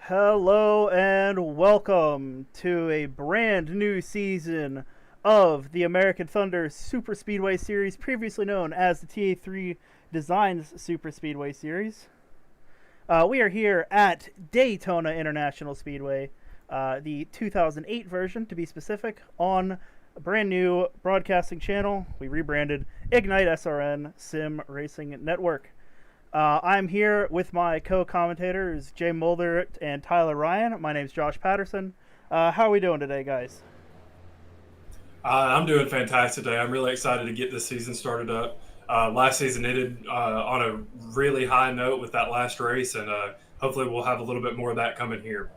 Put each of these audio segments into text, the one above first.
Hello and welcome to a brand new season of the American Thunder Superspeedway Series, previously known as the TA3 Designs Superspeedway Series. We are here at Daytona International Speedway, the 2008 version to be specific, on a brand new broadcasting channel. We rebranded IgniteSRN Sim Racing Network. I'm here with my co-commentators, Jay Mulder and Tyler Ryan. My name's Josh Patterson. How are we doing today, guys? I'm doing fantastic today. I'm really excited to get this season started up. Last season ended on a really high note with that last race, and hopefully we'll have a little bit more of that coming here.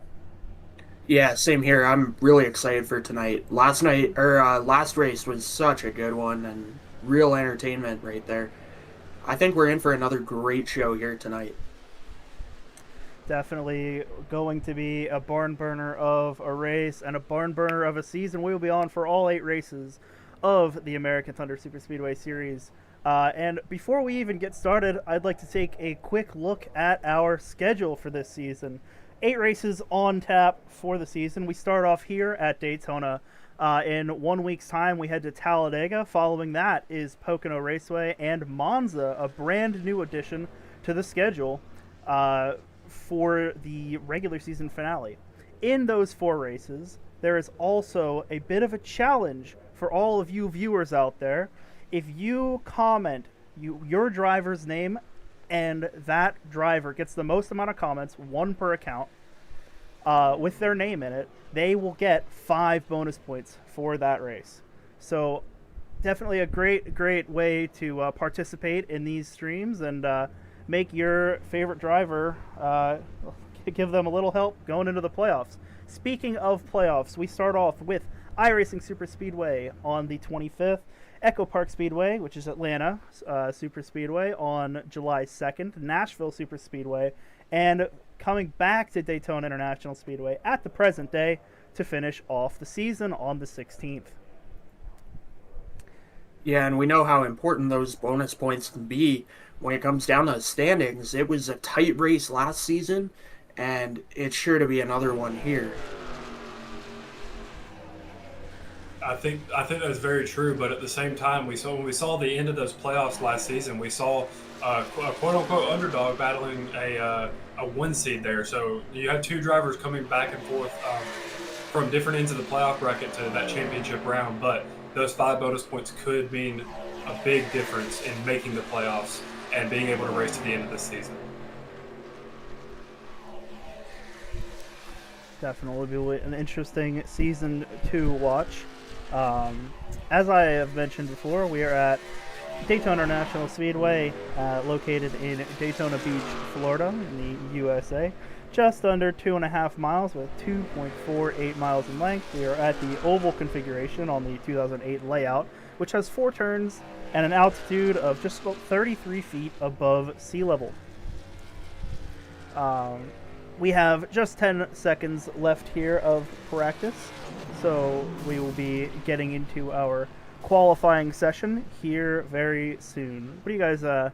Yeah, same here. I'm really excited for tonight. Last race was such a good one and real entertainment right there. I think we're in for another great show here tonight. Definitely going to be a barn burner of a race and a barn burner of a season. We will be on for all 8 races of the American Thunder Superspeedway Series. And before we even get started, I'd like to take a quick look at our schedule for this season. 8 races on tap for the season. We start off here at Daytona. In 1 week's time, we head to Talladega. Following that is Pocono Raceway and Monza, a brand new addition to the schedule for the regular season finale. In those 4 races, there is also a bit of a challenge for all of you viewers out there. If you comment your driver's name and that driver gets the most amount of comments, 1 per account, with their name in it, they will get 5 bonus points for that race. So definitely a great way to participate in these streams and make your favorite driver, give them a little help going into the playoffs. Speaking of playoffs, we start off with iRacing Superspeedway on the 25th, Echo Park Speedway, which is Atlanta Superspeedway, on July 2nd, Nashville Superspeedway, and coming back to Daytona International Speedway at the present day to finish off the season on the 16th. Yeah, and we know how important those bonus points can be when it comes down to standings. It was a tight race last season, and it's sure to be another one here. I think that's very true, but at the same time, when we saw the end of those playoffs last season, we saw a quote unquote underdog battling a 1 seed there. So you had 2 drivers coming back and forth from different ends of the playoff bracket to that championship round, but those 5 bonus points could mean a big difference in making the playoffs and being able to race to the end of this season. Definitely be an interesting season to watch. As I have mentioned before, we are at Daytona International Speedway, located in Daytona Beach, Florida, in the USA. Just under 2.5 miles with 2.48 miles in length. We are at the oval configuration on the 2008 layout, which has 4 turns and an altitude of just about 33 feet above sea level. We have just 10 seconds left here of practice, so we will be getting into our qualifying session here very soon. What are you guys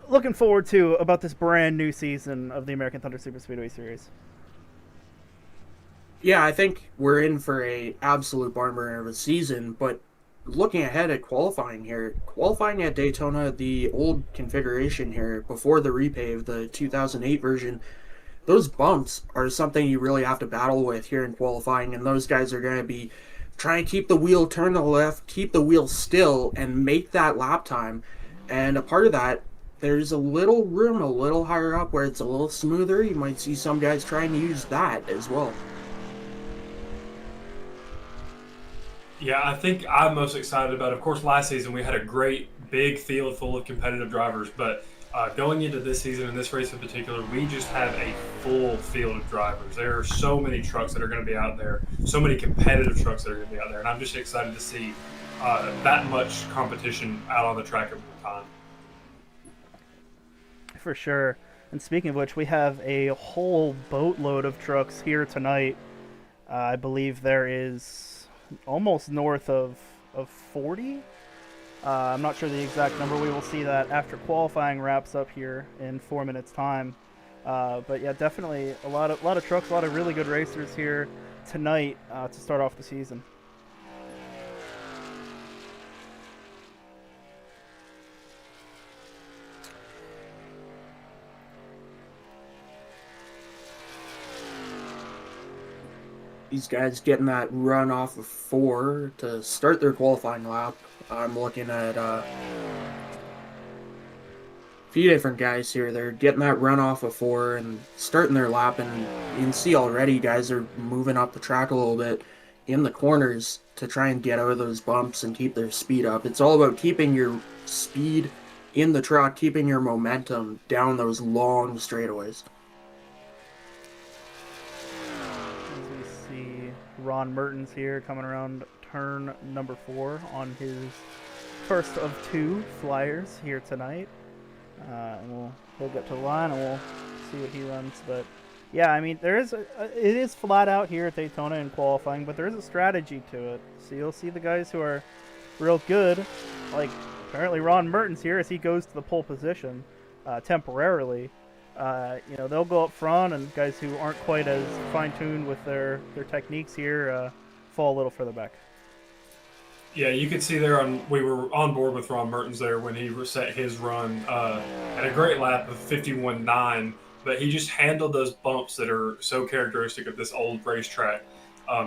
looking forward to about this brand new season of the American Thunder Superspeedway Series? Yeah, I think we're in for a absolute barn burner of a season, but looking ahead at qualifying at Daytona, the old configuration here, before the repave, the 2008 version, those bumps are something you really have to battle with here in qualifying, and those guys are going to be trying to keep the wheel turn to the left, keep the wheel still, and make that lap time. And a part of that, there's a little room a little higher up where it's a little smoother. You might see some guys trying to use that as well. Yeah, I think I'm most excited about, of course, last season we had a great big field full of competitive drivers, but going into this season and this race in particular, we just have a full field of drivers. There are so many trucks that are going to be out there, so many competitive trucks that are going to be out there, and I'm just excited to see that much competition out on the track at one time. For sure. And speaking of which, we have a whole boatload of trucks here tonight. I believe there is almost north of 40. I'm not sure the exact number. We will see that after qualifying wraps up here in 4 minutes' time. But yeah, definitely a lot of trucks, a lot of really good racers here tonight to start off the season. These guys getting that run off of 4 to start their qualifying lap. I'm looking at a few different guys here. They're getting that run off of 4 and starting their lap, and you can see already guys are moving up the track a little bit in the corners to try and get out of those bumps and keep their speed up. It's all about keeping your speed in the truck, keeping your momentum down those long straightaways. Ron Mertens here coming around turn number 4 on his first of 2 flyers here tonight. And he'll get to the line and we'll see what he runs. But yeah, I mean, it is flat out here at Daytona in qualifying, but there is a strategy to it. So you'll see the guys who are real good, like apparently Ron Mertens here, as he goes to the pole position temporarily. They'll go up front, and guys who aren't quite as fine-tuned with their techniques here fall a little further back. Yeah, you could see there we were on board with Ron Mertens there when he set his run at a great lap of 51.9, but he just handled those bumps that are so characteristic of this old racetrack.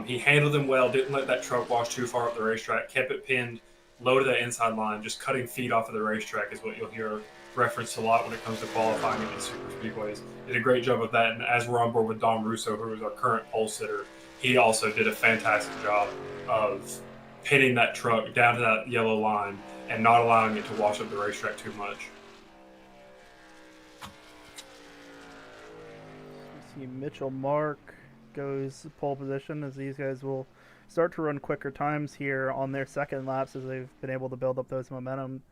He handled them well, didn't let that truck wash too far up the racetrack, kept it pinned low to that inside line, just cutting feet off of the racetrack is what you'll hear referenced a lot when it comes to qualifying in these super speedways. Did a great job of that, and as we're on board with Dom Russo, who is our current pole sitter, he also did a fantastic job of pinning that truck down to that yellow line and not allowing it to wash up the racetrack too much. See Mitchell Mark goes pole position, as these guys will start to run quicker times here on their second laps as they've been able to build up those momentum.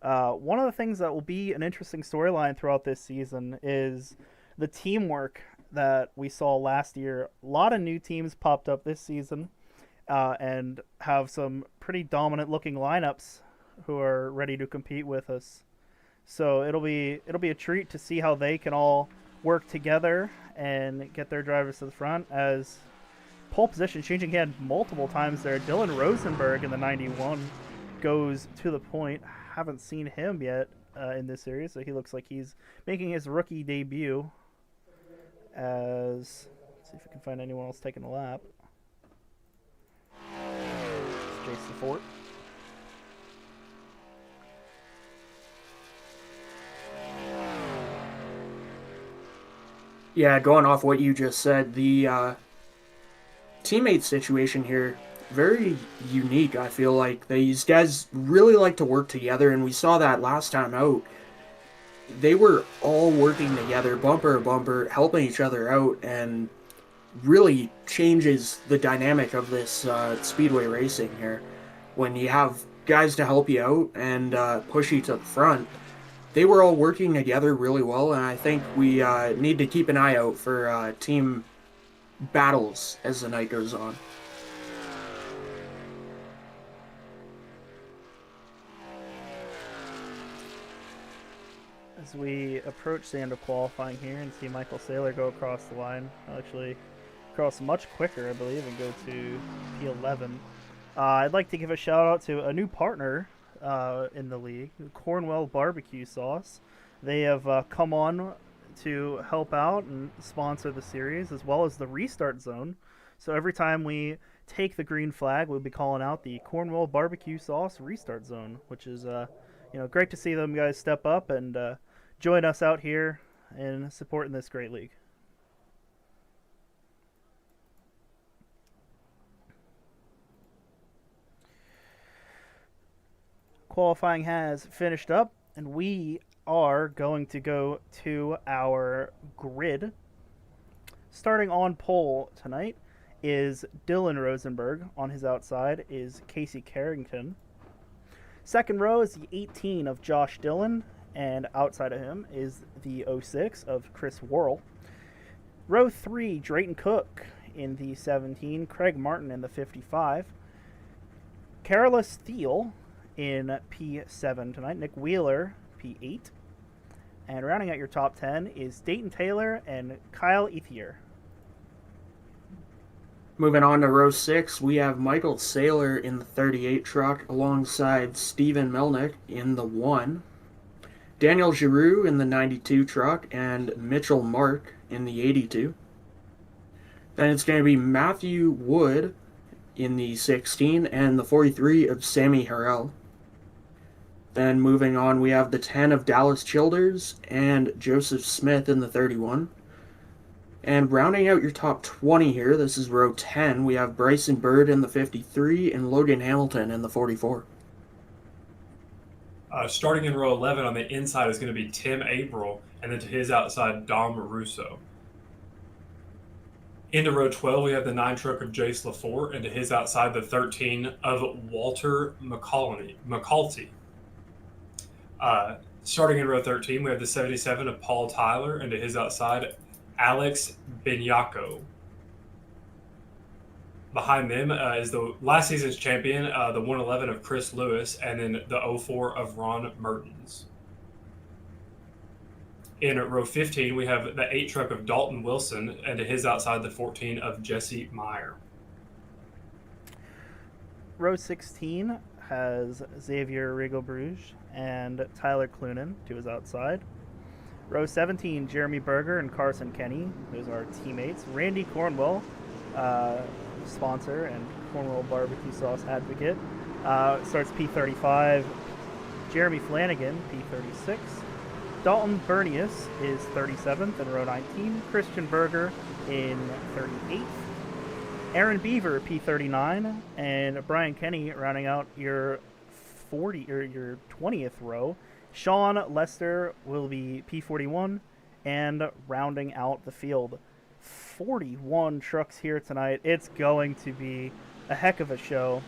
One of the things that will be an interesting storyline throughout this season is the teamwork that we saw last year. A lot of new teams popped up this season and have some pretty dominant looking lineups who are ready to compete with us. So it'll be a treat to see how they can all work together and get their drivers to the front. As pole position changing hand multiple times there, Dylan Rosenberg in the 91 goes to the point. Haven't seen him yet in this series, so he looks like he's making his rookie debut. Let's see if we can find anyone else taking a lap. It's Jason Fort. Yeah, going off what you just said, the teammate situation here, very unique. I feel like these guys really like to work together, and we saw that last time out. They were all working together, bumper to bumper, helping each other out, and really changes the dynamic of this speedway racing here. When you have guys to help you out and push you to the front, they were all working together really well, and I think we need to keep an eye out for team battles as the night goes on. As we approach the end of qualifying here and see Michael Saylor go across the line, actually cross much quicker, I believe, and go to P11. I'd like to give a shout out to a new partner in the league, Cornwell Barbecue Sauce. They have come on to help out and sponsor the series, as well as the Restart Zone. So every time we take the green flag, we'll be calling out the Cornwell Barbecue Sauce Restart Zone, which is great to see them guys step up and join us out here in supporting this great league. Qualifying has finished up, and we are going to go to our grid. Starting on pole tonight is Dylan Rosenberg. On his outside is Casey Carrington. Second row is the 18 of Josh Dillon, and outside of him is the 06 of Chris Worrell. Row 3, Drayton Cook in the 17, Craig Martin in the 55. Carolus Thiel in P7 tonight, Nick Wheeler, P8. And rounding out your top 10 is Dayton Taylor and Kyle Ethier. Moving on to row 6, we have Michael Saylor in the 38 truck alongside Steven Melnick in the 1, Daniel Giroux in the 92 truck, and Mitchell Mark in the 82. Then it's going to be Matthew Wood in the 16 and the 43 of Sammy Harrell. Then moving on, we have the 10 of Dallas Childers and Joseph Smith in the 31. And rounding out your top 20 here, this is row 10, we have Bryson Bird in the 53 and Logan Hamilton in the 44. Starting in row 11 on the inside is going to be Tim Averill, and then to his outside, Dom Russo. Into row 12, we have the 9 truck of Jace LaForte, and to his outside, the 13 of Walter McCalty. Starting in row 13, we have the 77 of Paul Tyler, and to his outside, Alex Bignacco. Behind them is the last season's champion, the 111 of Chris Lewis, and then the 04 of Ron Mertens. In row 15, we have the 8 truck of Dalton Wilson, and to his outside, the 14 of Jesse Meyer. Row 16 has Xavier Rigobruge and Tyler Clunan to his outside. Row 17, Jeremy Berger and Carson Kenny. Those are teammates. Randy Cornwell, sponsor and Cornwell barbecue sauce advocate, starts P35. Jeremy Flanagan, P36. Dalton Bernius is 37th in row 19. Christian Berger in 38th. Aaron Beaver, P39, and Brian Kenny rounding out your 20th row. Sean Lester will be P41, and rounding out the field, 41 trucks here tonight. It's going to be a heck of a show.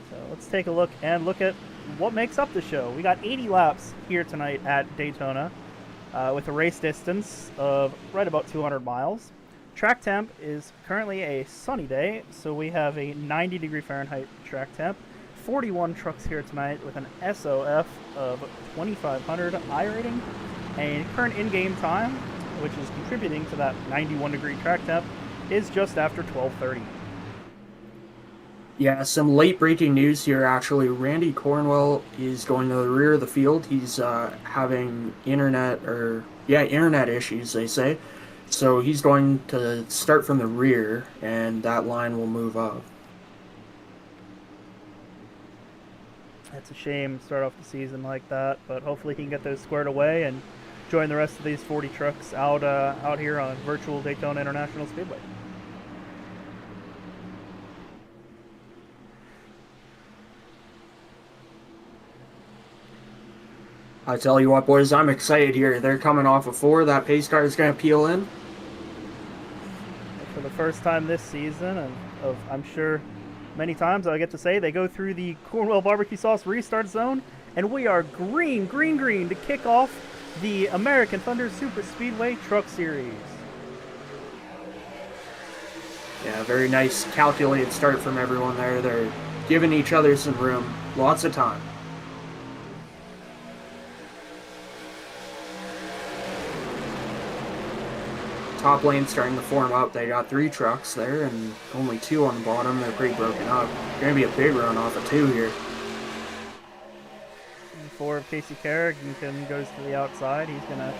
So let's take a look at what makes up the show. We got 80 laps here tonight at Daytona with a race distance of right about 200 miles. Track temp is currently a sunny day, so we have a 90 degree Fahrenheit track temp. 41 trucks here tonight with an SOF of 2500 iRating, and current in-game time, which is contributing to that 91 degree track temp, is just after 12:30. Yeah, some late breaking news here actually. Randy Cornwell is going to the rear of the field. He's having internet issues, they say. So he's going to start from the rear, and that line will move up. It's a shame to start off the season like that, but hopefully he can get those squared away and join the rest of these 40 trucks out here on virtual Daytona International Speedway. I tell you what, boys, I'm excited here. They're coming off of 4. That pace car is going to peel in. For the first time this season, and I'm sure many times I get to say, they go through the Cornwell barbecue sauce restart zone, and we are green to kick off the American Thunder Superspeedway Truck Series. Yeah, very nice calculated start from everyone there. They're giving each other some room, lots of time. Top lane starting to form up. They got 3 trucks there and only 2 on the bottom. They're pretty broken up. Going to be a big run off of 2 here. 4 of Casey Carrington goes to the outside. He's going to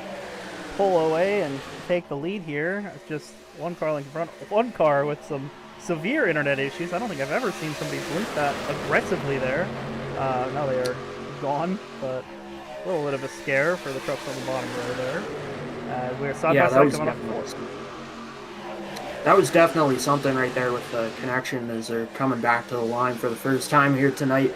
pull away and take the lead here. It's just one car in front, one car with some severe internet issues. I don't think I've ever seen somebody blink that aggressively there. Now they are gone, but a little bit of a scare for the trucks on the bottom row there. We're side by side coming up. That was definitely something right there with the connection as they're coming back to the line for the first time here tonight.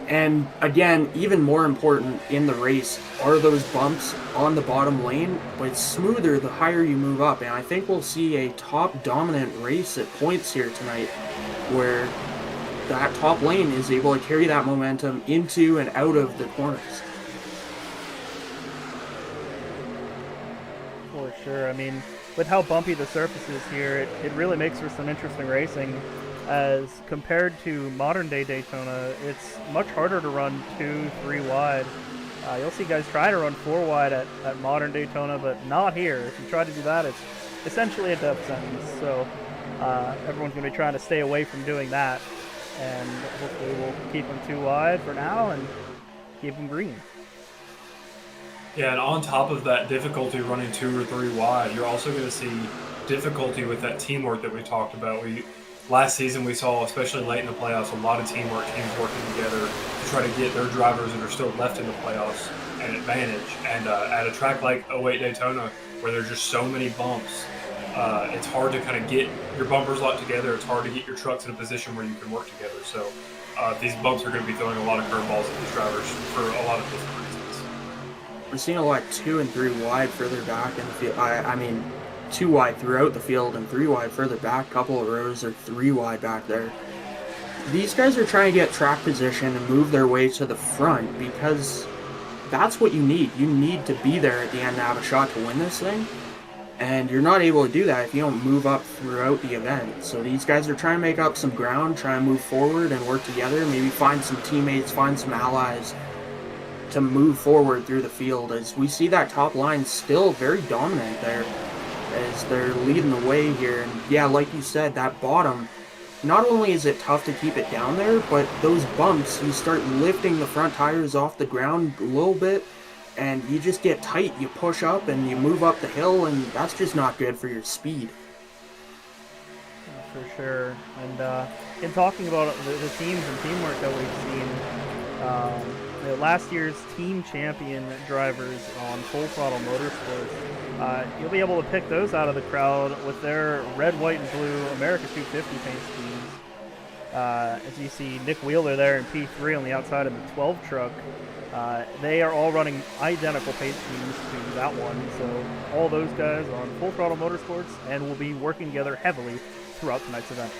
And again, even more important in the race are those bumps on the bottom lane, but it's smoother the higher you move up. And I think we'll see a top dominant race at points here tonight where that top lane is able to carry that momentum into and out of the corners. For sure. I mean, with how bumpy the surface is here, it really makes for some interesting racing. As compared to modern day Daytona, it's much harder to run 2-3 wide You'll see guys try to run 4 wide at modern Daytona, but not here. If you try to do that, it's essentially a death sentence. So everyone's going to be trying to stay away from doing that, and hopefully we'll keep them 2 wide for now and keep them green. Yeah, and on top of that difficulty running 2 or 3 wide, you're also going to see difficulty with that teamwork that we talked about. Last season we saw, especially late in the playoffs, a lot of teamwork, teams working together to try to get their drivers that are still left in the playoffs an advantage. And at a track like 08 Daytona, where there's just so many bumps, it's hard to kind of get your bumpers locked together. It's hard to get your trucks in a position where you can work together. So these bumps are going to be throwing a lot of curveballs at these drivers for a lot of different reasons. We're seeing a lot 2 and 3 wide further back in the field. I mean, 2 wide throughout the field and 3 wide further back. Couple of rows are 3 wide back there. These guys are trying to get track position and move their way to the front because that's what you need. You need to be there at the end to have a shot to win this thing. And you're not able to do that if you don't move up throughout the event. So these guys are trying to make up some ground, try and move forward and work together, maybe find some teammates, find some allies to move forward through the field, as we see that top line still very dominant there as they're leading the way here. And yeah, like you said, that bottom, not only is it tough to keep it down there, but those bumps, you start lifting the front tires off the ground a little bit and you just get tight. You push up and you move up the hill, and that's just not good for your speed. For sure. And in talking about the teams and teamwork that we've seen, last year's team champion drivers on Full Throttle Motorsports, you'll be able to pick those out of the crowd with their red, white, and blue America 250 paint schemes. As you see Nick Wheeler there in P3 on the outside of the 12 truck. They are all running identical paint schemes to that one, so all those guys are on Full Throttle Motorsports and will be working together heavily throughout tonight's event.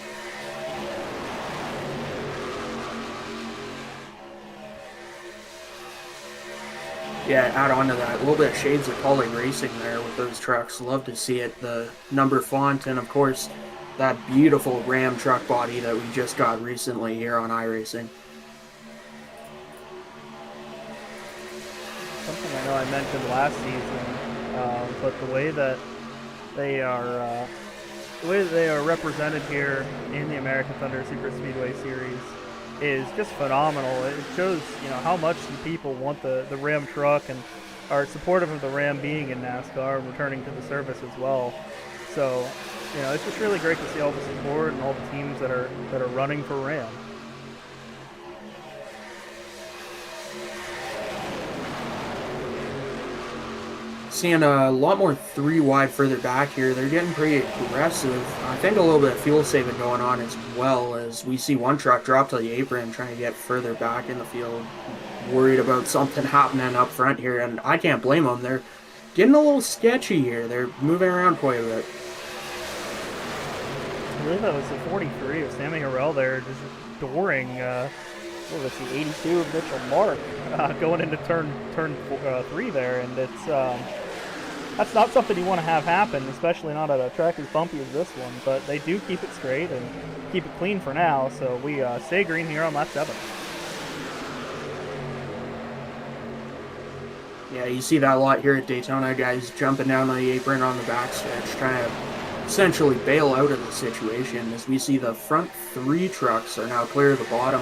Yeah, add on to that, a little bit of shades of iRacing there with those trucks. Love to see it. The number font, and of course, that beautiful Ram truck body that we just got recently here on iRacing. Something I know I mentioned last season, but the way that they are represented here in the American Thunder Superspeedway Series is just phenomenal. It shows, how much people want the Ram truck and are supportive of the Ram being in NASCAR and returning to the service as well. So, it's just really great to see all the support and all the teams that are running for Ram. Seeing a lot more 3 wide further back here. They're getting pretty aggressive. I think a little bit of fuel saving going on as well, as we see one truck drop to the apron trying to get further back in the field, worried about something happening up front here, and I can't blame them. They're getting a little sketchy here. They're moving around quite a bit. I believe that was the 43 of Sammy Harrell there, just dooring that's the 82 of Mitchell Mark going into turn 3 there, and it's that's not something you want to have happen, especially not at a track as bumpy as this one. But they do keep it straight and keep it clean for now, so we stay green here on lap 7. Yeah, you see that a lot here at Daytona, guys jumping down on the apron on the backstretch, trying to essentially bail out of the situation, as we see the front 3 trucks are now clear of the bottom.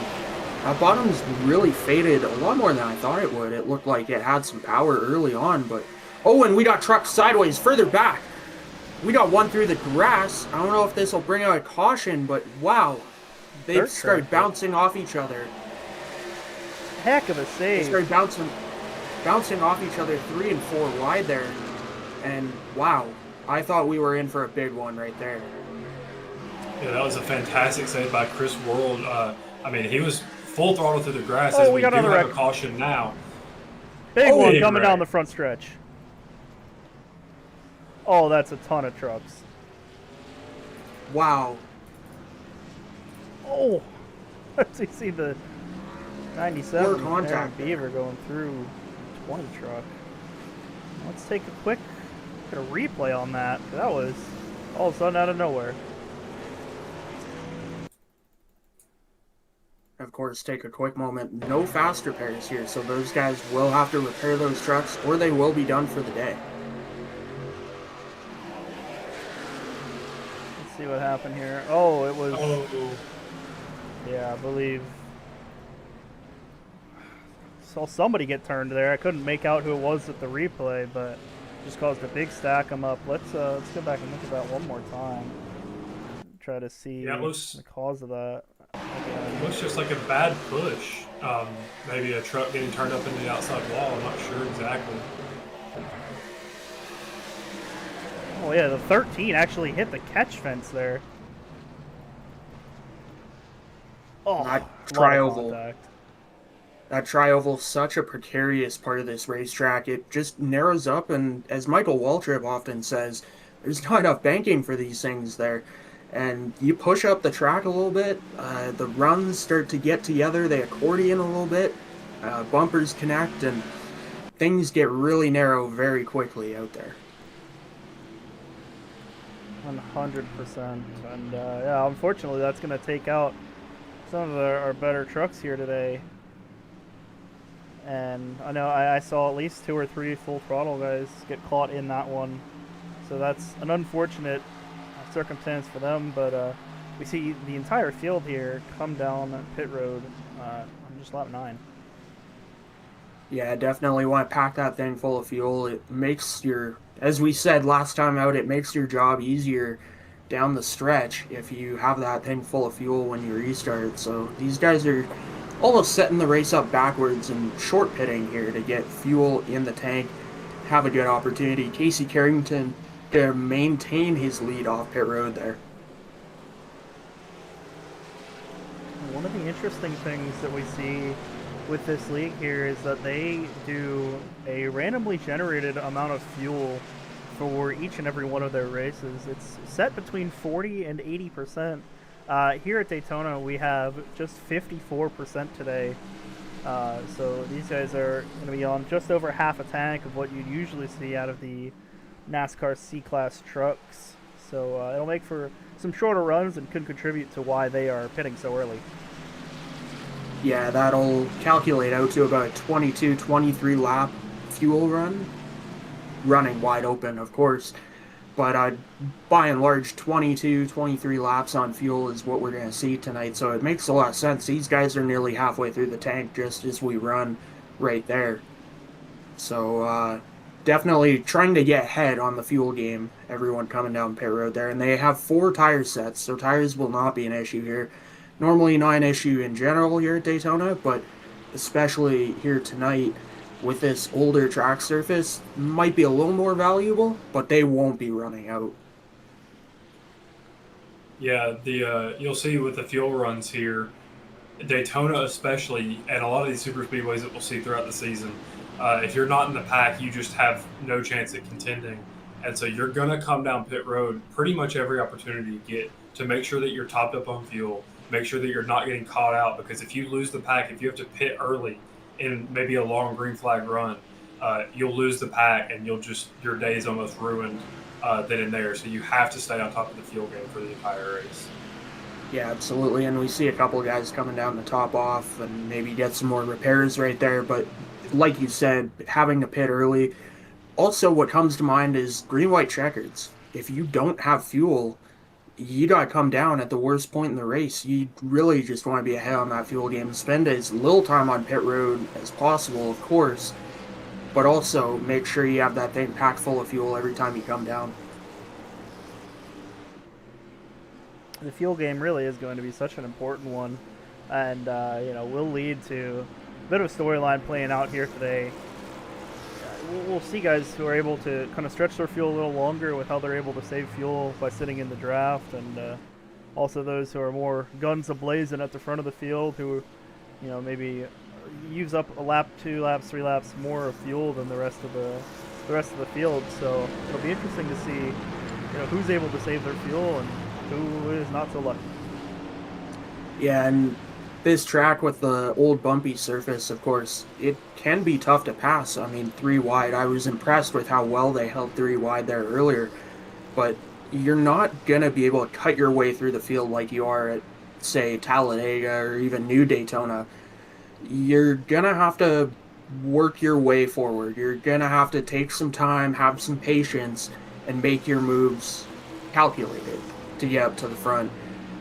That bottom's really faded a lot more than I thought it would. It looked like it had some power early on, but... Oh, and we got trucks sideways further back. We got one through the grass. I don't know if this will bring out a caution, but wow. They started bouncing off each other. Heck of a save. They started bouncing off each other 3 and 4 wide there. And wow, I thought we were in for a big one right there. Yeah, that was a fantastic save by Chris World. He was full throttle through the grass, as we do have a caution now. Big one coming down the front stretch. Oh, that's a ton of trucks. Wow. Oh, let's see the 97 Aaron Beaver going through 20 truck. Let's take a quick replay on that. That was all of a sudden out of nowhere. A of course, take a quick moment. No fast repairs here, so those guys will have to repair those trucks or they will be done for the day. Let's see what happened here. Oh, it was... Oh, Yeah, I believe... Saw somebody get turned there. I couldn't make out who it was at the replay, but just caused a big stack them up. Let's go back and look at that one more time. Try to see the cause of that. It looks just like a bad push. Maybe a truck getting turned up into the outside wall. I'm not sure exactly. Oh yeah, the 13 actually hit the catch fence there. Oh, that tri-oval. That tri-oval, such a precarious part of this racetrack. It just narrows up, and as Michael Waltrip often says, there's not enough banking for these things there. And you push up the track a little bit, the runs start to get together, they accordion a little bit, bumpers connect, and things get really narrow very quickly out there. 100%. And yeah, unfortunately, that's going to take out some of our better trucks here today. And I know I saw at least 2 or 3 full throttle guys get caught in that one. So that's an unfortunate circumstance for them, but we see the entire field here come down that pit road on just lap 9. Yeah, definitely want to pack that thing full of fuel. It makes your, as we said last time out, it makes your job easier down the stretch if you have that thing full of fuel when you restart. So these guys are almost setting the race up backwards and short pitting here to get fuel in the tank, have a good opportunity. Casey Carrington to maintain his lead off pit road there. One of the interesting things that we see with this league here is that they do a randomly generated amount of fuel for each and every one of their races. It's set between 40 and 80%. Here at Daytona, we have just 54% today. So these guys are going to be on just over half a tank of what you'd usually see out of the NASCAR C-Class trucks. So it'll make for some shorter runs and could contribute to why they are pitting so early. Yeah, that'll calculate out to about a 22-23 lap fuel run. Running wide open, of course. But by and large, 22-23 laps on fuel is what we're going to see tonight. So it makes a lot of sense. These guys are nearly halfway through the tank just as we run right there. So definitely trying to get ahead on the fuel game, everyone coming down pit road there. And they have 4 tire sets, so tires will not be an issue here. Normally not an issue in general here at Daytona, but especially here tonight with this older track surface, might be a little more valuable, but they won't be running out. Yeah, you'll see with the fuel runs here, Daytona especially, and a lot of these super speedways that we'll see throughout the season, if you're not in the pack, you just have no chance at contending. And so you're going to come down pit road pretty much every opportunity you get to make sure that you're topped up on fuel, make sure that you're not getting caught out, because if you lose the pack, if you have to pit early in maybe a long green flag run, you'll lose the pack and your day is almost ruined then and there. So you have to stay on top of the fuel game for the entire race. Yeah, absolutely. And we see a couple of guys coming down the top off and maybe get some more repairs right there. But like you said, having to pit early. Also, what comes to mind is green-white checkers. If you don't have fuel, you got to come down at the worst point in the race. You really just want to be ahead on that fuel game. Spend as little time on pit road as possible, of course, but also make sure you have that thing packed full of fuel every time you come down. The fuel game really is going to be such an important one, and will lead to a bit of a storyline playing out here today. We'll see guys who are able to kind of stretch their fuel a little longer with how they're able to save fuel by sitting in the draft, and also those who are more guns a-blazing at the front of the field who, maybe use up a lap, 2 laps, 3 laps more of fuel than the rest of the field. So it'll be interesting to see, who's able to save their fuel and who is not so lucky. Yeah, and this track with the old bumpy surface, of course, it can be tough to pass. I mean, 3 wide, I was impressed with how well they held 3 wide there earlier, but you're not going to be able to cut your way through the field like you are at say, Talladega or even New Daytona, you're gonna have to work your way forward. You're gonna have to take some time, have some patience, and make your moves calculated to get up to the front.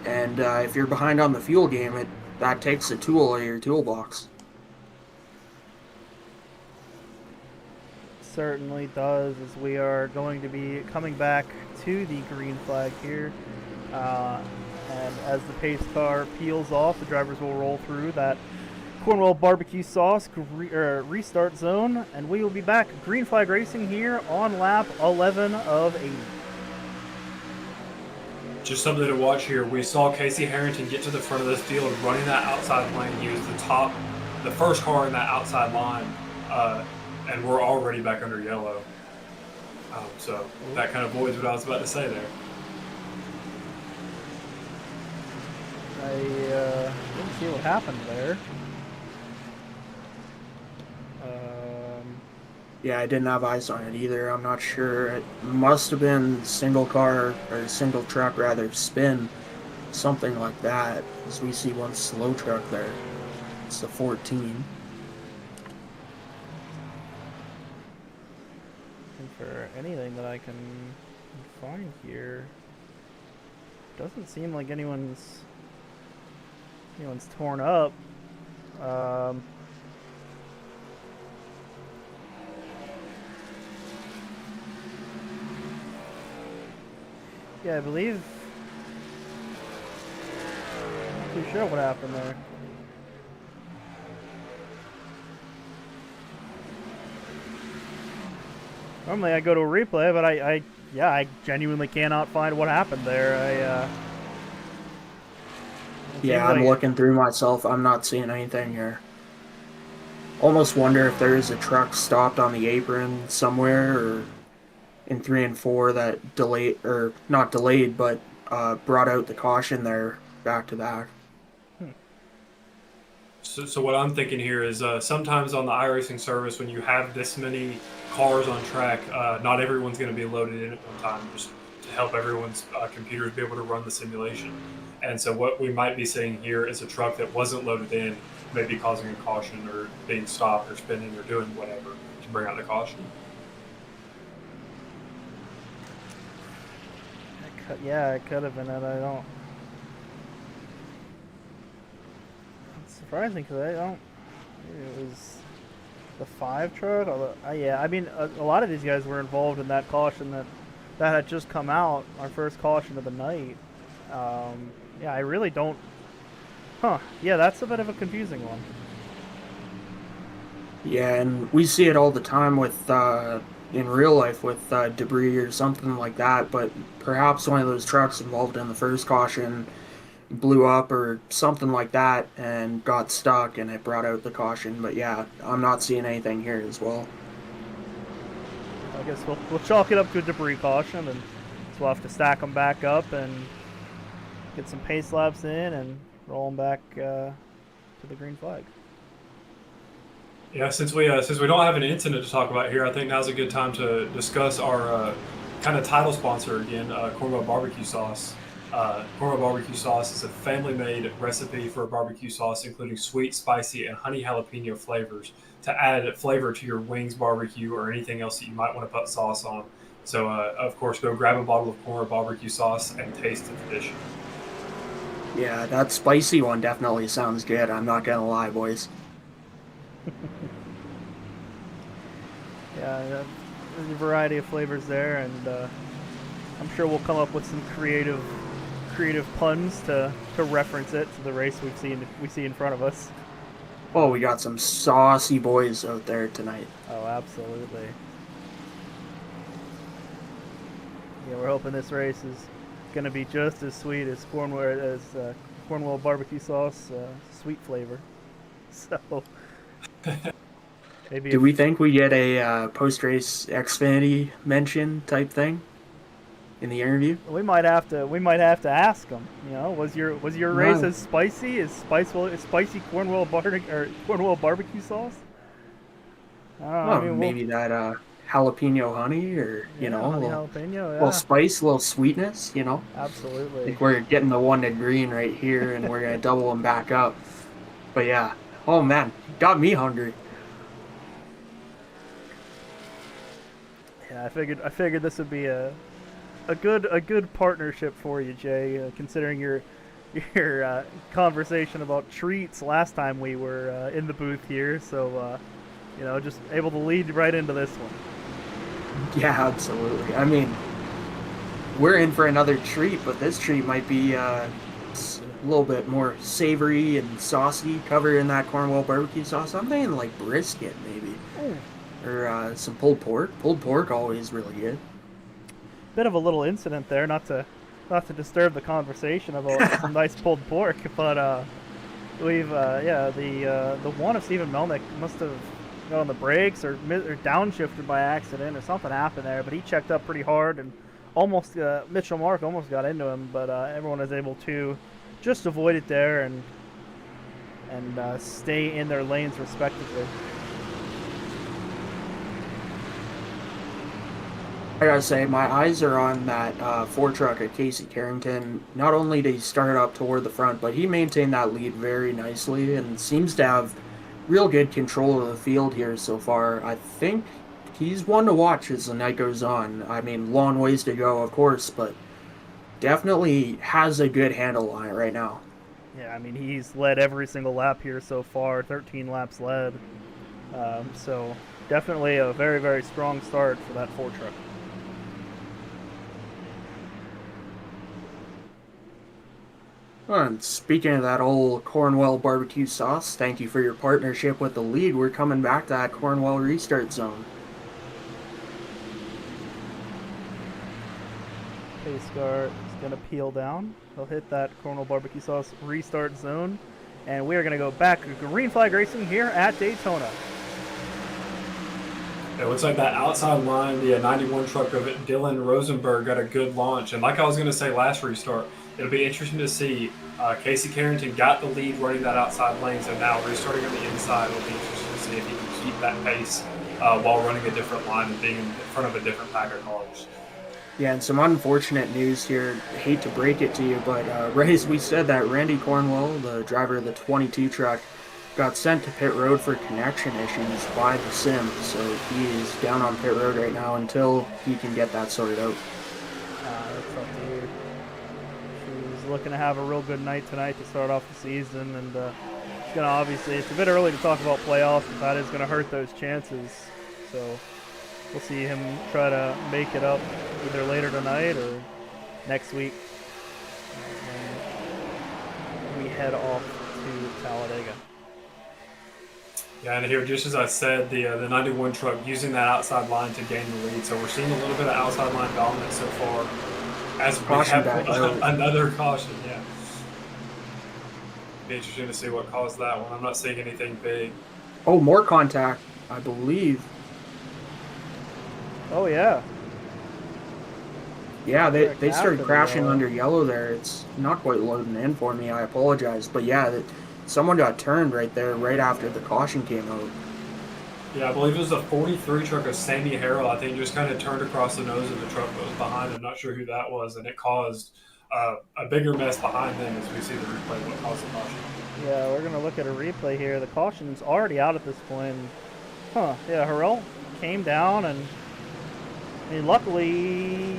And if you're behind on the fuel game, that takes a tool out of your toolbox. Certainly does, as we are going to be coming back to the green flag here. And as the pace car peels off, the drivers will roll through that Cornwall barbecue sauce restart zone, and we will be back green flag racing here on lap 11 of 80. Just something to watch here. We saw Casey Harrington get to the front of this field running that outside lane. He was the first car in that outside line, and we're already back under yellow. So that kind of avoids what I was about to say there. I didn't see what happened there. Yeah, I didn't have eyes on it either. I'm not sure. It must have been single car, or single truck rather, spin. Something like that. As we see one slow truck there. It's the 14. And for anything that I can find here, doesn't seem like anyone's torn up. Yeah, I believe. Not too sure what happened there. Normally I go to a replay, but I genuinely cannot find what happened there. Yeah, I'm looking through myself. I'm not seeing anything here. Almost wonder if there is a truck stopped on the apron somewhere, or in 3 and 4 that delayed, or not delayed, but brought out the caution there back to back. So what I'm thinking here is sometimes on the iRacing service, when you have this many cars on track, not everyone's going to be loaded in at one time, just to help everyone's computers be able to run the simulation. And so what we might be seeing here is a truck that wasn't loaded in, maybe causing a caution or being stopped or spinning or doing whatever to bring out the caution. Yeah, it could have been it. I don't. It's surprising because I don't. Maybe it was the 5 truck. Yeah, I mean, a lot of these guys were involved in that caution that had just come out, our first caution of the night. Yeah, I really don't. Huh? Yeah, that's a bit of a confusing one. Yeah, and we see it all the time with in real life with debris or something like that, but perhaps one of those trucks involved in the first caution blew up or something like that and got stuck and it brought out the caution. But yeah, I'm not seeing anything here as well. I guess we'll chalk it up to a debris caution, and so we'll have to stack them back up and get some pace laps in and roll them back to the green flag. Yeah, since we don't have an incident to talk about here, I think now's a good time to discuss our kind of title sponsor again, Cornwall Barbecue Sauce. Cornwall Barbecue Sauce is a family-made recipe for a barbecue sauce, including sweet, spicy, and honey jalapeno flavors to add flavor to your wings, barbecue, or anything else that you might want to put sauce on. So, of course, go grab a bottle of Cornwall Barbecue Sauce and taste the tradition. Yeah, that spicy one definitely sounds good. I'm not gonna lie, boys. Yeah, there's a variety of flavors there, and I'm sure we'll come up with some creative puns to reference it to the race we see in front of us. Oh, we got some saucy boys out there tonight. Oh, absolutely. Yeah, we're hoping this race is going to be just as sweet as Cornwall barbecue sauce sweet flavor. So maybe. Do we think we get a post-race Xfinity mention type thing in the interview? We might have to ask them. You know, was your race as spicy as spicy Cornwall barbecue sauce? Well, maybe that jalapeno honey, or Yeah, a honey little, jalapeno. little Yeah, spice, a little sweetness. I absolutely. think we're getting the one to green right here, and we're gonna double them back up. But yeah, oh man, got me hungry. Yeah, I figured this would be a good partnership for you, Jay. Considering your conversation about treats last time we were in the booth here, so just able to lead right into this one. Yeah, absolutely. I mean, we're in for another treat, but this treat might be a little bit more savory and saucy, covered in that Cornwall barbecue sauce. I'm thinking like brisket, maybe, Ooh, or some pulled pork. Pulled pork always really good. bit of a little incident there, not to disturb the conversation about some nice pulled pork, but we've the one of Stephen Melnick must have got on the brakes or downshifted by accident or something happened there, but he checked up pretty hard and almost Mitchell Mark almost got into him, but everyone was able to just avoid it there and stay in their lanes respectively. I gotta say, my eyes are on that Ford truck at Casey Carrington. Not only did he start up toward the front, but he maintained that lead very nicely and seems to have real good control of the field here so far. I think he's one to watch as the night goes on. I mean, long ways to go, of course, but definitely has a good handle on it right now. Yeah, I mean he's led every single lap here so far, 13 laps led. So definitely a very very strong start for that Ford truck. And speaking of that old Cornwall barbecue sauce, thank you for your partnership with the lead. We're coming back to that Cornwall restart zone. Pace car is going to peel down. He'll hit that Cornwall barbecue sauce restart zone. And we are going to go back to green flag racing here at Daytona. It looks like that outside line, the 91 truck of it, Dylan Rosenberg, got a good launch. And like I was going to say last restart, it'll be interesting to see. Casey Carrington got the lead running that outside lane, so now restarting on the inside. It'll be interesting to see if he can keep that pace while running a different line and being in front of a different pack of cars. Yeah, and some unfortunate news here. Hate to break it to you, but right as we said that, Randy Cornwell, the driver of the 22 truck, got sent to pit road for connection issues by the sim, so he is down on pit road right now until he can get that sorted out. That's tough to hear. She's looking to have a real good night tonight to start off the season, and it's going to obviously, it's a bit early to talk about playoffs, but that is going to hurt those chances. So we'll see him try to make it up either later tonight or next week when we head off to Talladega. Yeah, and here, just as I said, the 91 truck using that outside line to gain the lead. So we're seeing a little bit of outside line dominance so far. As we Caution have back another caution, yeah. Be interesting to see what caused that one. I'm not seeing anything big. Oh, more contact, I believe. Oh, yeah. Yeah, they After started the crashing yellow. under yellow there. It's not quite loading in for me. I apologize. But yeah, someone got turned right there right after the caution came out. Yeah, I believe it was the 43 truck of Sammy Harrell. I think just kind of turned across the nose of the truck that was behind him. Not sure who that was, and it caused a bigger mess behind them as we see the replay what caused the caution. Yeah, we're going to look at a replay here. The caution's already out at this point. Yeah, Harrell came down, and I mean, luckily,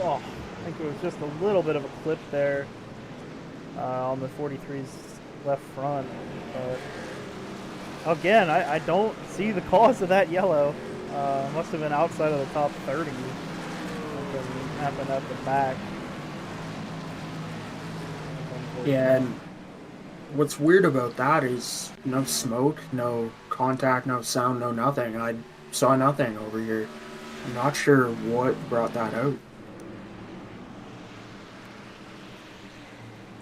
I think there was just a little bit of a clip there on the 43's left front. But again, I don't see the cause of that yellow. Must have been outside of the top 30. Something happened at the back. Yeah, and what's weird about that is no smoke, no contact, no sound, no nothing. I saw nothing over here. I'm not sure what brought that out.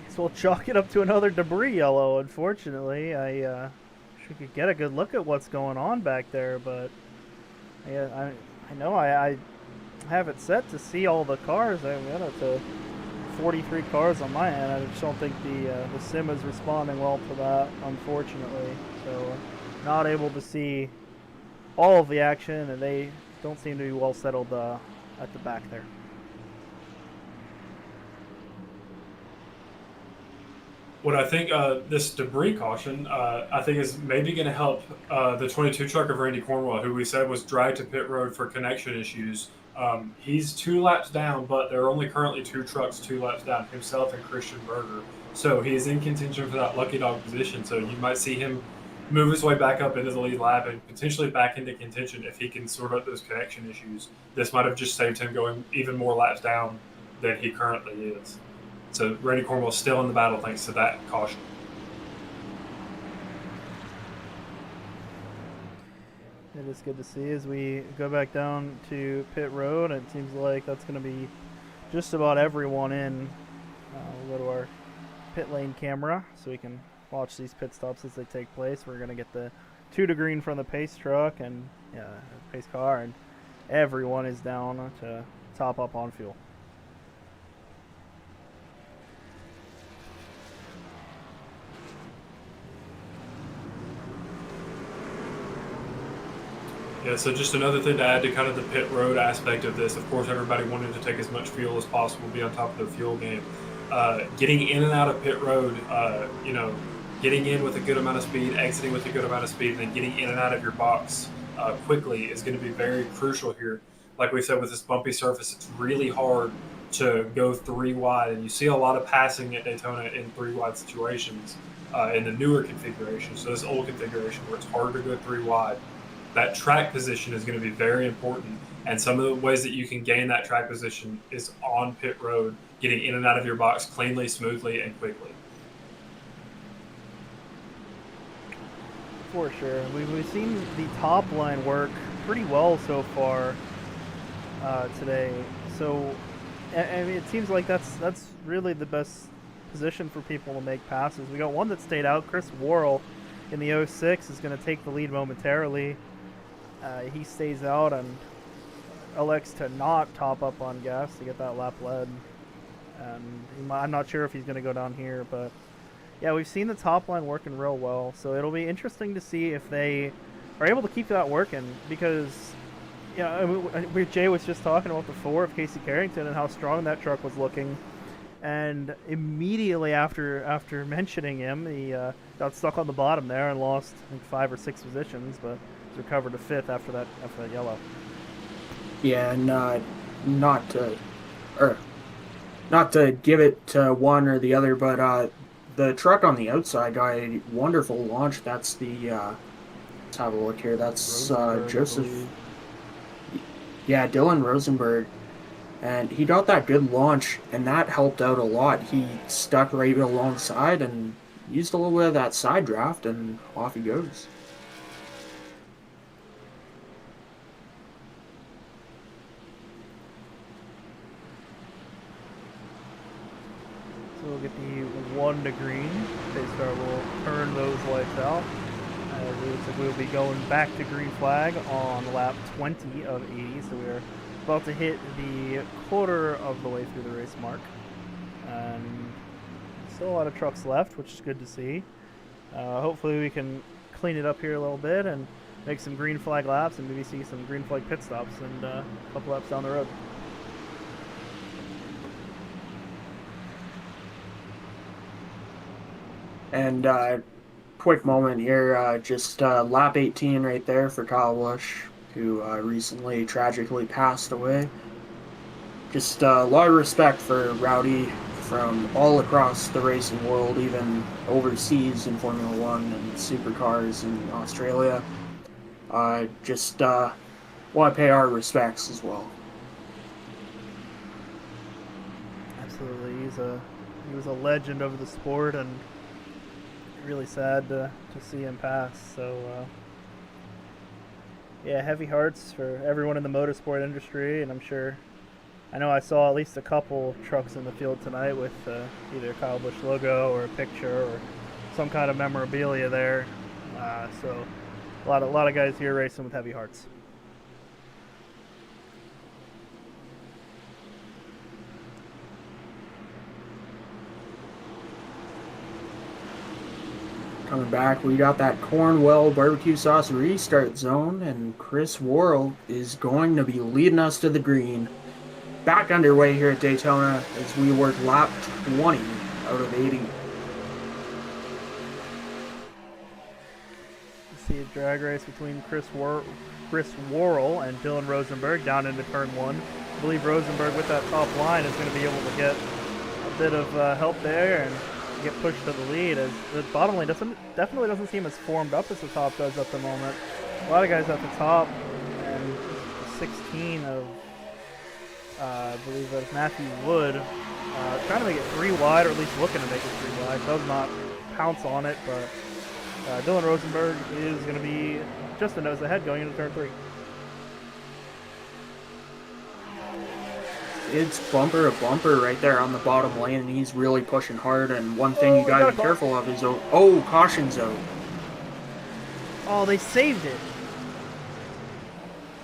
So we'll chalk it up to another debris yellow, unfortunately. I wish we could get a good look at what's going on back there, but yeah, I know I have it set to see all the cars. I've got it to 43 cars on my end. I just don't think the sim is responding well to that, unfortunately. So not able to see all of the action, and they don't seem to be well settled at the back there. What I think this debris caution, I think is maybe going to help the 22 truck of Randy Cornwell, who we said was dragged to pit road for connection issues. He's 2 laps down, but there are only currently 2 trucks 2 laps down, himself and Christian Berger. So he is in contention for that lucky dog position. So you might see him move his way back up into the lead lap and potentially back into contention if he can sort out those connection issues. This might have just saved him going even more laps down than he currently is. So Randy Cornwell's still in the battle thanks to that caution. It is good to see as we go back down to pit road. It seems like that's going to be just about everyone in. We'll go to our pit lane camera so we can watch these pit stops as they take place. We're going to get the 2 to green from the pace truck and pace car, and everyone is down to top up on fuel. Yeah, so just another thing to add to kind of the pit road aspect of this. Of course, everybody wanted to take as much fuel as possible, be on top of their fuel game. Getting in and out of pit road, getting in with a good amount of speed, exiting with a good amount of speed, and then getting in and out of your box quickly is going to be very crucial here. Like we said, with this bumpy surface, it's really hard to go 3 wide, and you see a lot of passing at Daytona in 3 wide situations in the newer configuration. So this old configuration where it's hard to go 3 wide. That track position is going to be very important, and some of the ways that you can gain that track position is on pit road, getting in and out of your box cleanly, smoothly, and quickly. For sure. We've seen the top line work pretty well so far today. So, I mean, it seems like that's really the best position for people to make passes. We got one that stayed out. Chris Worrell in the 06 is going to take the lead momentarily. He stays out and elects to not top up on gas to get that lap led. And I'm not sure if he's going to go down here, but yeah, we've seen the top line working real well. So it'll be interesting to see if they are able to keep that working, because Jay was just talking about the 4 of Casey Carrington and how strong that truck was looking. And immediately after mentioning him, he got stuck on the bottom there and lost, I think, 5 or 6 positions, but recovered to 5th after that yellow. Yeah, and not to give it to one or the other, but the truck on the outside got a wonderful launch. That's the let's have a look here. That's Joseph. Yeah, Dylan Rosenberg. And he got that good launch, and that helped out a lot. He stuck right alongside and used a little bit of that side draft, and off he goes. So we'll get the 1 to green. Pace car will turn those lights out. It looks like we'll be going back to green flag on lap 20 of 80. So we're about to hit the quarter of the way through the race mark. And still a lot of trucks left, which is good to see. Hopefully we can clean it up here a little bit and make some green flag laps and maybe see some green flag pit stops and a couple laps down the road. And quick moment here, just lap 18 right there for Kyle Busch, who recently tragically passed away. Just a lot of respect for Rowdy from all across the racing world, even overseas in Formula One and supercars in Australia. Just want to pay our respects as well. Absolutely, he was a legend of the sport, and really sad to see him pass. So yeah, heavy hearts for everyone in the motorsport industry, and I know I saw at least a couple trucks in the field tonight with either Kyle Busch logo or a picture or some kind of memorabilia there. So a lot of guys here racing with heavy hearts. Coming back, we got that Cornwell barbecue sauce restart zone, and Chris Worrell is going to be leading us to the green. Back underway here at Daytona as we work lap 20 out of 80. See a drag race between Chris Worrell and Dylan Rosenberg down into turn 1. I believe Rosenberg with that top line is going to be able to get a bit of help there and get pushed to the lead, as the bottom lane definitely doesn't seem as formed up as the top does at the moment. A lot of guys at the top, and 16 of I believe that's Matthew Wood, trying to make it 3 wide, or at least looking to make it 3 wide. Does not pounce on it, but Dylan Rosenberg is going to be just a nose ahead going into turn 3. It's bumper to bumper right there on the bottom lane, and he's really pushing hard. And one thing you gotta be careful of is caution zone. Oh, they saved it.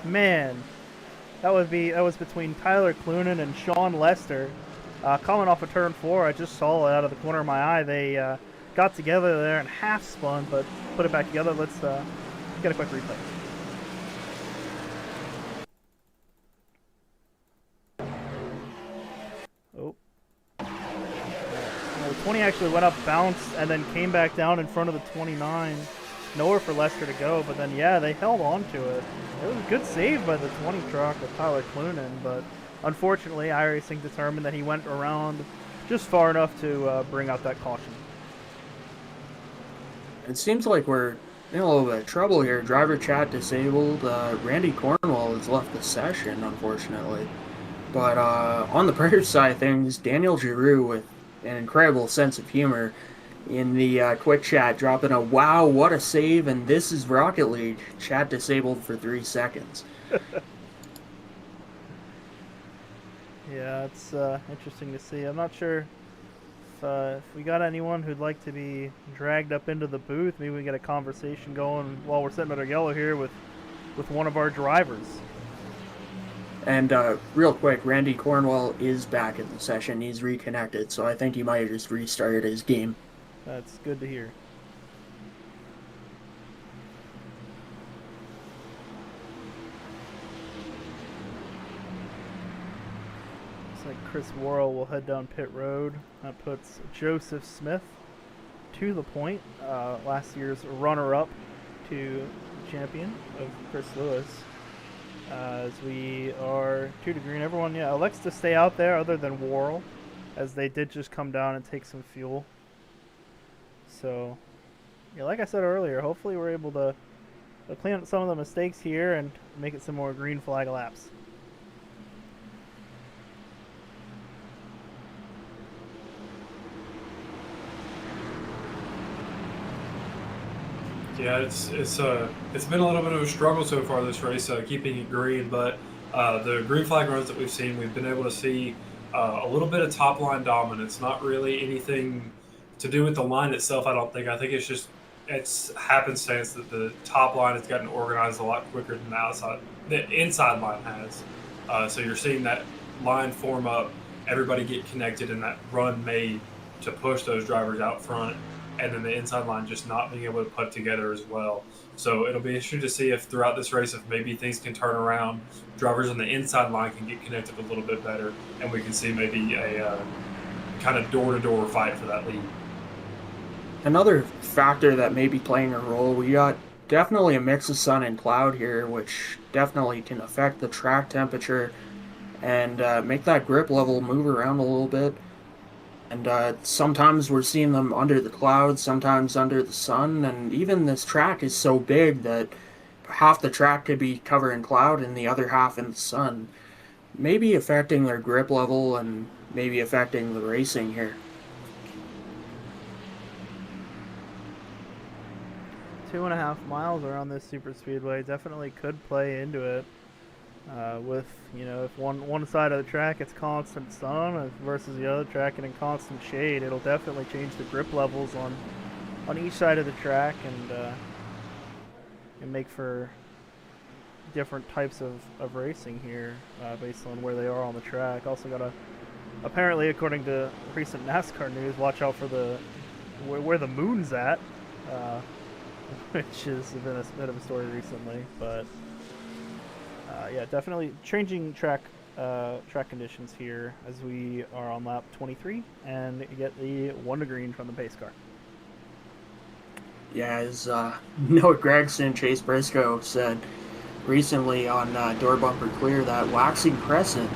Man, that was between Tyler Clunan and Sean Lester. Coming off of turn 4, I just saw it out of the corner of my eye. They got together there and half spun, but put it back together. Let's get a quick replay. Oh. The 20 actually went up, bounced, and then came back down in front of the 29. Nowhere for Lester to go, but then, yeah, they held on to it. It was a good save by the 20 truck of Tyler Clunan, but unfortunately, iRacing determined that he went around just far enough to bring out that caution. It seems like we're in a little bit of trouble here. Driver chat disabled. Randy Cornwell has left the session, unfortunately. But on the brighter side of things, Daniel Giroux with an incredible sense of humor in the quick chat, dropping a "Wow, what a save!" and "This is Rocket League." Chat disabled for 3 seconds. Yeah, it's interesting to see. I'm not sure if we got anyone who'd like to be dragged up into the booth. Maybe we can get a conversation going while we're sitting at our yellow here with one of our drivers. And real quick, Randy Cornwell is back in the session. He's reconnected, so I think he might have just restarted his game. That's good to hear. Looks like Chris Worrell will head down pit road. That puts Joseph Smith to the point. Last year's runner-up to champion of Chris Lewis. As we are 2 to green. Everyone, yeah, elects to stay out there other than Worrell, as they did just come down and take some fuel. So, yeah, like I said earlier, hopefully we're able to clean up some of the mistakes here and make it some more green flag laps. Yeah, it's been a little bit of a struggle so far this race, keeping it green. But the green flag runs that we've seen, we've been able to see a little bit of top line dominance. Not really anything to do with the line itself, I don't think. I think it's happenstance that the top line has gotten organized a lot quicker than the inside line has. So you're seeing that line form up, everybody get connected, and that run made to push those drivers out front. And then the inside line just not being able to put together as well. So it'll be interesting to see if throughout this race, if maybe things can turn around, drivers on the inside line can get connected a little bit better, and we can see maybe a kind of door-to-door fight for that lead. Another factor that may be playing a role, we got definitely a mix of sun and cloud here, which definitely can affect the track temperature and make that grip level move around a little bit. And sometimes we're seeing them under the clouds, sometimes under the sun, and even this track is so big that half the track could be covered in cloud and the other half in the sun. Maybe affecting their grip level and maybe affecting the racing here. 2.5 miles around this Superspeedway definitely could play into it. With, if one side of the track it's constant sun versus the other track and in constant shade, it'll definitely change the grip levels on each side of the track and make for different types of racing here based on where they are on the track. Also got apparently, according to recent NASCAR news, watch out for where the moon's at. which has been a bit of a story recently. But yeah, definitely changing track conditions here as we are on lap 23 and get the 1 to green from the pace car. Yeah, as Noah Gregson and Chase Briscoe said recently on Door Bumper Clear, that waxing crescent,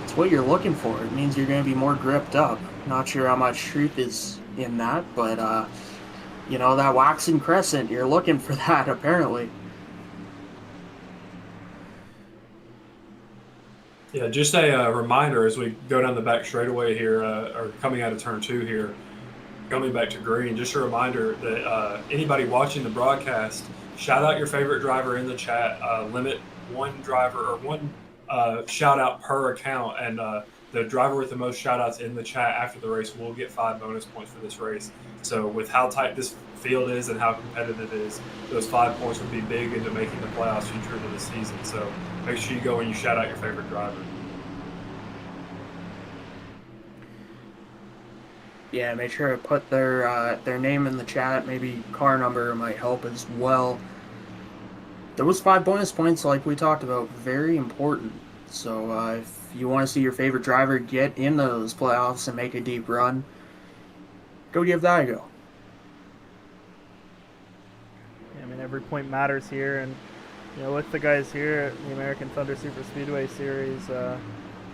it's what you're looking for. It means you're going to be more gripped up. Not sure how much truth is in that, but that waxing crescent, you're looking for that apparently. Yeah, just a reminder as we go down the back straightaway here, or coming out of turn 2 here, coming back to green, just a reminder that anybody watching the broadcast, shout out your favorite driver in the chat. Limit one driver or one shout out per account, and the driver with the most shout outs in the chat after the race will get 5 bonus points for this race. So with how tight this field is and how competitive it is, those 5 points would be big into making the playoffs future of the season. So make sure you go and you shout out your favorite driver. Yeah, make sure to put their name in the chat. Maybe car number might help as well. Those 5 bonus points, like we talked about, very important. So if you want to see your favorite driver get in those playoffs and make a deep run, go give that a go. Yeah, I mean, every point matters here, and with the guys here at the American Thunder Super Speedway Series,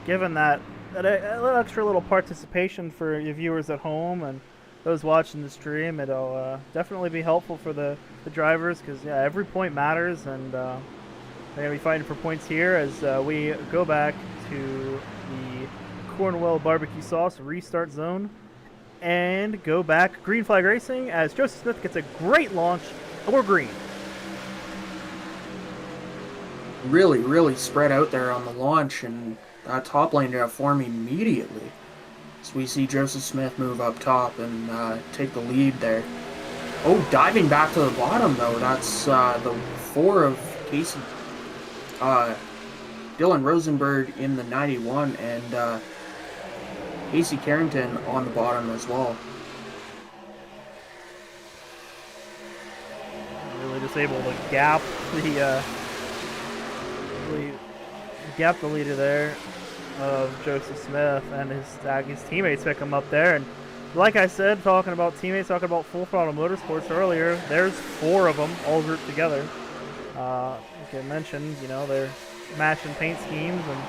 given that extra little participation for your viewers at home and those watching the stream, it'll definitely be helpful for the drivers, because every point matters, and they're going to be fighting for points here as we go back to the Cornwell barbecue sauce restart zone and go back green flag racing as Joseph Smith gets a great launch, and we're green. Really, really spread out there on the launch, and that top lane to form immediately. So we see Joseph Smith move up top and take the lead there. Oh, diving back to the bottom though. That's the 4 of Casey, Dylan Rosenberg in the 91, and Casey Carrington on the bottom as well. Really just able to gap the leader there of Joseph Smith, and his teammates pick him up there. And like I said, talking about teammates, talking about Full Throttle Motorsports earlier, there's 4 of them all grouped together. Like I mentioned, they're matching paint schemes and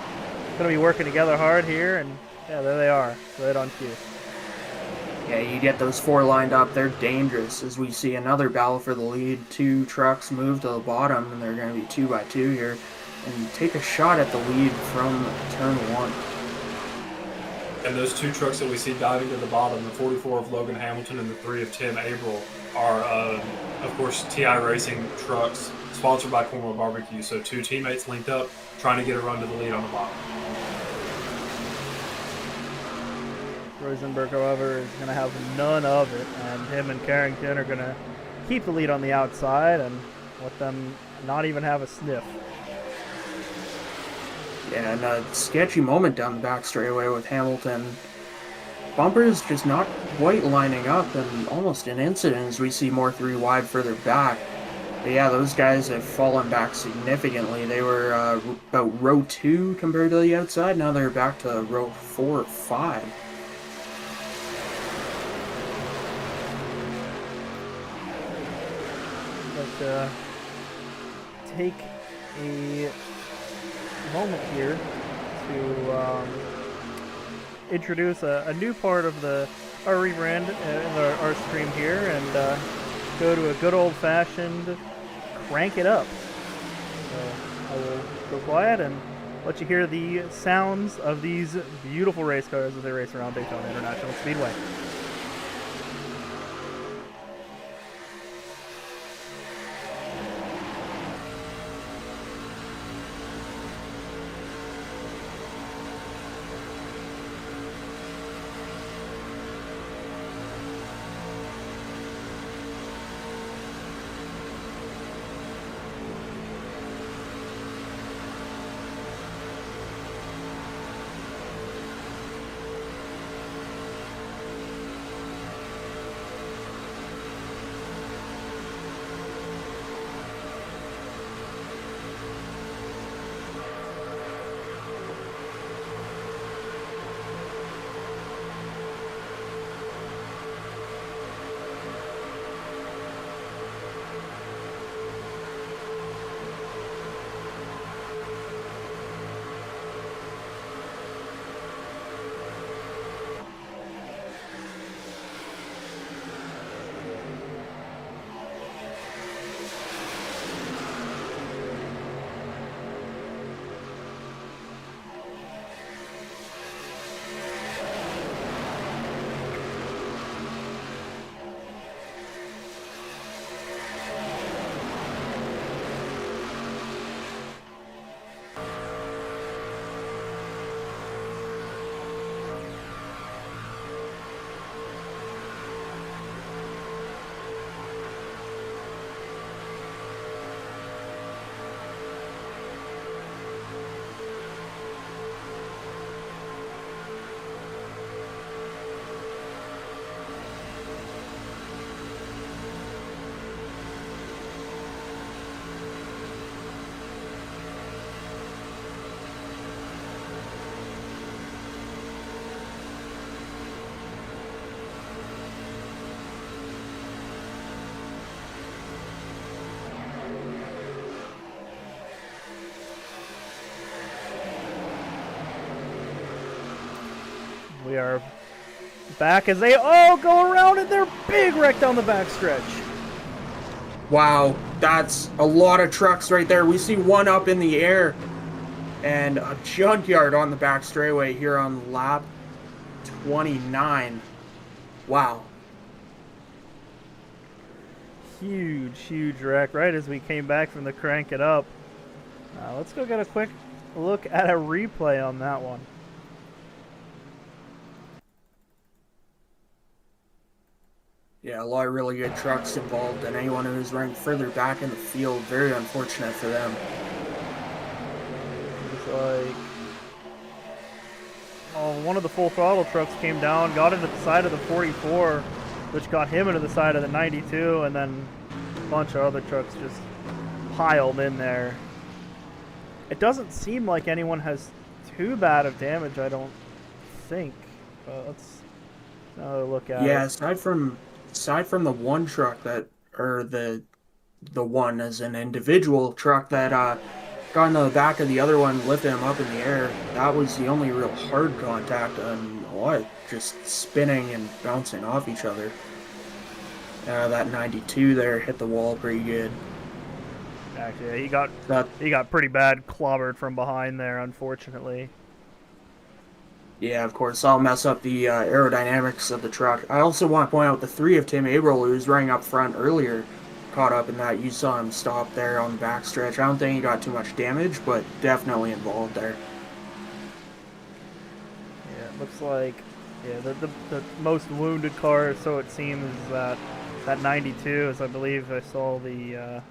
going to be working together hard here, and yeah, there they are, right on cue. Yeah, you get those 4 lined up, they're dangerous as we see another battle for the lead. 2 trucks move to the bottom, and they're going to be 2 by 2 here and take a shot at the lead from turn 1. And those 2 trucks that we see diving to the bottom, the 44 of Logan Hamilton and the 3 of Tim Averill, are, of course, iRacing trucks sponsored by Cornwall Barbecue. So 2 teammates linked up, trying to get a run to the lead on the bottom. Rosenberg, however, is going to have none of it, and him and Carrington are going to keep the lead on the outside and let them not even have a sniff. Yeah, and a sketchy moment down the back straightaway with Hamilton. Bumpers just not quite lining up, and almost an incident as we see more 3 wide further back. But yeah, those guys have fallen back significantly. They were about row 2 compared to the outside. Now they're back to row 4 or 5. But take a moment here to introduce a new part of our rebrand in our stream here, and go to a good old-fashioned crank it up. So I will go quiet and let you hear the sounds of these beautiful race cars as they race around Daytona International Speedway. we are back as they all go around in their big wreck down the backstretch. Wow, that's a lot of trucks right there. We see one up in the air and a junkyard on the back straightaway here on lap 29. Wow. Huge wreck right as we came back from the crank it up. Let's go get a quick look at a replay on that one. Yeah, a lot of really good trucks involved, and anyone who's running further back in the field, very unfortunate for them. It's like, one of the full throttle trucks came down, got into the side of the 44, which got him into the side of the 92, and then a bunch of other trucks just piled in there. It doesn't seem like anyone has too bad of damage, I don't think. Let's another look at it. Yeah, aside from the one truck that, or the one as an individual truck that got into the back of the other one, lifted him up in the air, that was the only real hard contact, and a lot just spinning and bouncing off each other. That 92 there hit the wall pretty good. Actually, he got pretty bad clobbered from behind there, unfortunately. Yeah, of course, I'll mess up the aerodynamics of the truck. I also want to point out the 3 of Tim Averill, who was running up front earlier, caught up in that. You saw him stop there on the backstretch. I don't think he got too much damage, but definitely involved there. Yeah, it looks like the most wounded car, so it seems, is that 92, as I believe I saw the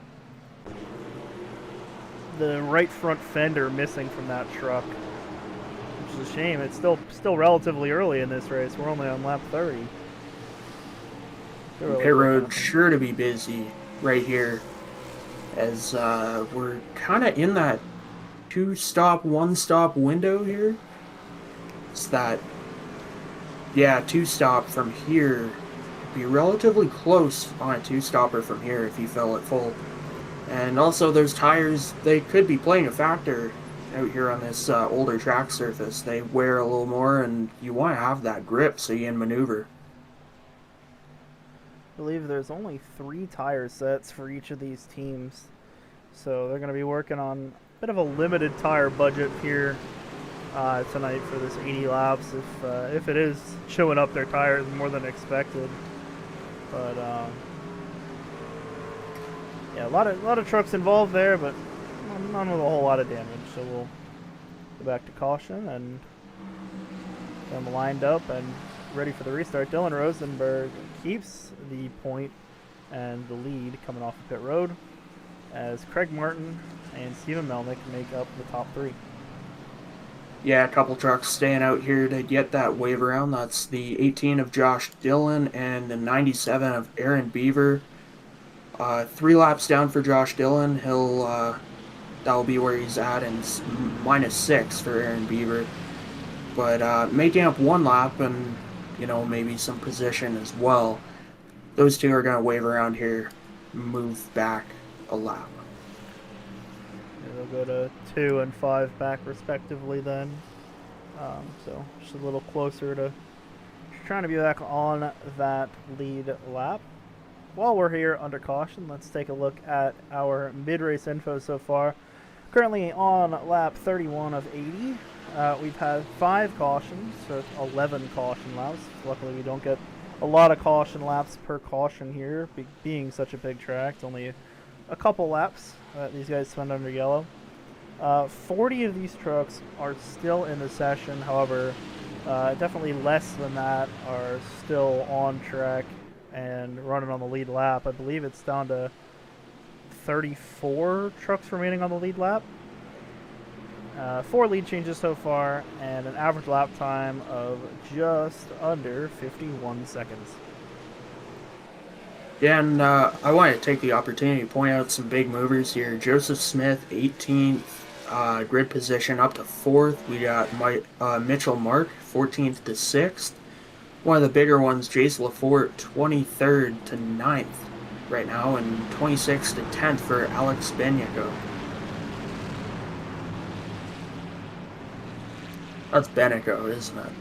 right front fender missing from that truck. Which is a shame. It's still relatively early in this race. We're only on lap 30. Pit road sure to be busy right here, as we're kind of in that 2-stop, 1-stop window here. It's that, 2-stop from here. Be relatively close on a 2-stopper from here if you fill it full. And also those tires, they could be playing a factor out here on this older track surface. They wear a little more, and you want to have that grip so you can maneuver. I believe there's only 3 tire sets for each of these teams, so they're going to be working on a bit of a limited tire budget here tonight for this 80 laps, if it is showing up their tires more than expected. But a lot of trucks involved there, but none with a whole lot of damage. So we'll go back to caution and get them lined up and ready for the restart. Dylan Rosenberg keeps the point and the lead coming off of pit road, as Craig Martin and Steven Melnick make up the top 3. Yeah, a couple trucks staying out here to get that wave around. That's the 18 of Josh Dillon and the 97 of Aaron Beaver. 3 laps down for Josh Dillon. That'll be where he's at, and -6 for Aaron Beaver. But making up 1 lap and, maybe some position as well. Those 2 are going to wave around here, move back a lap. They'll go to 2 and 5 back respectively then. So just a little closer to trying to be back on that lead lap. While we're here under caution, let's take a look at our mid-race info so far. Currently on lap 31 of 80. We've had 5 cautions, so it's 11 caution laps. Luckily, we don't get a lot of caution laps per caution here, being such a big track. It's only a couple laps that these guys spend under yellow. 40 of these trucks are still in the session. However, definitely less than that are still on track and running on the lead lap. I believe it's down to 34 trucks remaining on the lead lap. 4 lead changes so far, and an average lap time of just under 51 seconds. Yeah, and I want to take the opportunity to point out some big movers here. Joseph Smith, 18th grid position up to 4th. We got Mitchell Mark, 14th to 6th. One of the bigger ones, Jace Lafort, 23rd to 9th right now, and 26th to 10th for Alex Benyako. That's Benyako, isn't it?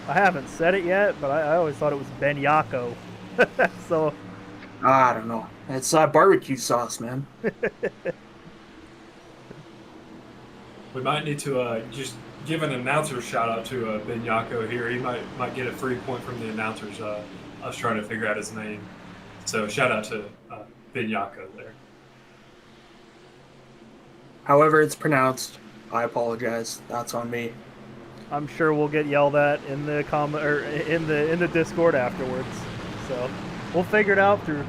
I haven't said it yet, but I always thought it was Ben Yako. So I don't know. It's barbecue sauce, man. We might need to just give an announcer shout out to Ben Yako here. He might get a free point from the announcers. I was trying to figure out his name, so shout out to Ben Yako there. However it's pronounced, I apologize. That's on me. I'm sure we'll get yelled at in the in the Discord afterwards. So we'll figure it out through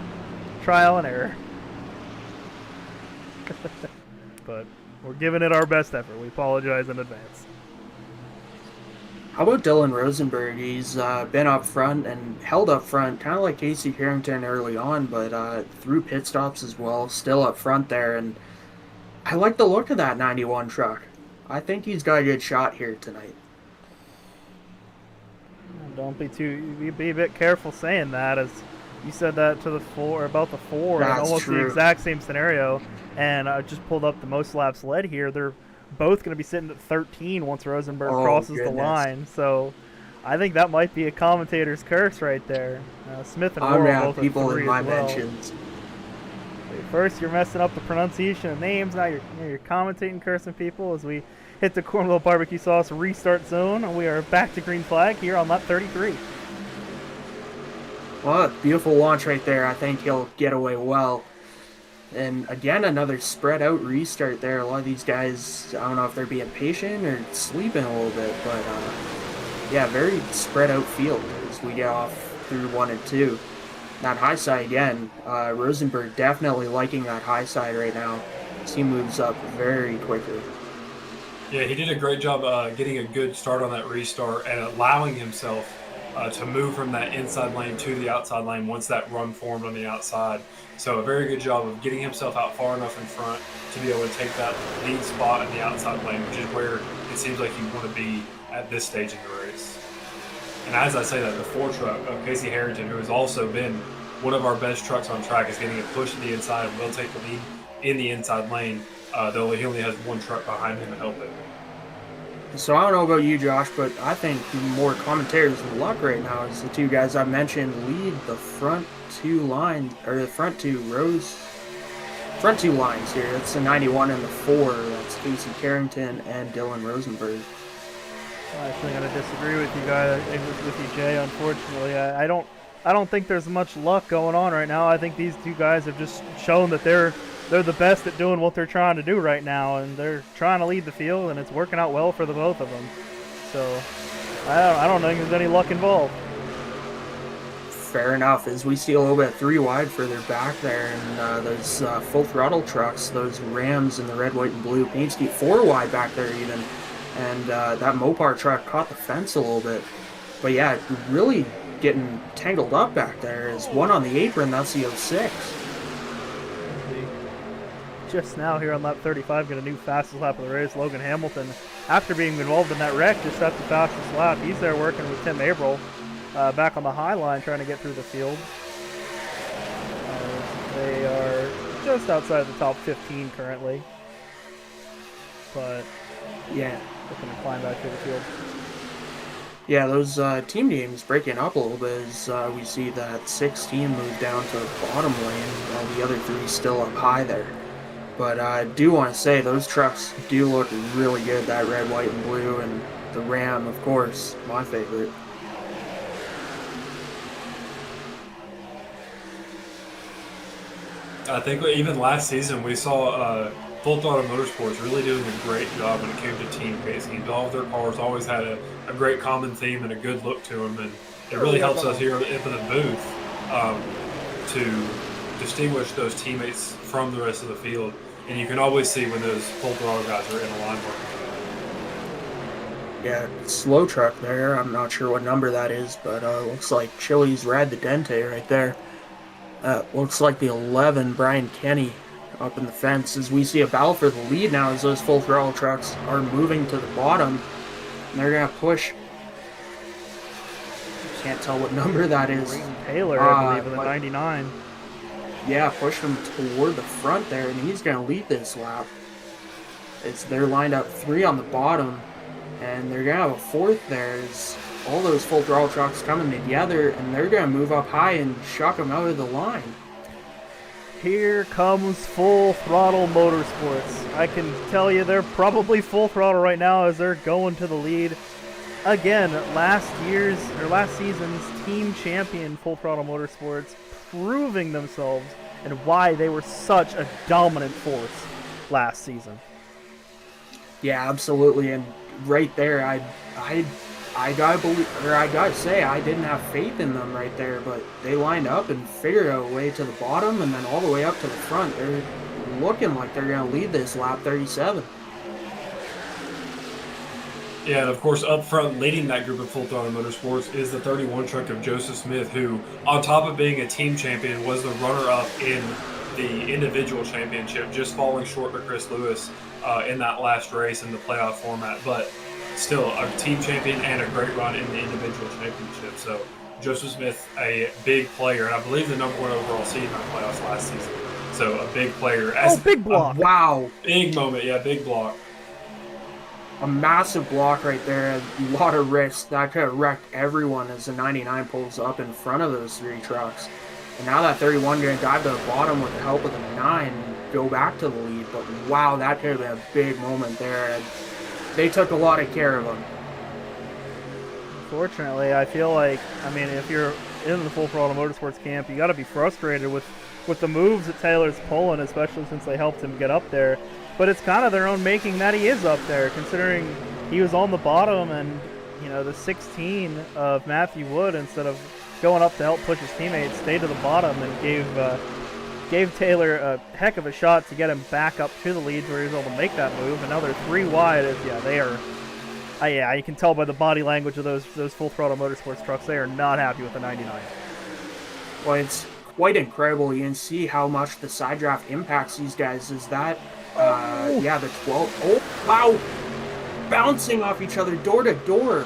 trial and error. But we're giving it our best effort. We apologize in advance. How about Dylan Rosenberg? He's been up front and held up front, kind of like Casey Carrington early on, but through pit stops as well, still up front there. And I like the look of that 91 truck. I think he's got a good shot here tonight. Don't be a bit careful saying that, as you said that to the four about the four, and almost true. the exact same scenario. And I just pulled up the most laps led here. They're both going to be sitting at 13 once Rosenberg crosses the line. So I think that might be a commentator's curse right there. Smith and Worrell both people at 3 in my as well. mentions. First, you're messing up the pronunciation of names. Now you're commentating, cursing people as we hit the Cornwall Barbecue Sauce restart zone. We are back to green flag here on lap 33. Well, beautiful launch right there. I think he'll get away well. And again, another spread out restart there. A lot of these guys, I don't know if they're being patient or sleeping a little bit, but yeah, very spread out field as we get off through 1 and 2. That high side again, Rosenberg definitely liking that high side right now as he moves up very quickly. Yeah, he did a great job getting a good start on that restart and allowing himself to move from that inside lane to the outside lane once that run formed on the outside. So a very good job of getting himself out far enough in front to be able to take that lead spot in the outside lane, which is where it seems like you want to be at this stage in the race. And as I say that, the 4 truck of Casey Harrington, who has also been one of our best trucks on track, is getting a push to the inside and will take the lead in the inside lane, though he only has 1 truck behind him to help it. So I don't know about you, Josh, but I think more commentators with luck right now is the 2 guys I mentioned lead the front 2 lines, or the front 2 rows, front 2 lines here. That's the 91 and the 4. That's Casey Carrington and Dylan Rosenberg. I'm actually going to disagree with you guys, with you, Jay. Unfortunately, I don't think there's much luck going on right now. I think these 2 guys have just shown that they're the best at doing what they're trying to do right now, and they're trying to lead the field, and it's working out well for the both of them. So I don't think there's any luck involved. Fair enough, as we see a little bit 3 wide further back there, and those full throttle trucks, those Rams in the red, white, and blue paint scheme, 4 wide back there even, and that Mopar truck caught the fence a little bit. But yeah, really getting tangled up back there is one on the apron. That's the 06. Just now here on lap 35, got a new fastest lap of the race. Logan Hamilton, after being involved in that wreck, just set the fastest lap. He's there working with Tim Averill back on the high line trying to get through the field. They are just outside the top 15 currently, but yeah, looking to climb back to the field. Yeah, those team names breaking up a little bit as we see that 16 move down to the bottom lane, while the other 3 still up high there. But I do want to say those trucks do look really good, that red, white, and blue, and the Ram, of course, my favorite. I think even last season we saw Full Throttle Motorsports really doing a great job when it came to team racing. All of their cars always had a great common theme and a good look to them, and it really helps us here in the booth to distinguish those teammates from the rest of the field. And you can always see when those Full Throttle guys are in a line working. Yeah, slow truck there. I'm not sure what number that is, but looks like Chili's Rad the Dente right there. Looks like the 11, Brian Kenny, up in the fence, as we see a battle for the lead now as those Full Throttle trucks are moving to the bottom, and they're going to push. Can't tell what number that is. Brayton Taylor, I believe, in the 99. Yeah, push him toward the front there, and he's going to lead this lap. They're lined up 3 on the bottom, and they're going to have a 4th there as all those full throttle trucks coming together, and they're going to move up high and shock them out of the line. Here comes Full Throttle Motorsports. I can tell you they're probably full throttle right now as they're going to the lead. Again, last season's team champion Full Throttle Motorsports, proving themselves and why they were such a dominant force last season. Yeah, absolutely. And right there, I gotta say, I didn't have faith in them right there, but they lined up and figured out a way to the bottom and then all the way up to the front. They're looking like they're gonna lead this lap 37. Yeah, and of course, up front, leading that group of Full Throttle Motorsports is the 31 truck of Joseph Smith, who, on top of being a team champion, was the runner-up in the individual championship, just falling short to Chris Lewis in that last race in the playoff format. But still, a team champion and a great run in the individual championship. So Joseph Smith, a big player, and I believe the #1 overall seed in the playoffs last season. So a big player. Big block. Wow. Big moment, yeah, big block. A massive block right there, a lot of risk. That could have wrecked everyone as the 99 pulls up in front of those 3 trucks. And now that 31 going to dive to the bottom with the help of the 9 and go back to the lead. But wow, that could have been a big moment there. And they took a lot of care of him. Fortunately, I feel like, if you're in the Full Throttle Motorsports camp, you got to be frustrated with the moves that Taylor's pulling, especially since they helped him get up there. But it's kind of their own making that he is up there, considering he was on the bottom and, the 16 of Matthew Wood, instead of going up to help push his teammates, stayed to the bottom and gave Taylor a heck of a shot to get him back up to the lead where he was able to make that move. And now they're 3 wide. They are. You can tell by the body language of those Full Throttle Motorsports trucks, they are not happy with the 99. Well, it's quite incredible. You can see how much the side draft impacts these guys. Is that, the 12. Oh, wow. Bouncing off each other door to door.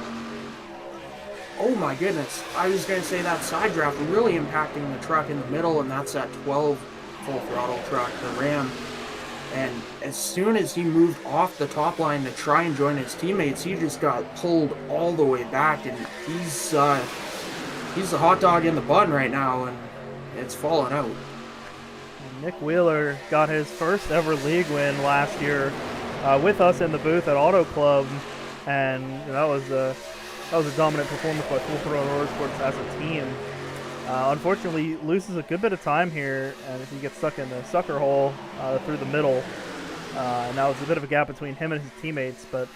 Oh my goodness. I was going to say that side draft really impacting the truck in the middle, and that's that 12 full throttle truck, the Ram. And as soon as he moved off the top line to try and join his teammates, he just got pulled all the way back, and he's the hot dog in the bun right now, and it's falling out. Nick Wheeler got his first ever league win last year with us in the booth at Auto Club, and that was a dominant performance by Full Throttle Motorsports as a team. Unfortunately, loses a good bit of time here, and he gets stuck in the sucker hole through the middle. And now there's a bit of a gap between him and his teammates, but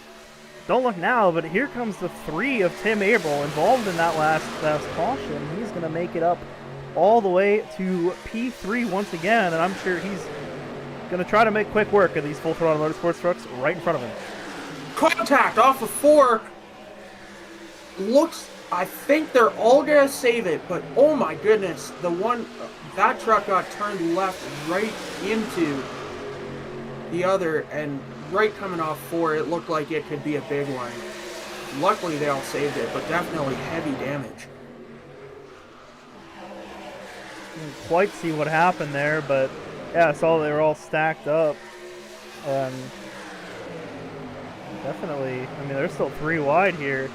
don't look now, but here comes the 3 of Tim Averill involved in that last caution. He's going to make it up all the way to P3 once again, and I'm sure he's going to try to make quick work of these Full Throttle Motorsports trucks right in front of him. Contact off of 4. I think they're all going to save it, but oh my goodness, that truck got turned left right into the other, and right coming off 4, it looked like it could be a big one. Luckily they all saved it, but definitely heavy damage. Didn't quite see what happened there, but yeah, I saw they were all stacked up, and definitely, they're still 3 wide here.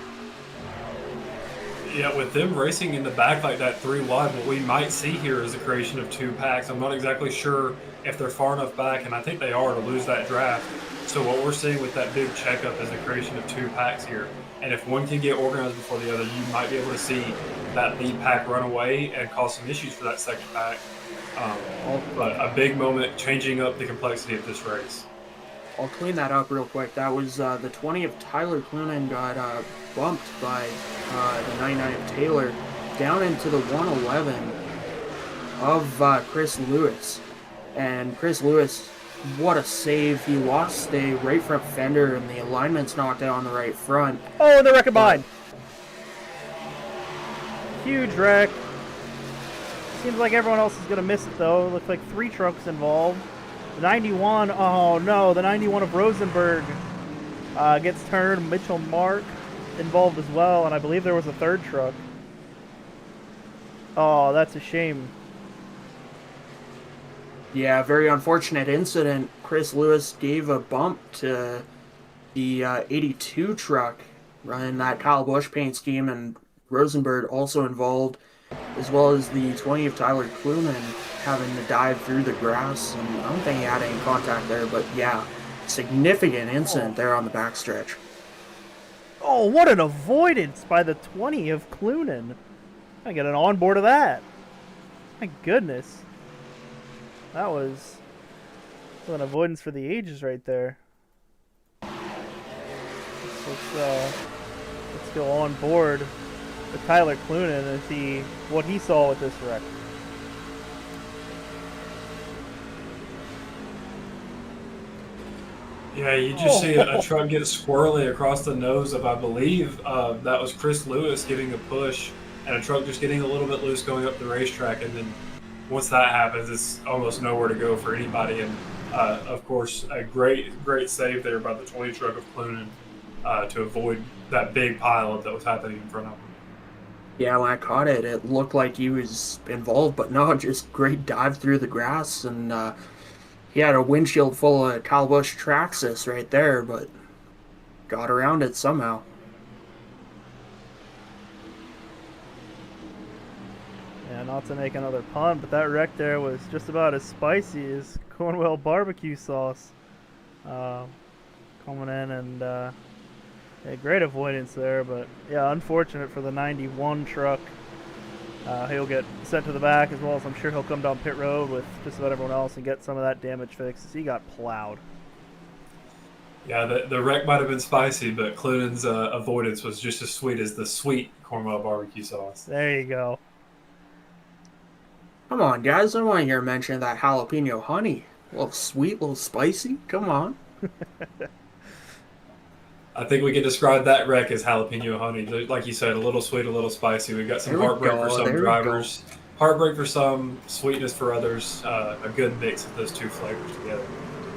Yeah, with them racing in the back like that 3 wide, what we might see here is the creation of 2 packs. I'm not exactly sure if they're far enough back, and I think they are, to lose that draft. So what we're seeing with that big checkup is the creation of 2 packs here. And if one can get organized before the other, you might be able to see that lead pack run away and cause some issues for that second pack. But a big moment, changing up the complexity of this race. I'll clean that up real quick. That was the 20 of Tyler Clunan got bumped by the 99 of Taylor down into the 111 of Chris Lewis. And Chris Lewis, what a save. He lost a right front fender, and the alignment's knocked out on the right front. Oh, the wreck combined. Huge wreck. Seems like everyone else is going to miss it, though. Looks like 3 trucks involved. The 91, oh no, the 91 of Rosenberg gets turned. Mitchell Mark involved as well, and I believe there was a 3rd truck. Oh, that's a shame. Yeah, very unfortunate incident. Chris Lewis gave a bump to the 82 truck running that Kyle Busch paint scheme, and Rosenberg also involved, as well as the 20 of Tyler Kluman having to dive through the grass. And I don't think he had any contact there, but yeah, significant incident there on the backstretch. Oh, what an avoidance by the 20 of Clunan. I get an onboard of that. My goodness. That was an avoidance for the ages right there. Let's go on board with Tyler Clunan and see what he saw with this wreck. Yeah, you just see a truck get squirrely across the nose of, I believe, that was Chris Lewis getting a push, and a truck just getting a little bit loose going up the racetrack. And then once that happens, it's almost nowhere to go for anybody. And of course, a great save there by the 20 truck of Clunan to avoid that big pileup that was happening in front of him. Yeah, when I caught it, it looked like he was involved, but no, just great dive through the grass, and he had a windshield full of Kyle Busch Traxxas right there, but got around it somehow. Yeah, not to make another pun, but that wreck there was just about as spicy as Cornwall barbecue sauce. Coming in and yeah, great avoidance there, but yeah, unfortunate for the 91 truck. He'll get sent to the back, as well as I'm sure he'll come down pit road with just about everyone else and get some of that damage fixed, as he got plowed. Yeah, the wreck might have been spicy, but Clunan's avoidance was just as sweet as the sweet Cornwall barbecue sauce. There you go. Come on, guys, I want to hear mention of that jalapeno honey. A little sweet, a little spicy. Come on. I think we can describe that wreck as jalapeno honey. Like you said, a little sweet, a little spicy. We've got some heartbreak for some drivers, heartbreak for some, sweetness for others. A good mix of those two flavors together.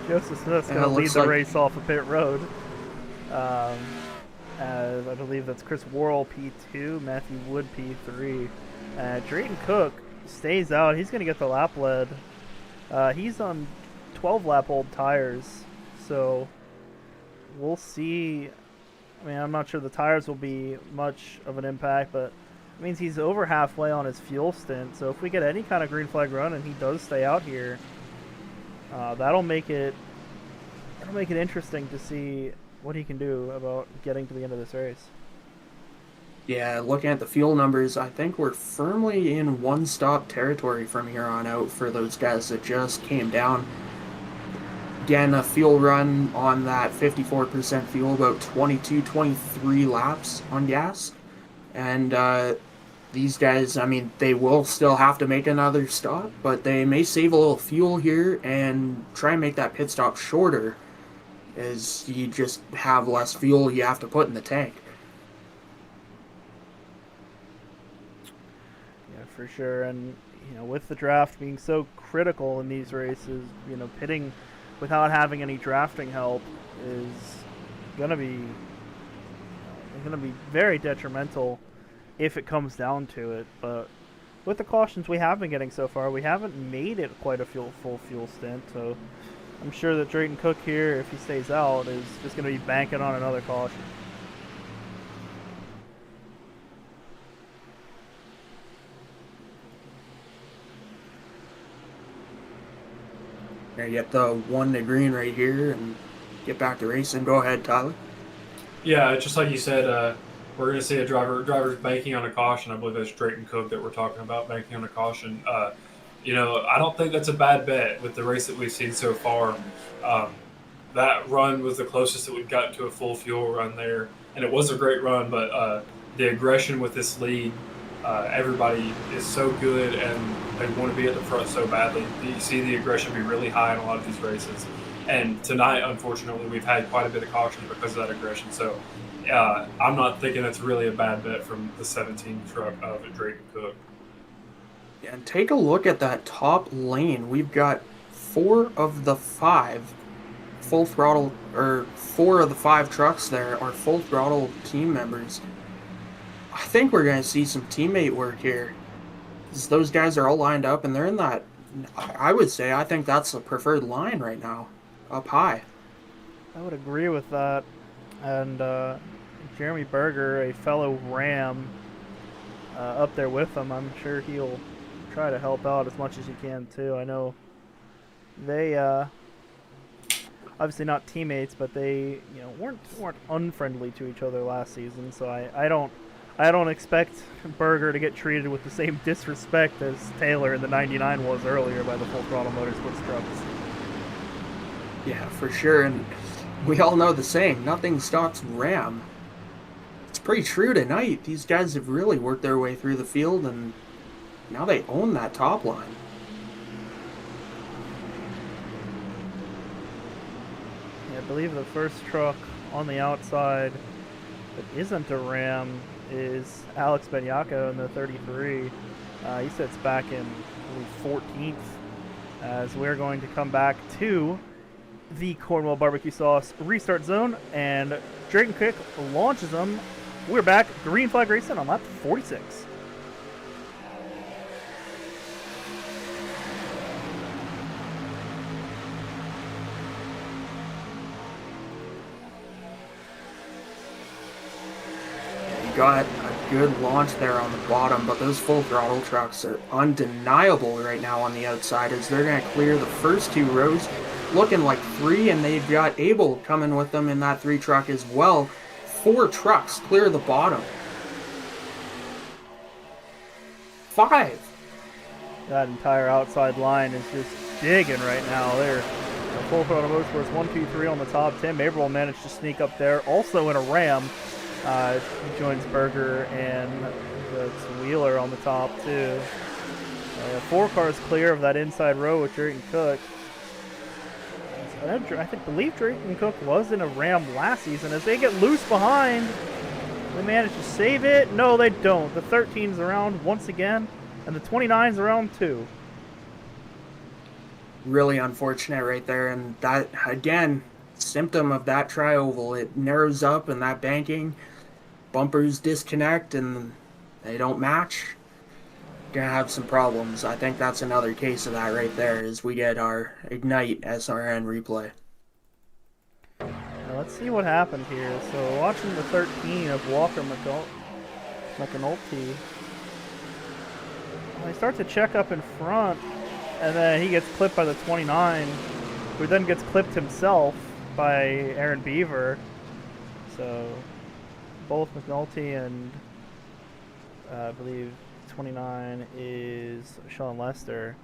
Joseph Smith's going to lead the race off of pit road. I believe that's Chris Worrell P2, Matthew Wood P3. Drayton Cook stays out. He's going to get the lap lead. He's on 12 lap old tires, so we'll see. I mean, I'm not sure the tires will be much of an impact, but it means he's over halfway on his fuel stint. So if we get any kind of green flag run and he does stay out here, that'll make it interesting to see what he can do about getting to the end of this race. Yeah, looking at the fuel numbers, I think we're firmly in one-stop territory from here on out for those guys that just came down. Again, a fuel run on that 54% fuel, about 23 laps on gas. And these guys, I mean, they will still have to make another stop, but they may save a little fuel here and try and make that pit stop shorter, as you just have less fuel you have to put in the tank. Yeah, for sure. And, you know, with the draft being so critical in these races, you know, pitting without having any drafting help is gonna be very detrimental if it comes down to it. But with the cautions we have been getting so far, we haven't made it quite a full fuel stint. So I'm sure that Drayton Cook here, if he stays out, is just gonna be banking on another caution. Get the one to green right here and get back to racing. Go ahead, Tyler. Yeah, just like you said, we're going to see a driver's banking on a caution. I believe that's Drayton Cook that we're talking about, banking on a caution. You know, I don't think that's a bad bet with the race that we've seen so far. That run was the closest that we've gotten to a full fuel run there, and it was a great run, but the aggression with this lead, everybody is so good and they want to be at the front so badly. You see the aggression be really high in a lot of these races. And tonight, unfortunately, we've had quite a bit of caution because of that aggression. So I'm not thinking that's really a bad bet from the 17 truck of Drayton Cook. Yeah, and take a look at that top lane. We've got 4 of the 5 full throttle, or 4 of the 5 trucks there are full throttle team members. I think we're going to see some teammate work here. Those guys are all lined up, and they're in that, I would say, I think that's the preferred line right now, up high. I would agree with that. And Jeremy Berger, a fellow Ram, up there with him. I'm sure he'll try to help out as much as he can too. I know they obviously not teammates, but they weren't unfriendly to each other last season. So I don't expect Berger to get treated with the same disrespect as Taylor in the '99 was earlier by the Full Throttle Motorsports trucks. Yeah, for sure. And we all know the saying, nothing stops Ram. It's pretty true tonight. These guys have really worked their way through the field, and now they own that top line. Yeah, I believe the first truck on the outside that isn't a Ram is Alex Benyako in the 33. He sits back in 14th as we're going to come back to the Cornwall Barbecue Sauce restart zone, and Drayton Cook launches them. We're back. Green flag racing on lap 46. You got a good launch there on the bottom, but those full throttle trucks are undeniable right now on the outside as they're going to clear the first two rows, looking like three, and they've got Abel coming with them in that 3 truck as well. 4 trucks clear the bottom. 5. That entire outside line is just digging right now. They're Full Throttle Motorsports 1, 2, 3 on the top. Tim Averill managed to sneak up there, also in a Ram. He joins Berger and that's Wheeler on the top too. 4 cars clear of that inside row with Drayton Cook. I believe Drayton Cook was in a Ram last season. As they get loose behind, they manage to save it. No, they don't. The 13's around once again, and the 29's around too. Really unfortunate right there, and that, again, symptom of that tri-oval. It narrows up, and that banking, bumpers disconnect, and they don't match. Gonna have some problems. I think that's another case of that right there as we get our IgniteSRN replay. Now let's see what happened here. So watching the 13 of Walker McAnulty, he starts to check up in front, and then he gets clipped by the 29, who then gets clipped himself by Aaron Beaver. So both McNulty and I believe 29 is Sean Lester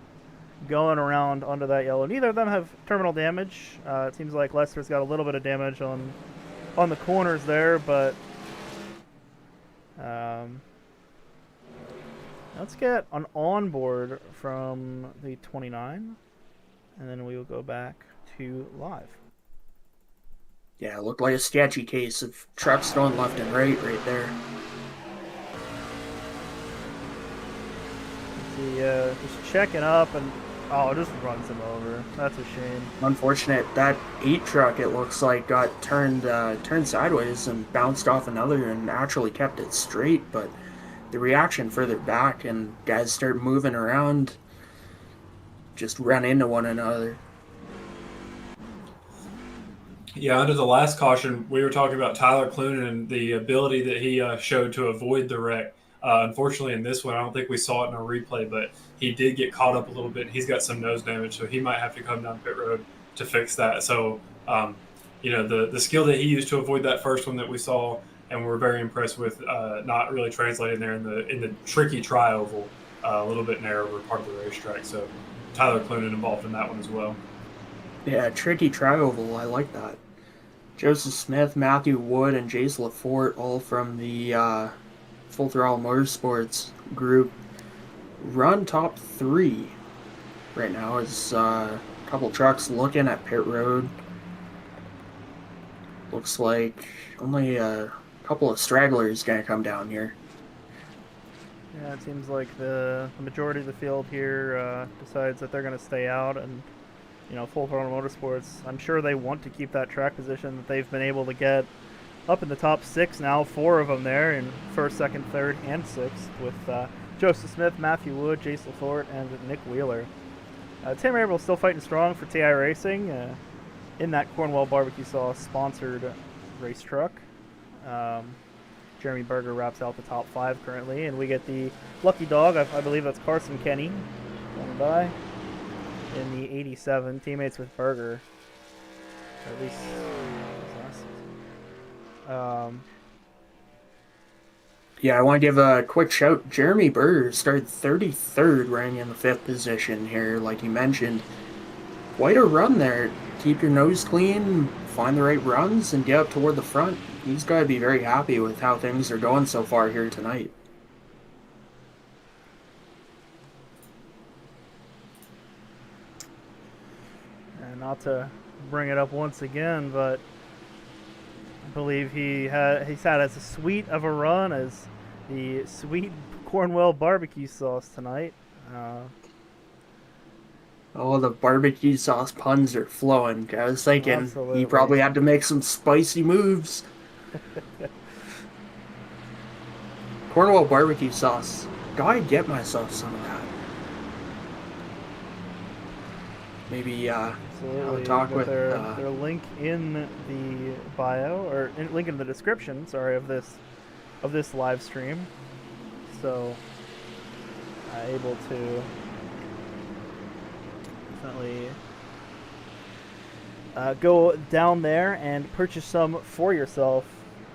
going around under that yellow. Neither of them have terminal damage. It seems like Lester's got a little bit of damage on the corners there, but let's get an onboard from the 29, and then we will go back to live. Yeah, it looked like a sketchy case of trucks going left and right there. Just checking up, and just runs him over. That's a shame. Unfortunate. That 8 truck, it looks like, got turned sideways and bounced off another and actually kept it straight, but the reaction further back and guys start moving around, just run into one another. Yeah, under the last caution, we were talking about Tyler Clunan and the ability that he showed to avoid the wreck. Unfortunately, in this one, I don't think we saw it in a replay, but he did get caught up a little bit. He's got some nose damage, so he might have to come down pit road to fix that. So, the skill that he used to avoid that first one that we saw, and we're very impressed with, not really translating there in the tricky tri-oval, a little bit narrower part of the racetrack. So, Tyler Clunan involved in that one as well. Yeah, tricky tri-oval. I like that. Joseph Smith, Matthew Wood, and Jace Lafort, all from the Full Throttle Motorsports group, run top 3 right now. As a couple trucks looking at pit road. Looks like only a couple of stragglers gonna come down here. Yeah, it seems like the majority of the field here decides that they're going to stay out, and Full Throttle Motorsports, I'm sure they want to keep that track position that they've been able to get up in the top 6 now, 4 of them there in first, second, third, and sixth with Joseph Smith, Matthew Wood, Jace Lafort, and Nick Wheeler. Tim Averill still fighting strong for TI Racing in that Cornwall Barbecue Sauce sponsored race truck. Jeremy Berger wraps out the top 5 currently, and we get the lucky dog. I believe that's Carson Kenny going by in the 87, teammates with Berger. Or at least last season. Yeah, I want to give a quick shout. Jeremy Berger started 33rd, running in the 5th position here, like you mentioned. Quite a run there. Keep your nose clean, find the right runs, and get up toward the front. He's got to be very happy with how things are going so far here tonight. And not to bring it up once again, but I believe he's had as sweet of a run as the sweet Cornwell barbecue sauce tonight. Oh, the barbecue sauce puns are flowing. I was thinking Absolutely. he probably had to make some spicy moves. Cornwell barbecue sauce. Gotta get myself some of that. Maybe I'll Absolutely. talk We've got with their link in the bio, or link in the description. Sorry, of this live stream. So able to definitely go down there and purchase some for yourself.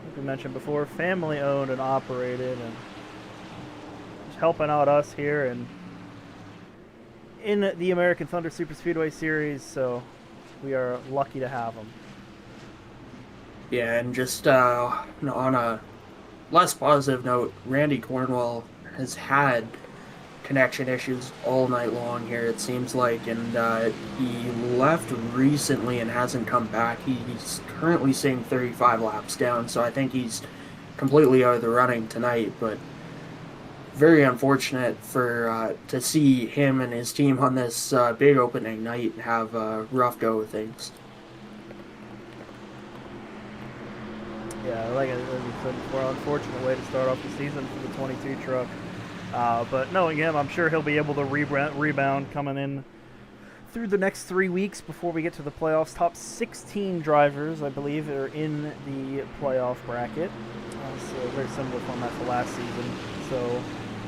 Like we mentioned before, family owned and operated, and just helping out us here and in the American Thunder Superspeedway series. So we are lucky to have them. Yeah, and just on a less positive note, Randy Cornwell has had connection issues all night long here, it seems like, and he left recently and hasn't come back. He's currently sitting 35 laps down, so I think he's completely out of the running tonight, but very unfortunate for to see him and his team on this big opening night have a rough go of things. Yeah, like I said before, unfortunate way to start off the season for the 22 truck. But knowing him, I'm sure he'll be able to rebound coming in through the next 3 weeks before we get to the playoffs. Top 16 drivers, I believe, are in the playoff bracket. So very similar format to last season. So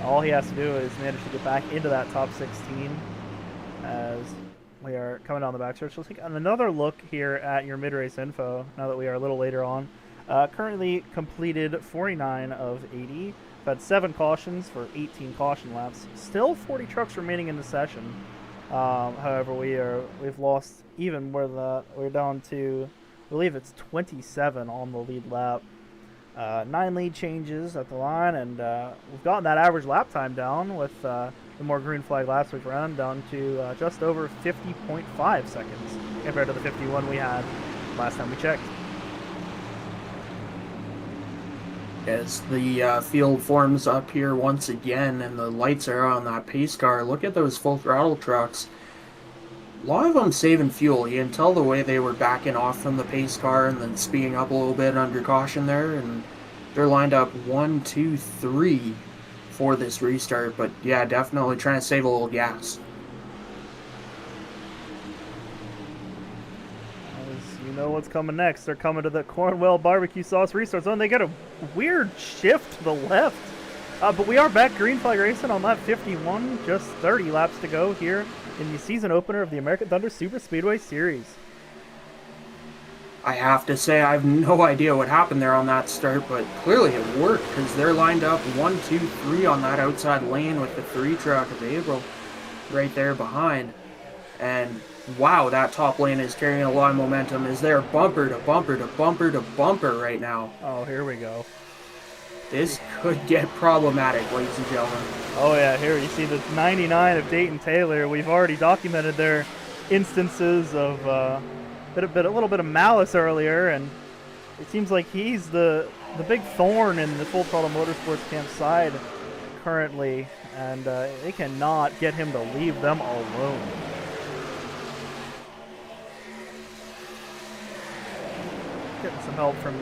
all he has to do is manage to get back into that top 16 as we are coming down the backstretch. Let's take another look here at your mid-race info now that we are a little later on. Currently completed 49 of 80. We've had 7 cautions for 18 caution laps. Still 40 trucks remaining in the session. However, we've lost even more than that. We're down to, I believe it's 27 on the lead lap. 9 lead changes at the line, and we've gotten that average lap time down with the more green flag laps we've run down to just over 50.5 seconds compared to the 51 we had last time we checked. As the field forms up here once again and the lights are on that pace car, look at those full throttle trucks. A lot of them saving fuel. You can tell the way they were backing off from the pace car and then speeding up a little bit under caution there. And they're lined up 1, 2, 3 for this restart. But yeah, definitely trying to save a little gas. You know what's coming next. They're coming to the Cornwell barbecue sauce restart zone. They get a weird shift to the left. But we are back green flag racing on lap 51. Just 30 laps to go here in the season opener of the American Thunder Superspeedway Series. I have to say, I have no idea what happened there on that start, but clearly it worked because they're lined up 1, 2, 3 on that outside lane with the 3 truck of April right there behind. And wow, that top lane is carrying a lot of momentum. Is there bumper to bumper to bumper to bumper right now? Oh, here we go. This could get problematic, ladies and gentlemen. Oh yeah, here you see the 99 of Dayton Taylor. We've already documented their instances of a little bit of malice earlier, and it seems like he's the big thorn in the Full Throttle Motorsports camp side currently, and they cannot get him to leave them alone. Getting some help from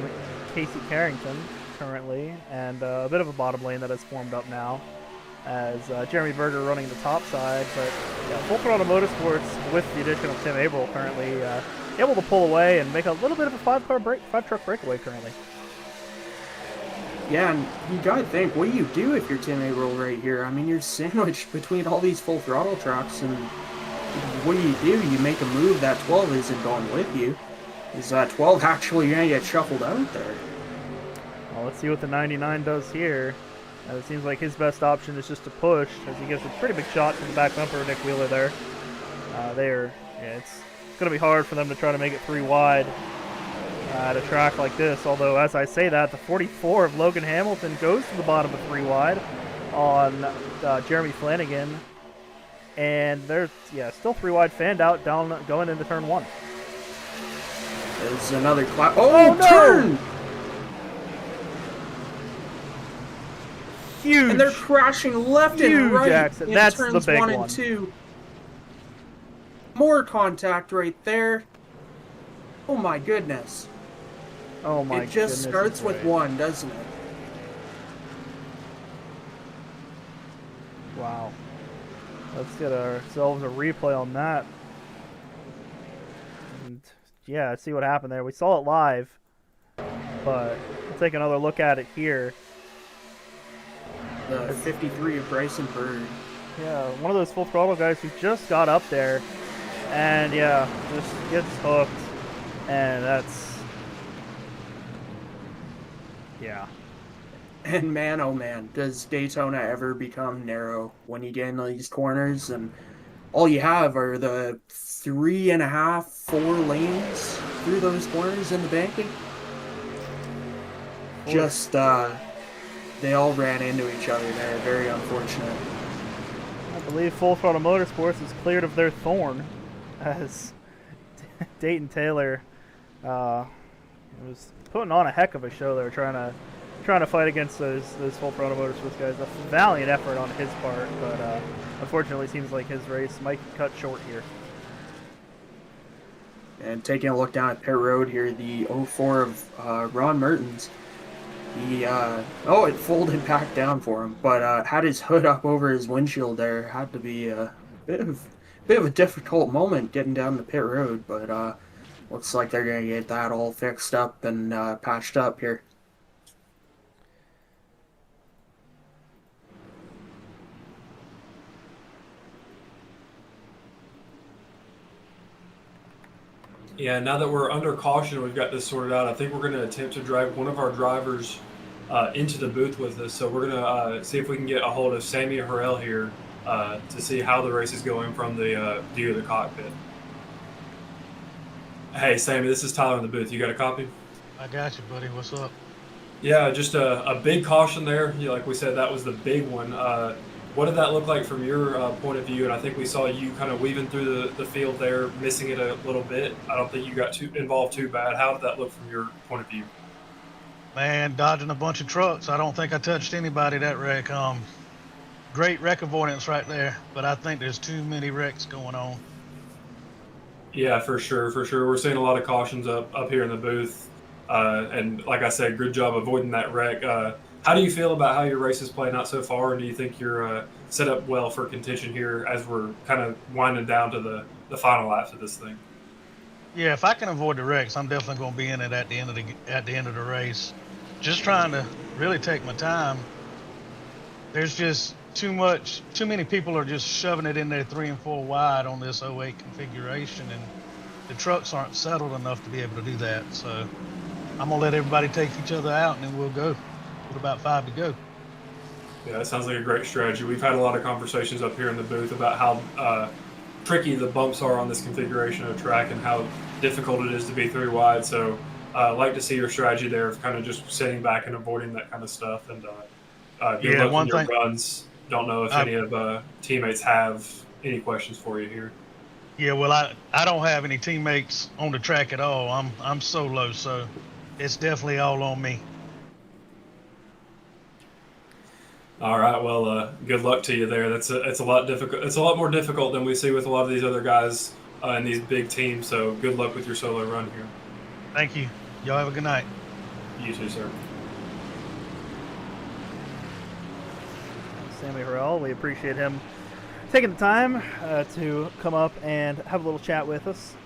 Casey Carrington currently, and a bit of a bottom lane that has formed up now as Jeremy Berger running the top side. But yeah, Full Throttle Motorsports with the addition of Tim Averill currently able to pull away and make a little bit of a five truck breakaway currently. Yeah, and you gotta think, what do you do if you're Tim Averill right here? I mean, you're sandwiched between all these full throttle trucks, and what do? You make a move, that 12 isn't going with you. Is that 12 actually gonna get shuffled out there? Well, let's see what the 99 does here. It seems like his best option is just to push, as he gets a pretty big shot to the back bumper of Nick Wheeler there. It's going to be hard for them to try to make it 3 wide at a track like this. Although, as I say that, the 44 of Logan Hamilton goes to the bottom of 3 wide on Jeremy Flanagan. And there's, still 3 wide, fanned out, down, going into turn 1. There's another clap. Oh, no! Turn! Huge. And they're crashing left and right accident. in That's turns the big 1 and one. 2. More contact right there. Oh my goodness. Oh my goodness. It just starts with 1, doesn't it? Wow. Let's get ourselves a replay on that. And yeah, see what happened there. We saw it live, but we'll take another look at it here. The 53 of Bryson Bird. Yeah, one of those full throttle guys who just got up there, and just gets hooked, and that's, And man, oh man, does Daytona ever become narrow when you get into these corners, and all you have are the 3.5, 4 lanes through those corners in the banking. Just, they all ran into each other there. Very unfortunate. I believe Full Throttle Motorsports is cleared of their thorn, as Dayton Taylor was putting on a heck of a show. They were trying to fight against those Full Throttle Motorsports guys. A valiant effort on his part, but unfortunately, seems like his race might cut short here. And taking a look down at pit road here, the 04 of Ron Mertens. It folded back down for him, but had his hood up over his windshield there. Had to be a bit of a difficult moment getting down the pit road, but looks like they're going to get that all fixed up and patched up here. Yeah, now that we're under caution, we've got this sorted out. I think we're going to attempt to drag one of our drivers into the booth with us. So we're going to see if we can get a hold of Sammy Harrell here to see how the race is going from the view of the cockpit. Hey, Sammy, this is Tyler in the booth. You got a copy? I got you, buddy. What's up? Yeah, just a big caution there. Like we said, that was the big one. What did that look like from your point of view? And I think we saw you kind of weaving through the field there, missing it a little bit. I don't think you got involved too bad. How did that look from your point of view? Man, dodging a bunch of trucks. I don't think I touched anybody that wreck. Great wreck avoidance right there, but I think there's too many wrecks going on. Yeah, for sure. We're seeing a lot of cautions up here in the booth. And like I said, good job avoiding that wreck. How do you feel about how your race is playing out so far, and do you think you're set up well for contention here as we're kind of winding down to the final laps of this thing? Yeah, if I can avoid the wrecks, I'm definitely going to be in it at the end of the race. Just trying to really take my time. There's just too many people are just shoving it in there 3 and 4 wide on this 08 configuration, and the trucks aren't settled enough to be able to do that. So I'm gonna let everybody take each other out, and then we'll go with about 5 to go. Yeah, that sounds like a great strategy. We've had a lot of conversations up here in the booth about how tricky the bumps are on this configuration of track and how difficult it is to be 3 wide. So I'd like to see your strategy there of kind of just sitting back and avoiding that kind of stuff. And good luck on your runs. Don't know if any of teammates have any questions for you here. Yeah, well, I don't have any teammates on the track at all. I'm solo, so it's definitely all on me. All right. Well, good luck to you there. It's a lot difficult. It's a lot more difficult than we see with a lot of these other guys in these big teams. So good luck with your solo run here. Thank you. Y'all have a good night. You too, sir. Sammy Harrell, we appreciate him taking the time to come up and have a little chat with us.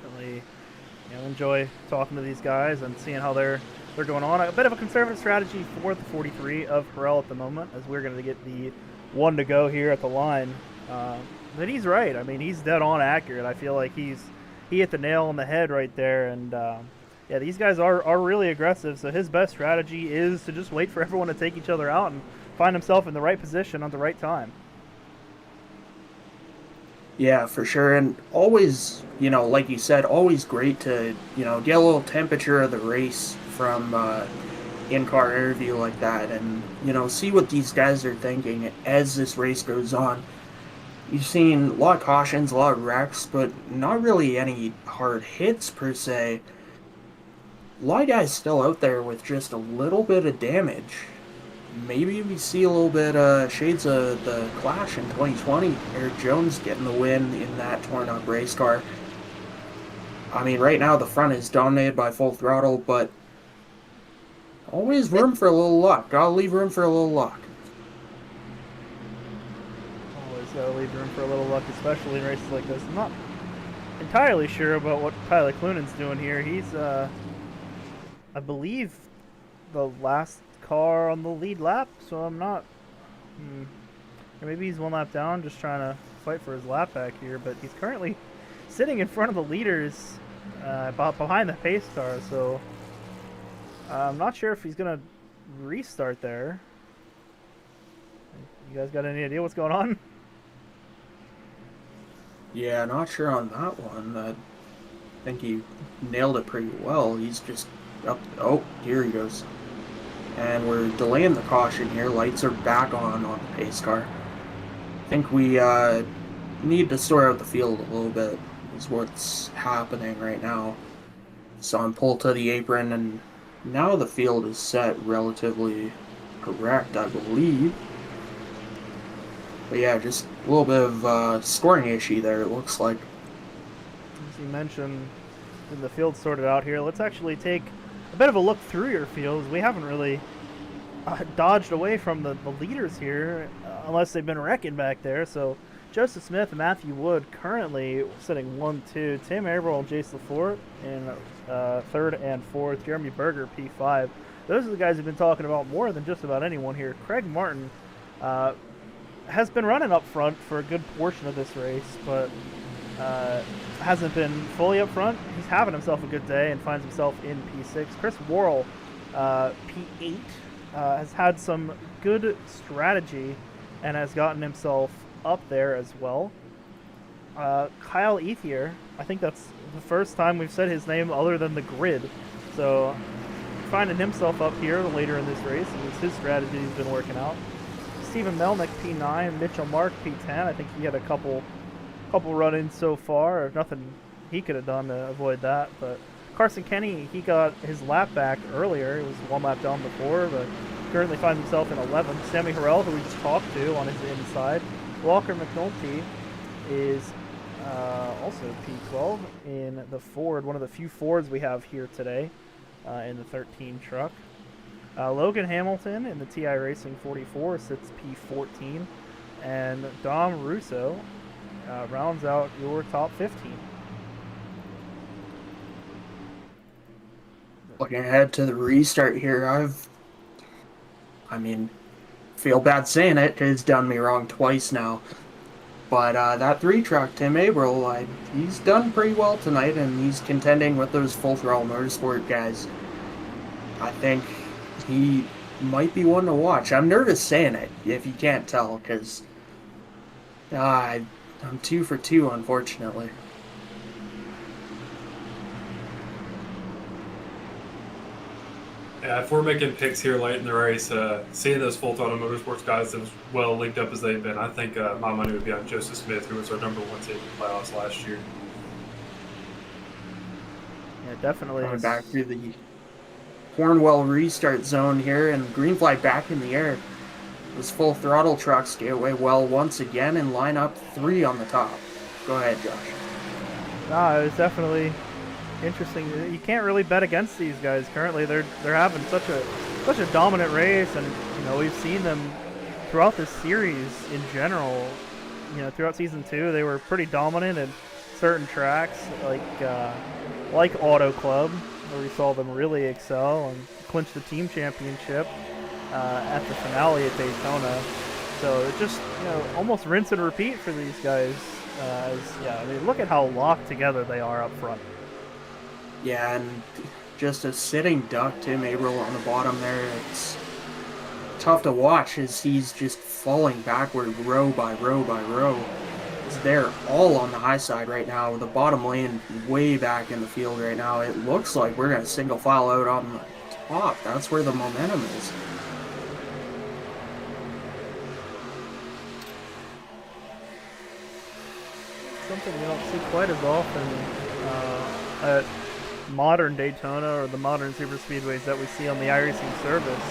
Definitely, enjoy talking to these guys and seeing how they're they're going on. A bit of a conservative strategy for the 43 of Harrell at the moment, as we're going to get the one to go here at the line. But he's right. I mean, he's dead on accurate. I feel like he hit the nail on the head right there. And yeah, these guys are really aggressive. So his best strategy is to just wait for everyone to take each other out and find himself in the right position at the right time. Yeah, for sure. And always, like you said, always great to, get a little temperature of the race from in-car interview like that and, see what these guys are thinking as this race goes on. You've seen a lot of cautions, a lot of wrecks, but not really any hard hits per se. A lot of guys still out there with just a little bit of damage. Maybe we see a little bit shades of the Clash in 2020. Eric Jones getting the win in that torn-up race car. I mean, right now the front is dominated by Full Throttle, but always room for a little luck. Gotta leave room for a little luck. Always gotta leave room for a little luck, especially in races like this. I'm not entirely sure about what Tyler Clunen's doing here. He's, I believe, the last car on the lead lap, so I'm not or maybe he's one lap down just trying to fight for his lap back here, but he's currently sitting in front of the leaders behind the pace car, so I'm not sure if he's gonna restart there. You guys got any idea what's going on? Yeah, not sure on that one. I think he nailed it pretty well. He's just up. Oh, here he goes. And we're delaying the caution here. Lights are back on the pace car. I think we need to sort out the field a little bit is what's happening right now. So I'm pulled to the apron, and now the field is set relatively correct, I believe. But yeah, just a little bit of scoring issue there, it looks like. As you mentioned, the field sorted out here. Let's actually take a bit of a look through your fields. We haven't really dodged away from the leaders here, unless they've been wrecking back there. So Joseph Smith and Matthew Wood currently sitting 1-2. Tim Averill and Jace LaForte in third and fourth. Jeremy Berger, P5. Those are the guys who've been talking about more than just about anyone here. Craig Martin has been running up front for a good portion of this race, but hasn't been fully up front. He's having himself a good day and finds himself in P6. Chris Worrell, P8, has had some good strategy and has gotten himself up there as well. Kyle Ethier, I think that's the first time we've said his name other than the grid. So finding himself up here later in this race, and his strategy has been working out. Stephen Melnick, P9, Mitchell Mark, P10. I think he had a couple run-ins so far, or nothing he could have done to avoid that. But Carson Kenny, he got his lap back earlier. He was one lap down before, but currently finds himself in 11th. Sammy Harrell, who we just talked to on his inside. Walker McNulty is also P12 in the Ford, one of the few Fords we have here today in the 13 truck. Logan Hamilton in the iRacing 44 sits P14, and Dom Russo rounds out your top 15. Looking ahead to the restart here, feel bad saying it because it's done me wrong twice now. But that 3 truck, Tim Averill, he's done pretty well tonight, and he's contending with those Full Throttle Motorsport guys. I think he might be one to watch. I'm nervous saying it, if you can't tell, because I'm 2 for 2, unfortunately. Yeah, if we're making picks here late in the race, seeing those Full Throttle Motorsports guys as well linked up as they've been, I think my money would be on Joseph Smith, who was our number 1 seed in the playoffs last year. Yeah, definitely. Going back through the Cornwell restart zone here, and green flag back in the air. Those Full Throttle trucks get away well once again and line up 3 on the top. Go ahead, Josh. No, it was definitely interesting. You can't really bet against these guys. Currently, they're having such a dominant race, and we've seen them throughout this series in general. Throughout season 2, they were pretty dominant at certain tracks, like Auto Club. where we saw them really excel and clinch the team championship at the finale at Daytona. So it just, almost rinse and repeat for these guys. I mean, look at how locked together they are up front. Yeah, and just a sitting duck, Tim Averill on the bottom there. It's tough to watch as he's just falling backward row by row by row. They're all on the high side right now. The bottom lane way back in the field right now. It looks like we're going to single file out on the top. That's where the momentum is. Something you don't see quite as often at modern Daytona or the modern super speedways that we see on the iRacing service.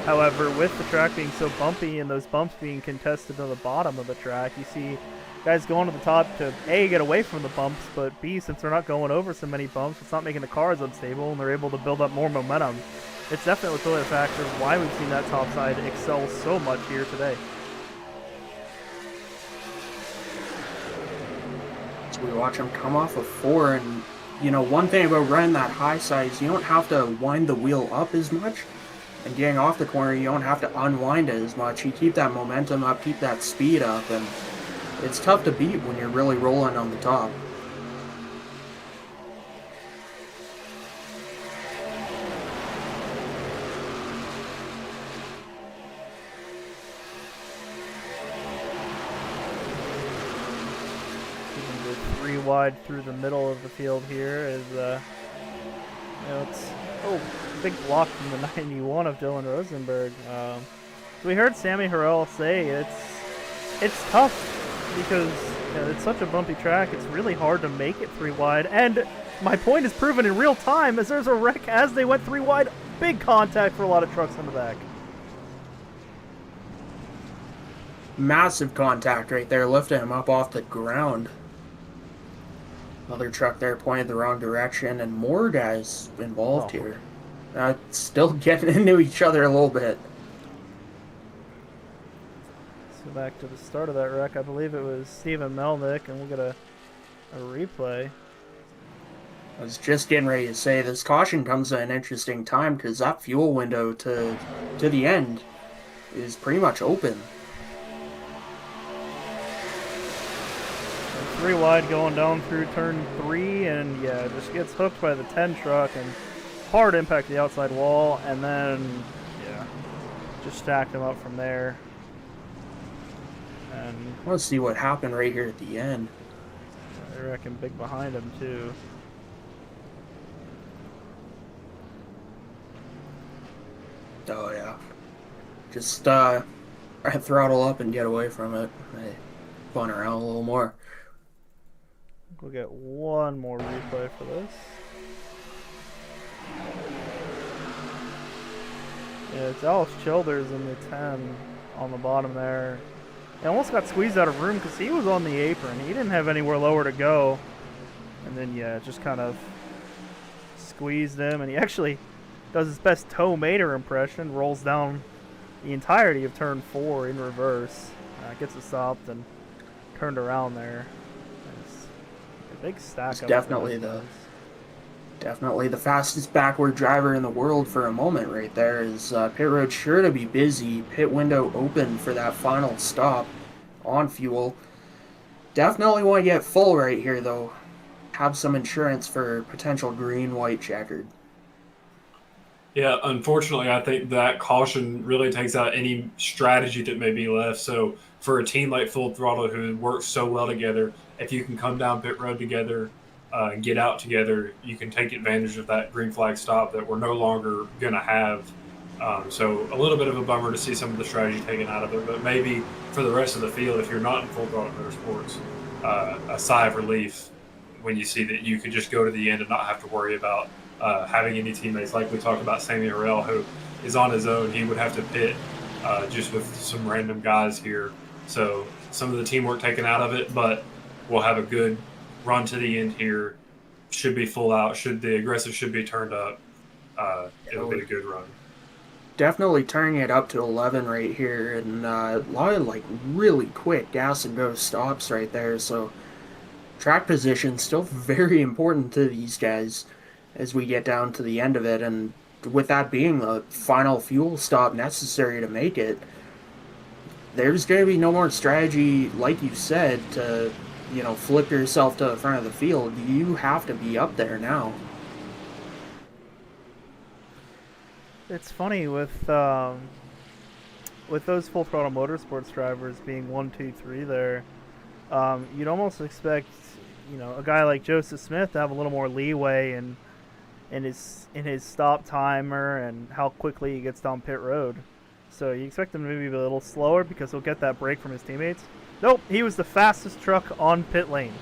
However, with the track being so bumpy and those bumps being contested on the bottom of the track, you see guys going to the top to A, get away from the bumps, but B, since they're not going over so many bumps, it's not making the cars unstable and they're able to build up more momentum. It's definitely a factor of why we've seen that top side excel so much here today. So we watch them come off of 4, and one thing about running that high side is you don't have to wind the wheel up as much, and getting off the corner you don't have to unwind it as much. You keep that momentum up, keep that speed up, and it's tough to beat when you're really rolling on the top. Three wide through the middle of the field here is it's big block from the 91 of Dylan Rosenberg. We heard Sammy Harrell say it's tough because it's such a bumpy track. It's really hard to make it 3 wide, and my point is proven in real time as there's a wreck as they went 3 wide. Big contact for a lot of trucks in the back. Massive contact right there, lifting him up off the ground. Another truck there pointed the wrong direction, and more guys involved here. Still getting into each other a little bit. So back to the start of that wreck, I believe it was Steven Melnick, and we'll get a replay. I was just getting ready to say this caution comes at an interesting time because that fuel window to the end is pretty much open. 3 wide going down through turn 3, and just gets hooked by the 10 truck and hard impact the outside wall, and then just stacked him up from there. And I want to see what happened right here at the end. I reckon big behind him too. Oh yeah, just throttle up and get away from it. Fun around a little more. We'll get one more replay for this. Yeah, it's Alex Childers in the 10 on the bottom there. He almost got squeezed out of room because he was on the apron. He didn't have anywhere lower to go. And then, just kind of squeezed him. And he actually does his best Toe Mater impression, rolls down the entirety of turn 4 in reverse. Gets it stopped and turned around there. Big stack. It's definitely the fastest backward driver in the world for a moment right there. Is pit road sure to be busy, pit window open for that final stop on fuel. Definitely want to get full right here though. Have some insurance for potential green, white, checkered. Yeah, unfortunately, I think that caution really takes out any strategy that may be left. So for a team like Full Throttle who works so well together, if you can come down pit road together and get out together, you can take advantage of that green flag stop that we're no longer going to have. So a little bit of a bummer to see some of the strategy taken out of it, but maybe for the rest of the field, if you're not in Full Throttle Motorsports, a sigh of relief when you see that you could just go to the end and not have to worry about having any teammates. Like we talked about Sammy Harrell, who is on his own. He would have to pit just with some random guys here. So some of the teamwork taken out of it, but we'll have a good run to the end here. Should be full out. The aggressive should be turned up. It'll be a good run. Definitely turning it up to 11 right here, and a lot of really quick gas and go stops right there. So track position still very important to these guys. as we get down to the end of it. And with that being the final fuel stop necessary to make it, there's going to be no more strategy, like you said, to, flip yourself to the front of the field. You have to be up there now. It's funny with those full throttle motorsports drivers being 1, 2, 3 there. You'd almost expect, a guy like Joseph Smith to have a little more leeway in his stop timer and how quickly he gets down pit road. So you expect him to maybe be a little slower because he'll get that break from his teammates. Nope, he was the fastest truck on pit lane.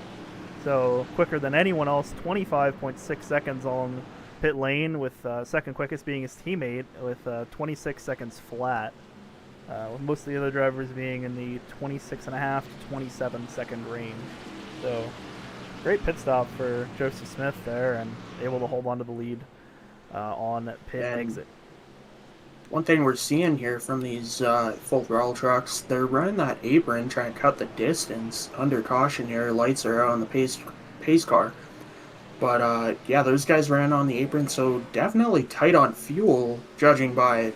So quicker than anyone else, 25.6 seconds on pit lane, with second quickest being his teammate with 26 seconds flat. With most of the other drivers being in the 26.5 to 27 second range. So great pit stop for Joseph Smith there, and able to hold on to the lead on pit exit. One thing we're seeing here from these full throttle trucks, they're running that apron, trying to cut the distance. Under caution here, lights are out on the pace car. But yeah, those guys ran on the apron, so definitely tight on fuel, judging by,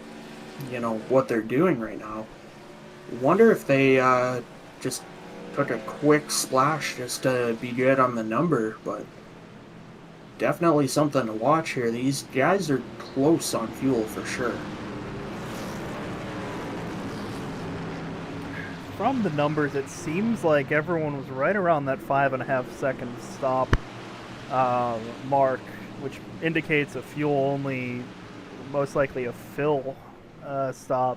what they're doing right now. Wonder if they just took a quick splash just to be good on the number, but definitely something to watch here. These guys are close on fuel for sure. From the numbers, it seems like everyone was right around that 5.5 second stop mark, which indicates a fuel only, most likely a fill stop.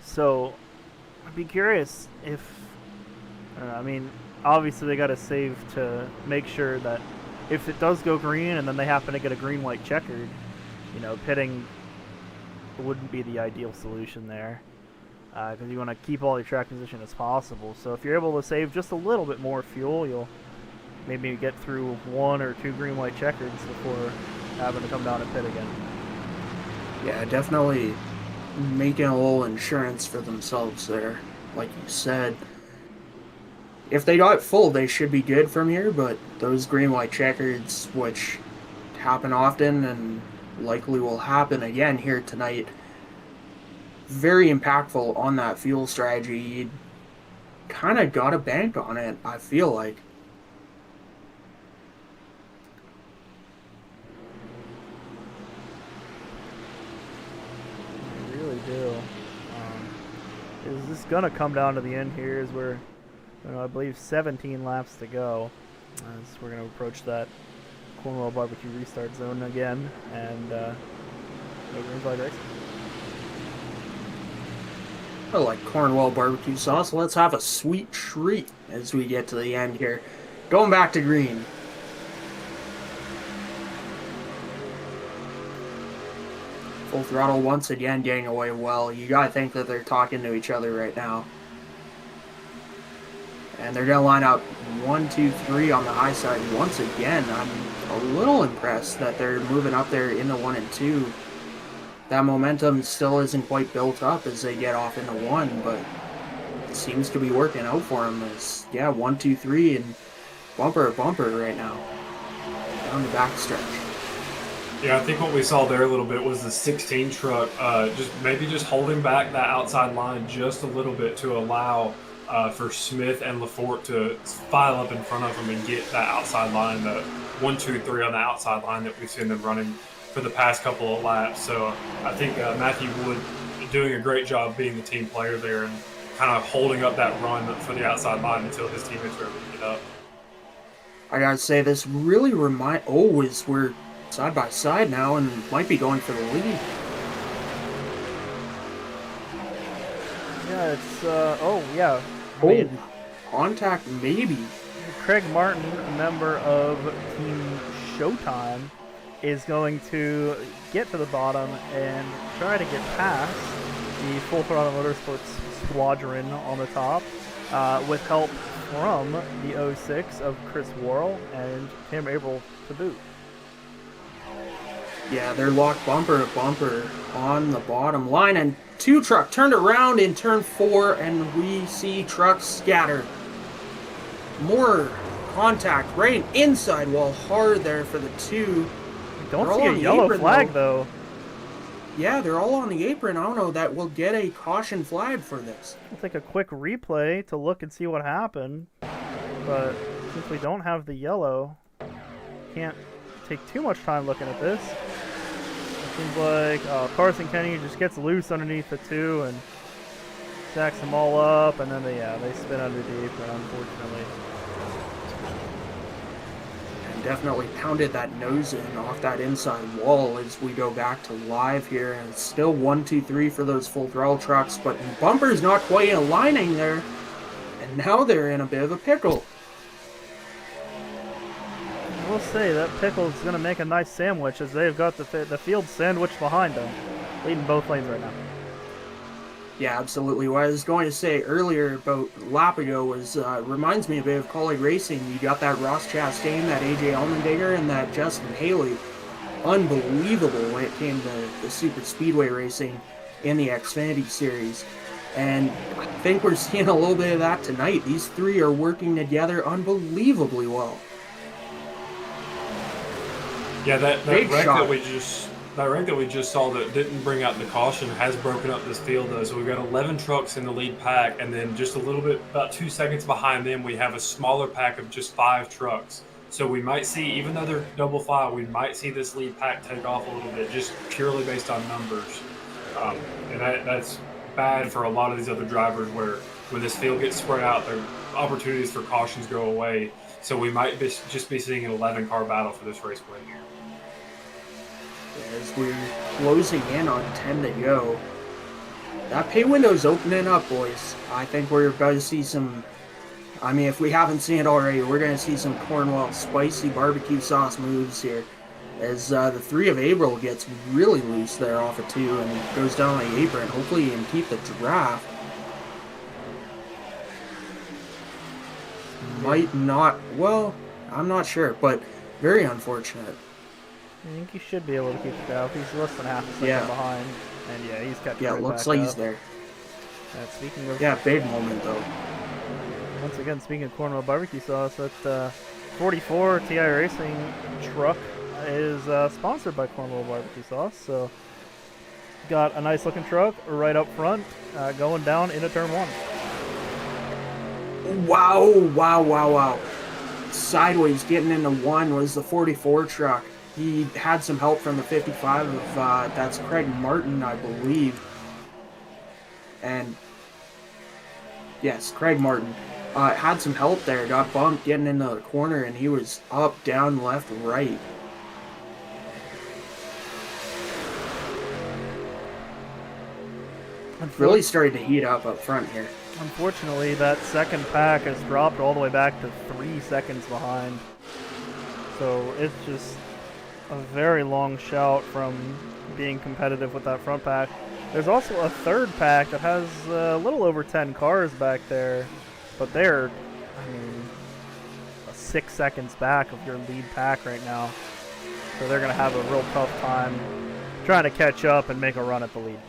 So I'd be curious if, obviously they got to save to make sure that if it does go green and then they happen to get a green white checkered, pitting wouldn't be the ideal solution there. Because you want to keep all your track position as possible. So if you're able to save just a little bit more fuel, you'll maybe get through 1 or 2 green white checkers before having to come down and pit again. Yeah, definitely making a little insurance for themselves there, like you said. If they got full, they should be good from here, but those green white checkers, which happen often and likely will happen again here tonight, very impactful on that fuel strategy. You kind of got to bank on it, I feel like. I really do. Is this going to come down to the end here as we're, I believe, 17 laps to go. As we're going to approach that Cornwall Barbecue restart zone again, and no green flag racing. I like Cornwall barbecue sauce. Let's have a sweet treat as we get to the end here. Going back to green. Full throttle once again getting away well. You gotta think that they're talking to each other right now. And they're gonna line up 1, 2, 3 on the high side once again. I'm a little impressed that they're moving up there into 1 and 2. That momentum still isn't quite built up as they get off into 1, but it seems to be working out for them. As 1, 2, 3, and bumper to bumper right now down the backstretch. Yeah, I think what we saw there a little bit was the 16 truck just holding back that outside line just a little bit to allow for Smith and Lafort to file up in front of them and get that outside line, the 1, 2, 3 on the outside line that we've seen them running for the past couple of laps. So I think Matthew Wood doing a great job being the team player there and kind of holding up that run for the outside line until his teammates were able to get up. I gotta say, this really we're side by side now and might be going for the lead. Yeah, it's Contact maybe. Craig Martin, a member of Team Showtime, is going to get to the bottom and try to get past the Full Throttle Motorsports squadron on the top with help from the 06 of Chris Worrell and Tim Averill to boot. Yeah, they're locked bumper to bumper on the bottom line, and 2 truck turned around in turn 4, and we see trucks scatter. More contact right inside wall hard there for the 2. Don't They're all see a on the yellow apron, flag, though. Yeah, they're all on the apron. I don't know that we'll get a caution flag for this. We'll take a quick replay to look and see what happened. But since we don't have the yellow, can't take too much time looking at this. It seems like Carson Kenny just gets loose underneath the two and stacks them all up, and then they spin under the apron, unfortunately. And definitely pounded that nose in off that inside wall as we go back to live here. And it's still 1, 2, 3 for those full throttle trucks, but bumper's not quite aligning there. And now they're in a bit of a pickle. I will say that pickle is going to make a nice sandwich as they've got the field sandwich behind them, leading both lanes right now. Yeah, absolutely. What I was going to say earlier about lap ago was reminds me a bit of iRacing. You got that Ross Chastain, that AJ Allmendinger, and that Justin Haley. Unbelievable when it came to the Superspeedway racing in the Xfinity Series. And I think we're seeing a little bit of that tonight. These three are working together unbelievably well. Yeah, that wreck that we just saw that didn't bring out the caution has broken up this field though. So we've got 11 trucks in the lead pack, and then just a little bit, about 2 seconds behind them, we have a smaller pack of just 5 trucks. So we might see, even though they're double file, we might see this lead pack take off a little bit, just purely based on numbers. And that's bad for a lot of these other drivers, where when this field gets spread out, their opportunities for cautions go away. So we might just be seeing an 11-car battle for this race win here. As we're closing in on 10 to go. That pay window's opening up, boys. I think we're about to see some, I mean, if we haven't seen it already, we're going to see some Cornwall spicy barbecue sauce moves here. As the 3 of April gets really loose there off of 2 and goes down the apron. Hopefully he can keep the draft. Might not, well, I'm not sure, but very unfortunate. I think he should be able to keep the draft. He's less than half a second behind. And yeah, he's kept it Yeah, it looks like he's there. Speaking of, big moment though. once again, speaking of Cornwall barbecue sauce, that 44 TI Racing truck is sponsored by Cornwall barbecue sauce. So got a nice looking truck right up front, going down into turn 1. Wow. Sideways getting into 1 was the 44 truck. He had some help from the 55 of, that's Craig Martin, I believe. And, yes, Craig Martin. Had some help there, got bumped getting into the corner, and he was up, down, left, right. Really started to heat up front here. Unfortunately, that second pack has dropped all the way back to 3 seconds behind. So it's just a very long shout from being competitive with that front pack. There's also a third pack that has a little over 10 cars back there, but they're, 6 seconds back of your lead pack right now. So they're going to have a real tough time trying to catch up and make a run at the lead.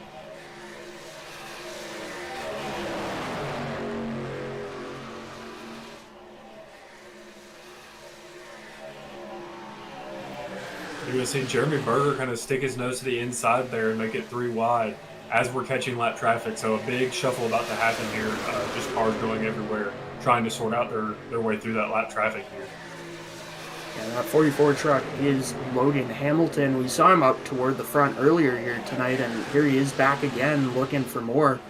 You're going to see Jeremy Berger kind of stick his nose to the inside there and make it 3 wide as we're catching lap traffic. So a big shuffle about to happen here. Just cars going everywhere, trying to sort out their way through that lap traffic here. Yeah, that 44 truck is Logan Hamilton. We saw him up toward the front earlier here tonight, and here he is back again looking for more.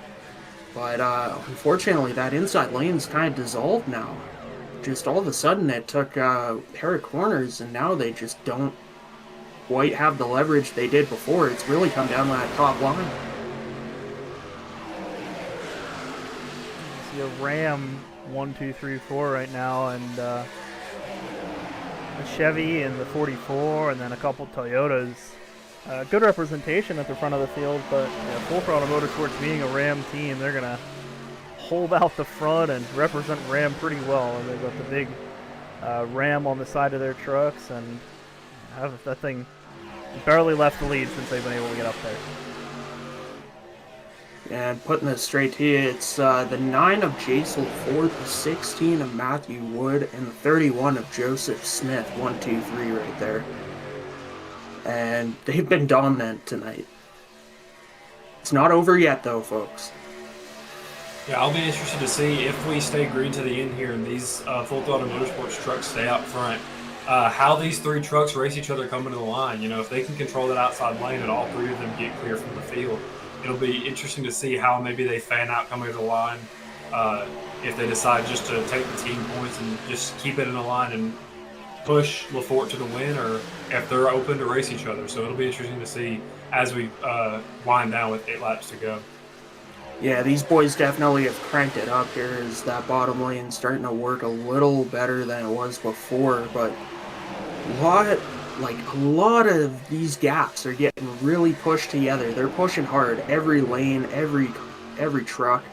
But unfortunately, that inside lane's kind of dissolved now. Just all of a sudden, it took a pair of corners, and now they just don't quite have the leverage they did before. It's really come down to that top line. You see a Ram 1, 2, 3, 4 right now, and a Chevy and the 44, and then a couple Toyotas. Good representation at the front of the field, but Full Throttle Motorsports being a Ram team, they're gonna hold out the front and represent Ram pretty well. And they've got the big Ram on the side of their trucks, and that thing barely left the lead since they've been able to get up there. And putting this straight to you, it's the 9 of Jason Ford, the 16 of Matthew Wood, and the 31 of Joseph Smith. 1, 2, 3 right there. and they've been dominant tonight. It's not over yet, though, folks. Yeah, I'll be interested to see if we stay green to the end here and these Full Throttle Motorsports trucks stay out front. How these three trucks race each other coming to the line. You know, if they can control that outside lane and all three of them get clear from the field, it'll be interesting to see how maybe they fan out coming to the line. If they decide just to take the team points and just keep it in the line and push Lafort to the win, or if they're open to race each other. So it'll be interesting to see as we wind down with 8 laps to go. Yeah, these boys definitely have cranked it up here as that bottom lane starting to work a little better than it was before, but a lot of these gaps are getting really pushed together. They're pushing hard. Every lane, every truck.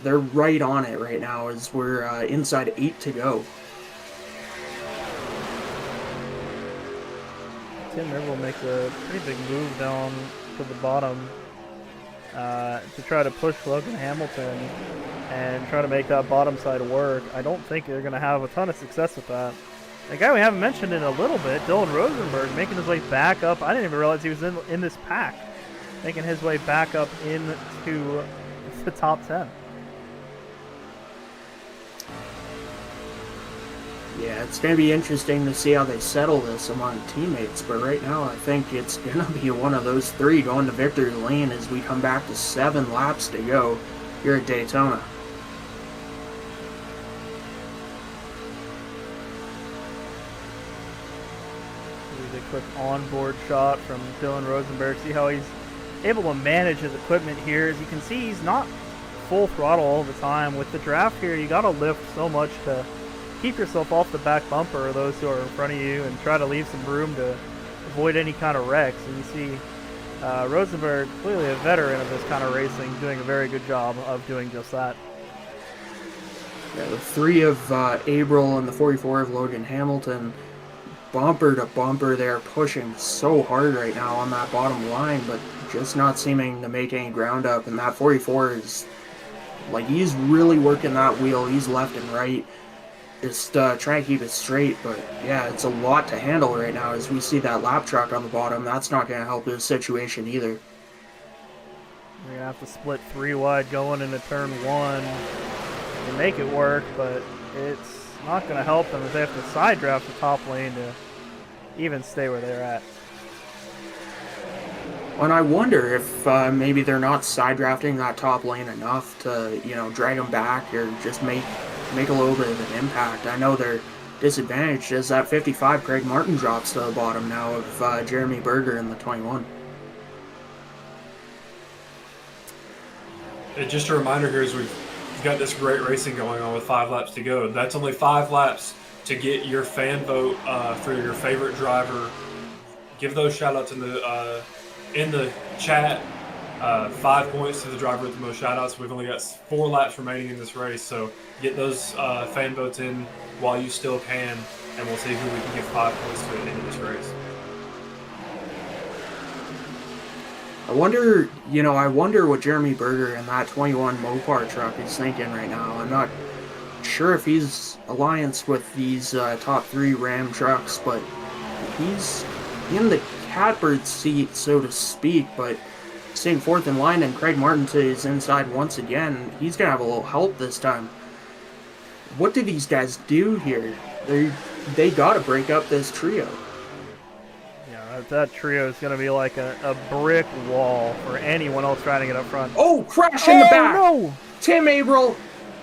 They're right on it right now as we're inside 8 to go. Tim Ribble makes a pretty big move down to the bottom to try to push Logan Hamilton and try to make that bottom side work. I don't think they're going to have a ton of success with that. A guy we haven't mentioned in a little bit, Dylan Rosenberg, making his way back up. I didn't even realize he was in this pack, making his way back up into the top 10. Yeah, it's going to be interesting to see how they settle this among teammates, but right now I think it's going to be one of those three going to victory lane as we come back to 7 laps to go here at Daytona. Here's a quick onboard shot from Dylan Rosenberg. See how he's able to manage his equipment here. As you can see, he's not full throttle all the time. With the draft here, you got to lift so much to keep yourself off the back bumper or those who are in front of you and try to leave some room to avoid any kind of wrecks. And you see Rosenberg, clearly a veteran of this kind of racing, doing a very good job of doing just that. Yeah, the 3 of Abril and the 44 of Logan Hamilton, bumper to bumper, they're pushing so hard right now on that bottom line, but just not seeming to make any ground up. And that 44 is, like, he's really working that wheel. He's left and right. Just trying to keep it straight, but yeah, it's a lot to handle right now as we see that lap truck on the bottom. That's not going to help this situation either. We're going to have to split 3 wide going into turn 1 and make it work, but it's not going to help them as they have to side draft the top lane to even stay where they're at. And I wonder if maybe they're not side drafting that top lane enough to, drag them back or just make a little bit of an impact. I know they're disadvantaged as that 55 Craig Martin drops to the bottom now of Jeremy Berger in the 21. Just a reminder here as we've got this great racing going on with 5 laps to go. That's only 5 laps to get your fan vote for your favorite driver. Give those shout outs in the chat. 5 points to the driver with the most shoutouts. We've only got 4 laps remaining in this race, so get those fan votes in while you still can, and we'll see who we can give 5 points to at the end of this race. I wonder what Jeremy Berger in that 21 Mopar truck is thinking right now. I'm not sure if he's allianced with these top 3 Ram trucks, but he's in the catbird seat, so to speak, but staying 4th in line, and Craig Martin to his inside once again. He's going to have a little help this time. What do these guys do here? They got to break up this trio. Yeah, that trio is going to be like a brick wall for anyone else trying to get up front. Oh, crash in the back! No! Tim Abril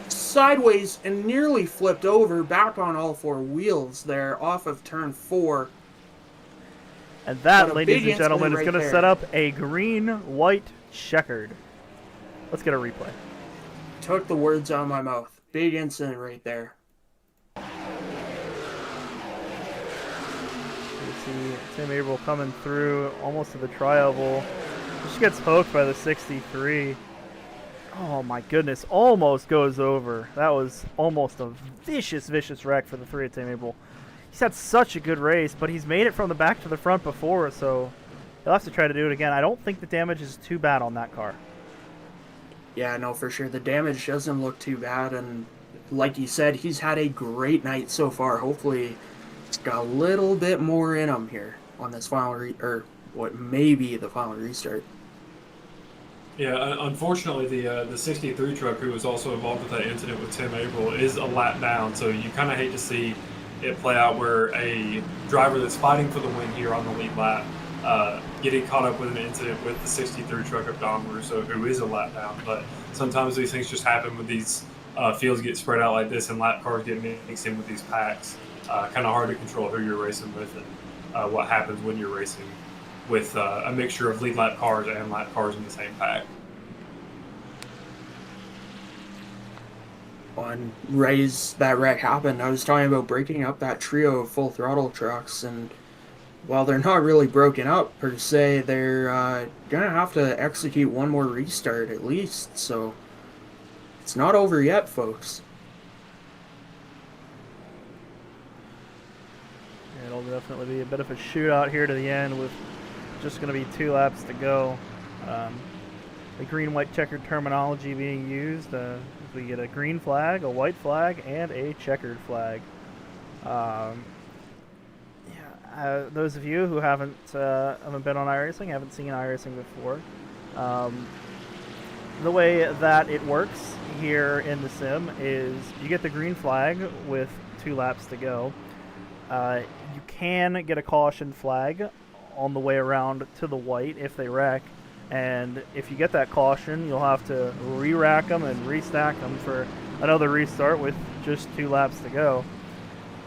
sideways and nearly flipped over, back on all 4 wheels there off of turn 4. And that, ladies and gentlemen, is going to set up a green-white checkered. Let's get a replay. Took the words out of my mouth. Big incident right there. You see Tim Abril coming through almost to the tri-oval. She gets poked by the 63. Oh my goodness, almost goes over. That was almost a vicious wreck for the 3 of Tim Abril. He's had such a good race, but he's made it from the back to the front before, so he'll have to try to do it again. I don't think the damage is too bad on that car. Yeah, no, for sure. The damage doesn't look too bad, and like you said, he's had a great night so far. Hopefully, it's got a little bit more in him here on this final or what may be the final restart. Yeah, unfortunately, the 63 truck, who was also involved with that incident with Tim Averill, is a lap down. So you kind of hate to see it play out where a driver that's fighting for the win here on the lead lap getting caught up with an incident with the 63 truck of Don Russo, who is a lap down. But sometimes these things just happen when these fields get spread out like this and lap cars get mixed in with these packs. Kind of hard to control who you're racing with and what happens when you're racing with a mixture of lead lap cars and lap cars in the same pack. On Ray's that wreck happened, I was talking about breaking up that trio of full throttle trucks, and while they're not really broken up per se, they're gonna have to execute one more restart at least, so it's not over yet, folks. It'll definitely be a bit of a shootout here to the end with just going to be 2 laps to go. The green-white checkered terminology being used. We get a green flag, a white flag, and a checkered flag. Those of you who haven't been on iRacing, haven't seen iRacing before, the way that it works here in the sim is you get the green flag with 2 laps to go. You can get a caution flag on the way around to the white if they wreck, and if you get that caution, you'll have to re-rack them and restack them for another restart with just 2 laps to go.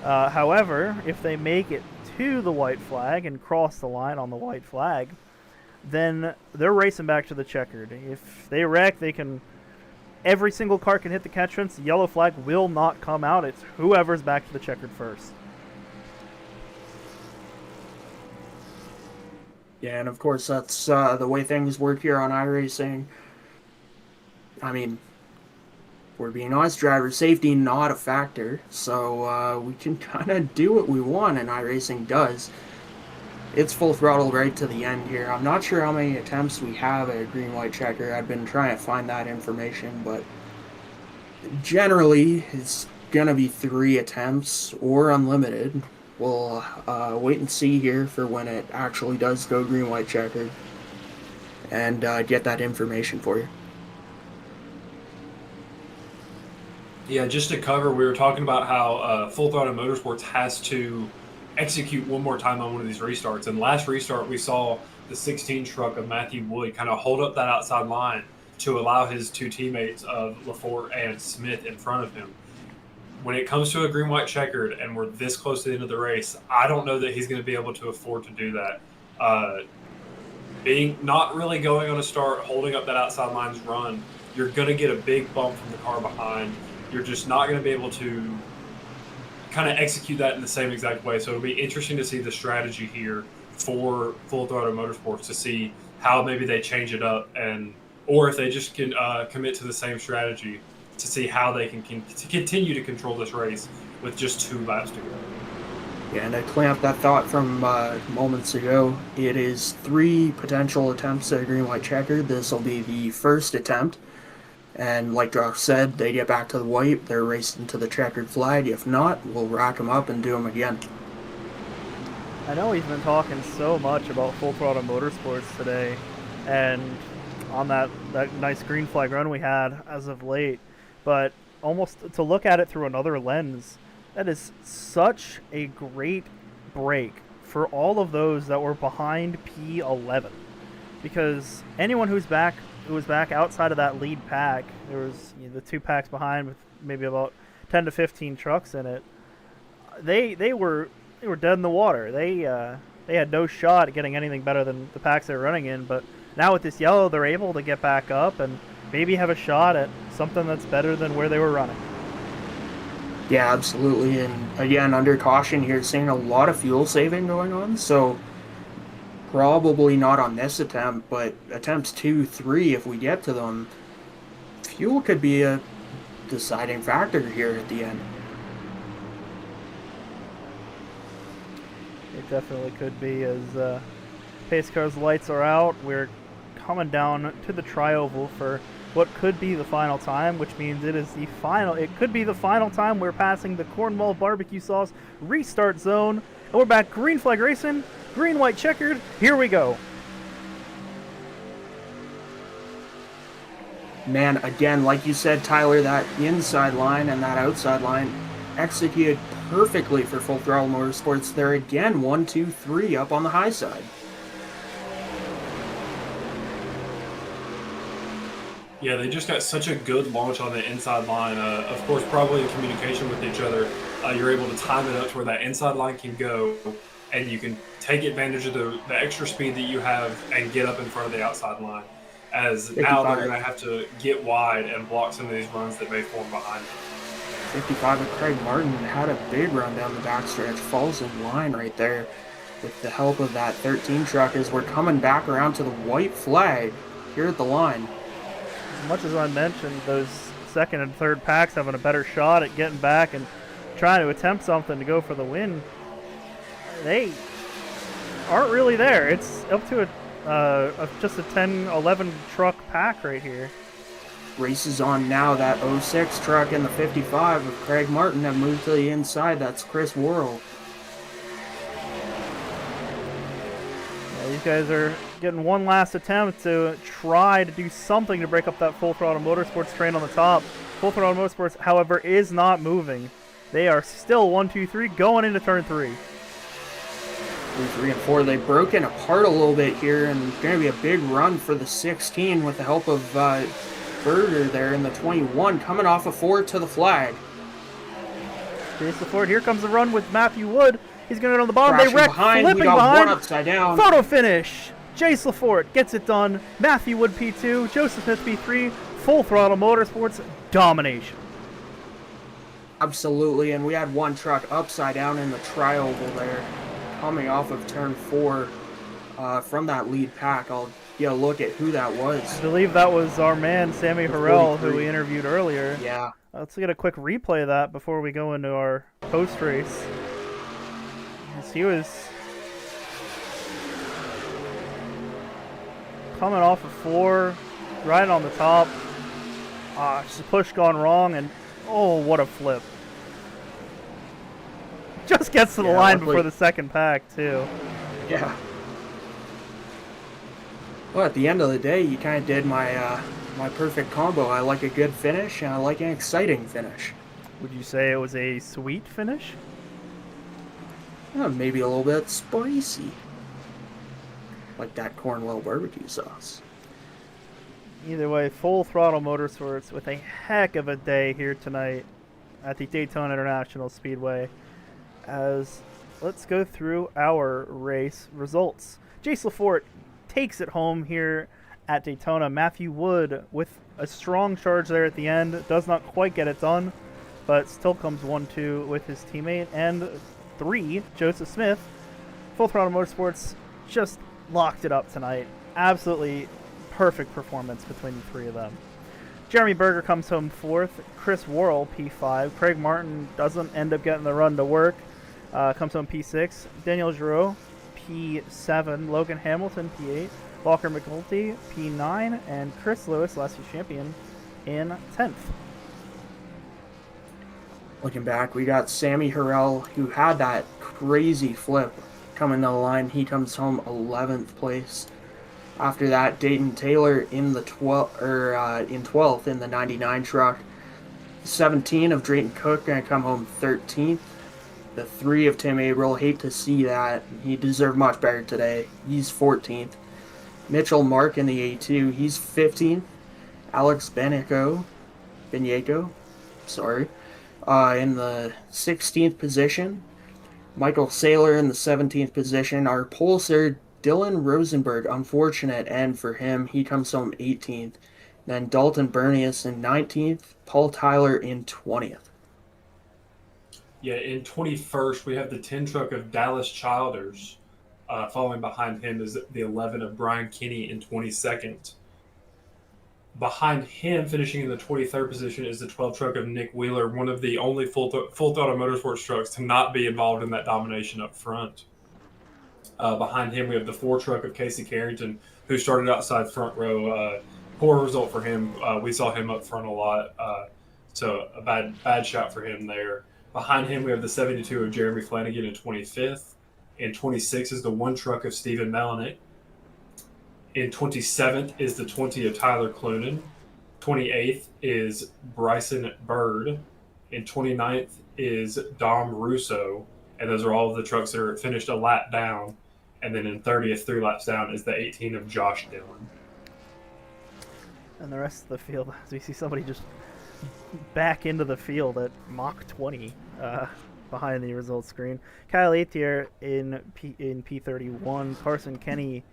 However, if they make it to the white flag and cross the line on the white flag, then they're racing back to the checkered. If they wreck, every single car can hit the catch fence. The yellow flag will not come out. It's whoever's back to the checkered first. Yeah, and of course that's the way things work here on iRacing. I mean, we're being honest, driver safety not a factor, so we can kind of do what we want, and iRacing does. It's full throttle right to the end here. I'm not sure how many attempts we have at a green-white checker. I've been trying to find that information, but generally it's going to be 3 attempts or unlimited. We'll wait and see here for when it actually does go green-white checkered and get that information for you. Yeah, just to cover, we were talking about how Full Throttle Motorsports has to execute one more time on one of these restarts. And last restart, we saw the 16 truck of Matthew Wood kind of hold up that outside line to allow his 2 teammates of Lafort and Smith in front of him. When it comes to a green-white checkered and we're this close to the end of the race, I don't know that he's going to be able to afford to do that. Being not really going on a start, holding up that outside line's run, you're going to get a big bump from the car behind. You're just not going to be able to kind of execute that in the same exact way. So it'll be interesting to see the strategy here for Full Throttle Motorsports to see how maybe they change it up, or if they just can commit to the same strategy to see how they can continue to control this race with just 2 laps to go. Yeah, and to clean up that thought from moments ago, it is 3 potential attempts at a green-white checker. This will be the first attempt. And like Josh said, they get back to the white, they're racing to the checkered flag. If not, we'll rack them up and do them again. I know we've been talking so much about Full Throttle Motorsports today, and on that nice green flag run we had as of late, but almost to look at it through another lens, that is such a great break for all of those that were behind P11, because anyone who was back outside of that lead pack, there was the 2 packs behind with maybe about 10 to 15 trucks in it. They were dead in the water. They had no shot at getting anything better than the packs they were running in. But now with this yellow, they're able to get back up and maybe have a shot at something that's better than where they were running. Yeah, absolutely. And again, under caution here, seeing a lot of fuel saving going on. So probably not on this attempt, but attempts 2, 3, if we get to them, fuel could be a deciding factor here at the end. It definitely could be. As pace car's lights are out, we're coming down to the tri-oval for what could be the final time, which means it could be the final time we're passing the Cornwall barbecue sauce restart zone, and we're back green flag racing Green, white, checkered. Here we go. Man, again, like you said, Tyler, that inside line and that outside line executed perfectly for Full Throttle Motorsports. They're again 1, 2, 3 up on the high side. Yeah, they just got such a good launch on the inside line. Of course, probably in communication with each other, you're able to time it up to where that inside line can go, and you can take advantage of the extra speed that you have and get up in front of the outside line. As 55. Now they're going to have to get wide and block some of these runs that may form behind them. 55 of Craig Martin had a big run down the backstretch, falls in line right there with the help of that 13 truck as we're coming back around to the white flag here at the line. As much as I mentioned, those second and third packs having a better shot at getting back and trying to attempt something to go for the win, they aren't really there. It's up to just a 10-11 truck pack right here. Race is on now. That 06 truck and the 55 of Craig Martin have moved to the inside. That's Chris Worrell. Yeah, these guys are getting one last attempt to try to do something to break up that Full Throttle Motorsports train on the top. Full Throttle Motorsports, however, is not moving. They are still 1, 2, 3 going into turn 3. 3 and 4, they've broken apart a little bit here, and it's going to be a big run for the 16 with the help of Berger there in the 21, coming off a 4 to the flag. Jason Ford, here comes the run with Matthew Wood. He's going to go on the bottom. They wreck, behind. We got behind. One upside down. Photo finish. Jace Lafort gets it done. Matthew Wood P2, Joseph Smith P3. Full Throttle Motorsports domination. Absolutely, and we had one truck upside down in the tri-oval there, coming off of turn 4 from that lead pack. I'll get a look at who that was. I believe that was our man, Sammy Harrell, who we interviewed earlier. Yeah. Let's get a quick replay of that before we go into our post-race. He was coming off of 4, right on the top. Just a push gone wrong, and oh, what a flip. Just gets to the line before the second pack, too. Yeah. Well, at the end of the day, you kind of did my my perfect combo. I like a good finish, and I like an exciting finish. Would you say it was a sweet finish? Maybe a little bit spicy. Like that Cornwall barbecue sauce. Either way, Full Throttle Motorsports with a heck of a day here tonight at the Daytona International Speedway. As let's go through our race results. Jace Lafort takes it home here at Daytona. Matthew Wood with a strong charge there at the end. Does not quite get it done, but still comes 1-2 with his teammate. And 3, Joseph Smith. Full Throttle Motorsports just locked it up tonight. Absolutely perfect performance between the 3 of them. Jeremy Berger comes home 4th. Chris Worrell, P5. Craig Martin doesn't end up getting the run to work. Comes home P6. Daniel Giroux, P7. Logan Hamilton, P8. Walker McNulty, P9. And Chris Lewis, last year's champion, in 10th. Looking back, we got Sammy Harrell, who had that crazy flip coming to the line. He comes home 11th place. After that, Dayton Taylor in the 12th in the 99 truck. 17 of Drayton Cook gonna come home 13th. The 3 of Tim Averill, hate to see that. He deserved much better today. He's 14th. Mitchell Mark in the A2, he's 15th. Alex Benyeko, in the 16th position. Michael Saylor in the 17th position. Our poleser, Dylan Rosenberg, unfortunate end for him. He comes home 18th. Then Dalton Bernius in 19th. Paul Tyler in 20th. Yeah, in 21st, we have the 10 truck of Dallas Childers. Following behind him is the 11 of Brian Kinney in 22nd. Behind him, finishing in the 23rd position, is the 12 truck of Nick Wheeler, one of the only full throttle motorsports trucks to not be involved in that domination up front. Behind him, we have the 4 truck of Casey Carrington, who started outside front row. Poor result for him. We saw him up front a lot, so a bad shot for him there. Behind him, we have the 72 of Jeremy Flanagan in 25th. In 26 is the one truck of Stephen Melnick. In 27th is the 20 of Tyler Clunan. 28th is Bryson Bird. In 29th is Dom Russo. And those are all of the trucks that are finished a lap down. And then in 30th, 3 laps down, is the 18 of Josh Dillon. And the rest of the field, as we see somebody just back into the field at Mach 20 behind the results screen. Kyle Etier in P31, Carson Kenny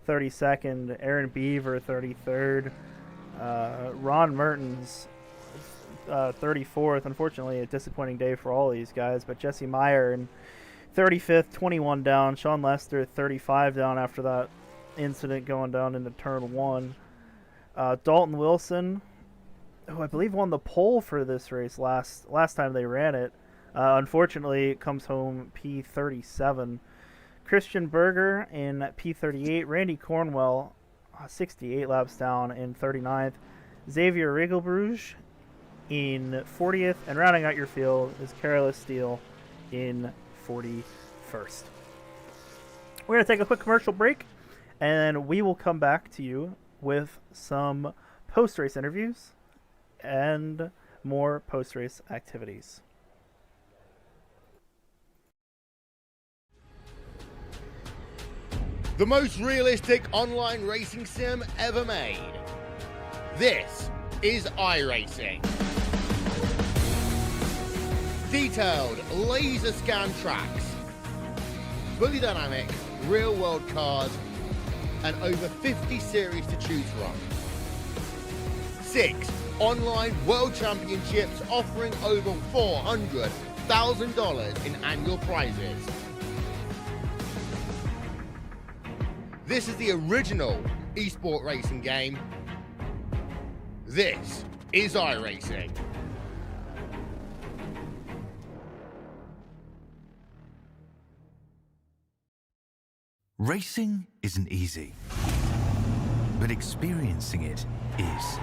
32nd, Aaron Beaver 33rd, Ron Mertens 34th. Unfortunately, a disappointing day for all these guys, but Jesse Meyer in 35th, 21 down. Sean Lester 35 down after that incident going down into turn 1. Dalton Wilson, who I believe won the pole for this race last time they ran it, unfortunately comes home P37. Christian Berger in P38. Randy Cornwell 68 laps down in 39th. Xavier Rigelbruge in 40th. And rounding out your field is Careless Steel in 41st. We're going to take a quick commercial break, and we will come back to you with some post-race interviews and more post-race activities. The most realistic online racing sim ever made. This is iRacing. Detailed laser scan tracks, fully dynamic, real world cars, and over 50 series to choose from. 6 online world championships offering over $400,000 in annual prizes. This is the original esport racing game. This is iRacing. Racing isn't easy, but experiencing it is.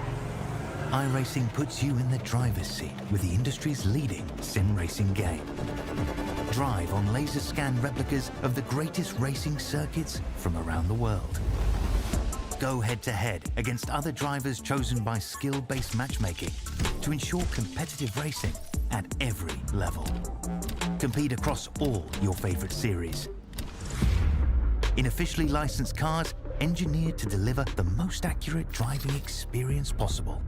iRacing puts you in the driver's seat with the industry's leading sim racing game. Drive on laser scan replicas of the greatest racing circuits from around the world. Go head-to-head against other drivers chosen by skill-based matchmaking to ensure competitive racing at every level. Compete across all your favorite series. In officially licensed cars, engineered to deliver the most accurate driving experience possible.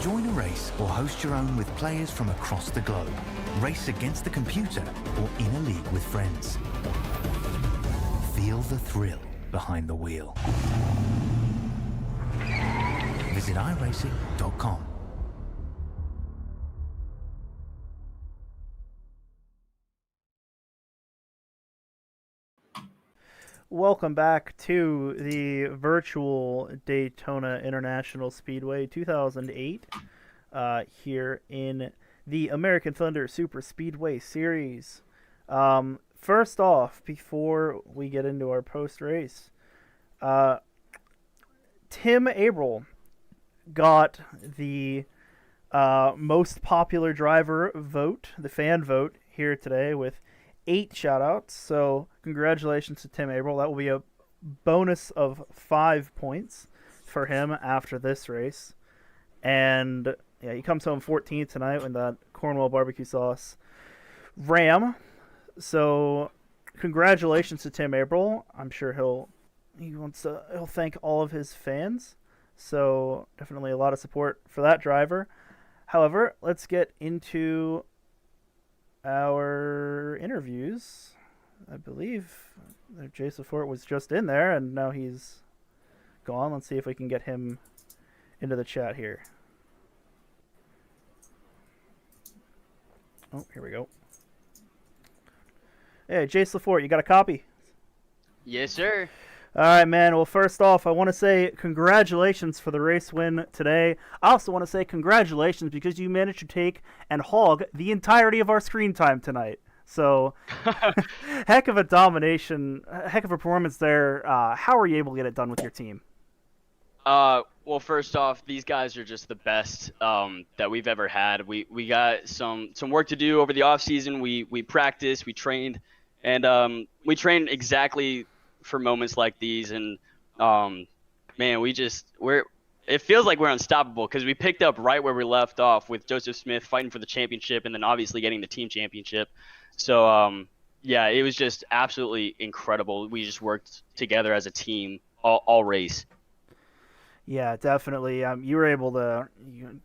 Join a race or host your own with players from across the globe. Race against the computer or in a league with friends. Feel the thrill behind the wheel. Visit iRacing.com. Welcome back to the virtual Daytona International Speedway 2008 here in the American Thunder Superspeedway Series. First off, before we get into our post-race, Tim Abril got the most popular driver vote, the fan vote, here today with 8 shout-outs. So congratulations to Tim Abril. That will be a bonus of 5 points for him after this race. And yeah, he comes home 14th tonight with that Cornwall barbecue sauce Ram. So congratulations to Tim Abril. I'm sure he'll thank all of his fans. So definitely a lot of support for that driver. However, let's get into our interviews. I believe Jason Fort was just in there, and now he's gone. Let's see if we can get him into the chat here. Oh, here we go. Hey, Jason Fort, you got a copy? Yes, sir. All right, man. Well, first off, I want to say congratulations for the race win today. I also want to say congratulations because you managed to take and hog the entirety of our screen time tonight. So, heck of a domination, heck of a performance there. How were you able to get it done with your team? Well, first off, these guys are just the best that we've ever had. We got some work to do over the off season. We practiced, we trained, and we trained exactly for moments like these. And man, we're it feels like we're unstoppable because we picked up right where we left off with Joseph Smith fighting for the championship and then obviously getting the team championship. So yeah, it was just absolutely incredible. We just worked together as a team all race. Yeah, definitely. You were able to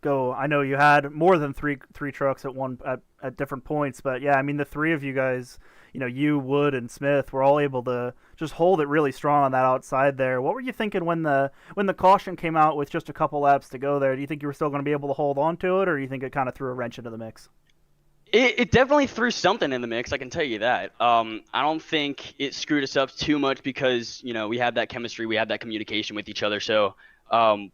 go. I know you had more than three trucks at different points, but yeah, I mean the three of you guys, you, Wood, and Smith, were all able to just hold it really strong on that outside there. What were you thinking when the caution came out with just a couple laps to go there? Do you think you were still going to be able to hold on to it, or do you think it kind of threw a wrench into the mix? It definitely threw something in the mix, I can tell you that. I don't think it screwed us up too much because, we had that chemistry, we had that communication with each other. So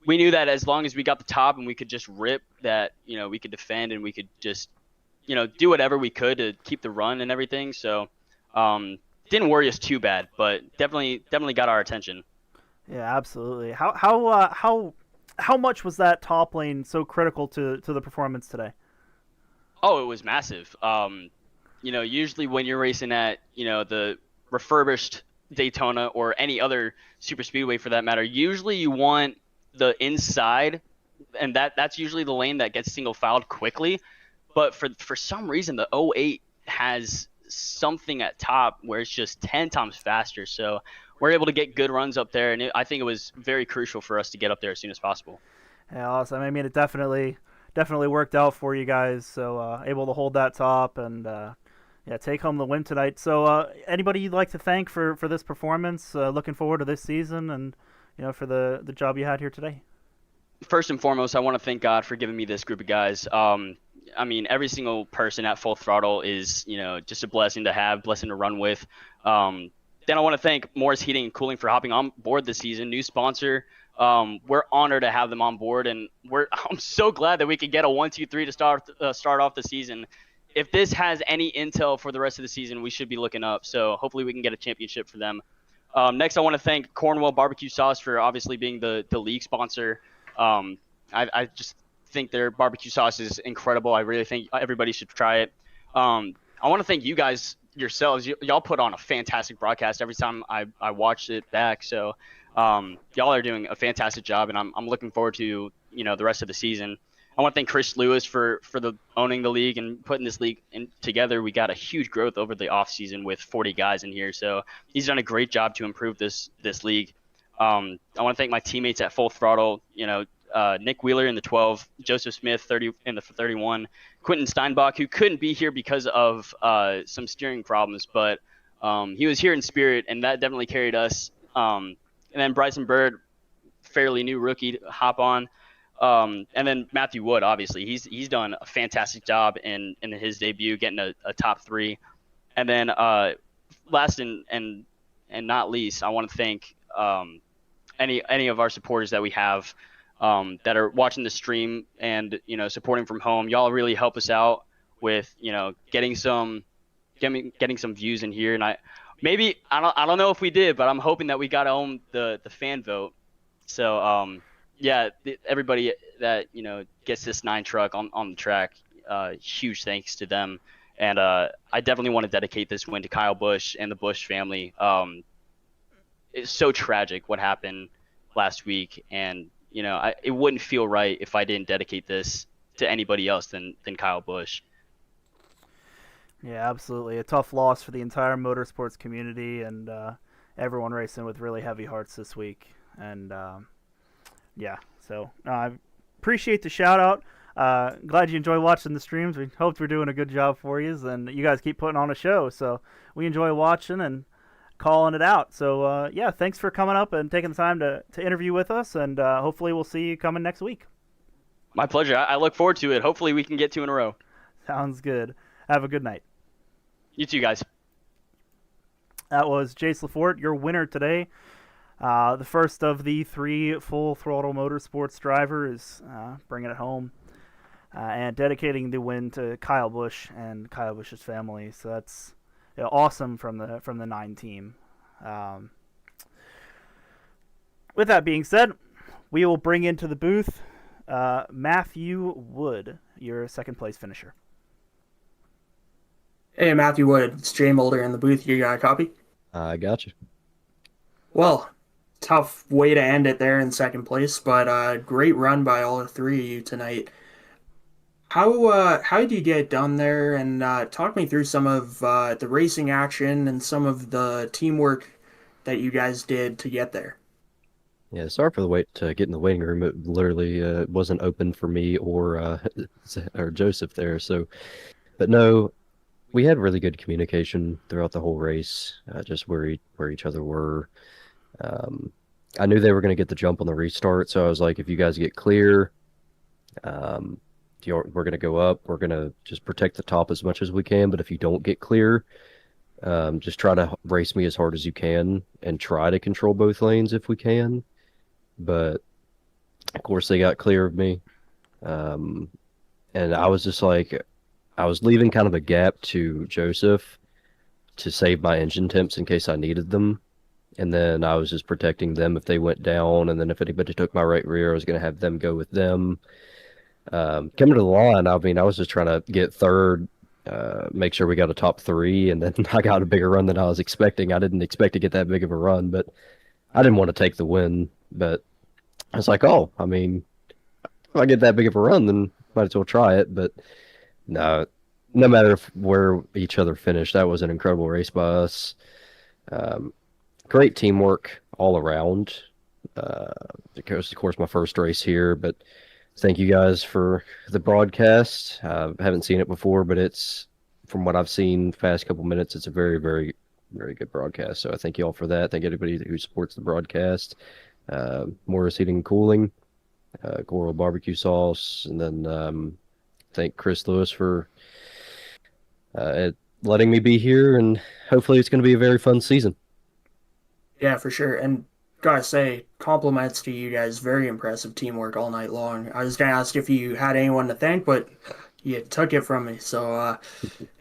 we knew that as long as we got the top and we could just rip that, we could defend and we could just, do whatever we could to keep the run and everything. So didn't worry us too bad, but definitely got our attention. Yeah, absolutely. How much was that top lane so critical to the performance today? Oh, it was massive. Usually when you're racing at, the refurbished Daytona or any other super speedway for that matter, usually you want the inside, and that's usually the lane that gets single filed quickly. But for some reason, the 08 has something at top where it's just 10 times faster. So we're able to get good runs up there, and I think it was very crucial for us to get up there as soon as possible. Yeah, awesome. I mean, it definitely worked out for you guys. So able to hold that top and take home the win tonight. So anybody you'd like to thank for this performance? Looking forward to this season and for the job you had here today. First and foremost, I want to thank God for giving me this group of guys. I mean, every single person at Full Throttle is, just a blessing to have, blessing to run with. Then I want to thank Morris Heating and Cooling for hopping on board this season, new sponsor. We're honored to have them on board, and I'm so glad that we could get a 1-2-3 to start off the season. If this has any intel for the rest of the season, we should be looking up. So hopefully we can get a championship for them. Next, I want to thank Cornwall Barbecue Sauce for obviously being the league sponsor. I just think their barbecue sauce is incredible. I really think everybody should try it. I want to thank you guys yourselves. Y'all put on a fantastic broadcast every time I watched it back. So y'all are doing a fantastic job, and I'm looking forward to the rest of the season. I want to thank Chris Lewis for owning the league and putting this league together. We got a huge growth over the off season with 40 guys in here, so he's done a great job to improve this league. I want to thank my teammates at Full Throttle. Nick Wheeler in the 12, Joseph Smith 30 in the 31, Quentin Steinbach, who couldn't be here because of some steering problems, but he was here in spirit, and that definitely carried us. And then Bryson Bird, fairly new rookie, to hop on. And then Matthew Wood, obviously, he's done a fantastic job in his debut, getting a top 3. And then last and not least, I want to thank any of our supporters that we have that are watching the stream and supporting from home. Y'all really help us out with getting some views in here. And I don't know if we did, but I'm hoping that we got home the fan vote. So everybody that gets this 9 truck on the track, huge thanks to them. And I definitely want to dedicate this win to Kyle Busch and the Busch family. It's so tragic what happened last week, and it wouldn't feel right if I didn't dedicate this to anybody else than Kyle Busch. Yeah, absolutely. A tough loss for the entire motorsports community and everyone racing with really heavy hearts this week. And so I appreciate the shout out. Glad you enjoy watching the streams. We hope we're doing a good job for you, and you guys keep putting on a show. So we enjoy watching and calling it out. So thanks for coming up and taking the time to interview with us, and hopefully we'll see you coming next week. My pleasure. I look forward to it. Hopefully we can get 2 in a row. Sounds good. Have a good night. You too, guys. That was Jace Lafort, your winner today. The first of the 3 Full Throttle Motorsports drivers bringing it home and dedicating the win to Kyle Busch and Kyle Busch's family. So that's awesome from the 9 team. With that being said, we will bring into the booth Matthew Wood, your second place finisher. Hey, Matthew Wood, it's Jay Mulder in the booth. You got a copy? I got you. Well, tough way to end it there in second place, but great run by all three of you tonight. How did you get done there? And talk me through some of the racing action and some of the teamwork that you guys did to get there. Yeah, sorry for the wait to get in the waiting room. It literally wasn't open for me or or Joseph there. So, but no, we had really good communication throughout the whole race. Just where each other were. I knew they were going to get the jump on the restart, so I was like, if you guys get clear, we're going to go up. We're going to just protect the top as much as we can. But if you don't get clear, just try to race me as hard as you can and try to control both lanes if we can. But of course, they got clear of me. And I was just like, I was leaving kind of a gap to Joseph to save my engine temps in case I needed them. And then I was just protecting them if they went down. And then if anybody took my right rear, I was going to have them go with them. Coming to the line, I mean, I was just trying to get third, make sure we got a top three. And then I got a bigger run than I was expecting. I didn't expect to get that big of a run, but I didn't want to take the win. But I was like, oh, I mean, if I get that big of a run, then might as well try it. But no matter where each other finished, that was an incredible race by us. Great teamwork all around. Of course, my first race here, but thank you guys for the broadcast. I haven't seen it before, but it's, from what I've seen the past couple minutes, it's a very, very, very good broadcast. So I thank you all for that. Thank everybody who supports the broadcast. Morris Heating and Cooling, Coral Barbecue Sauce, and then thank Chris Lewis for letting me be here, and hopefully it's going to be a very fun season. Yeah, for sure. And gotta say, compliments to you guys. Very impressive teamwork all night long. I was gonna ask if you had anyone to thank, but you took it from me. So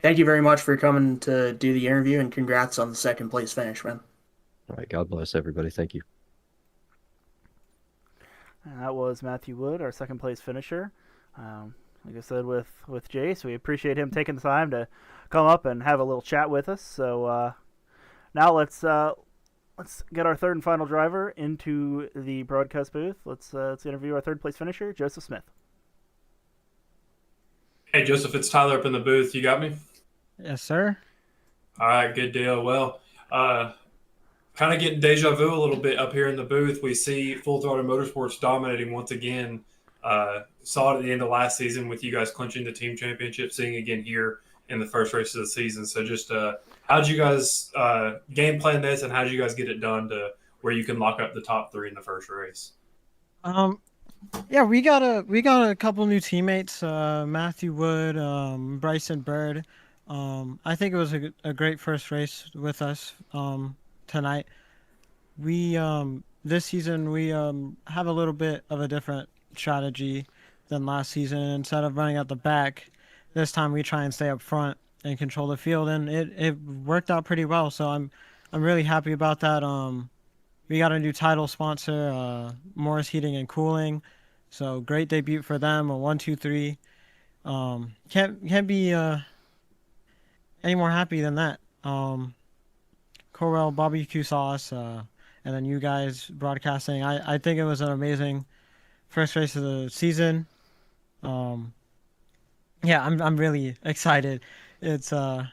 thank you very much for coming to do the interview, and congrats on the second place finish, man. All right, God bless everybody. Thank you. And that was Matthew Wood, our second place finisher. Like I said with Jace, we appreciate him taking the time to come up and have a little chat with us. So now let's get our third and final driver into the broadcast booth. Let's interview our third place finisher, Joseph Smith. Hey, Joseph, it's Tyler up in the booth. You got me? Yes, sir. All right, good deal. Well, kind of getting deja vu a little bit up here in the booth. We see Full Throttle Motorsports dominating once again. Saw it at the end of last season with you guys clinching the team championship, seeing again here in the first race of the season. So just how'd you guys game plan this, and how'd you guys get it done to where you can lock up the top three in the first race? Yeah, we got a couple new teammates, Matthew Wood, Bryson Bird. I think it was a great first race with us tonight. We this season we have a little bit of a different strategy than last season. Instead of running at the back, this time we try and stay up front and control the field, and it worked out pretty well. So I'm really happy about that. We got a new title sponsor, Morris Heating and Cooling. So great debut for them. A 1, 2, 3. Can't be any more happy than that. Corel barbecue sauce, and then you guys broadcasting. I think it was an amazing first race of the season. Yeah, I'm really excited. It's I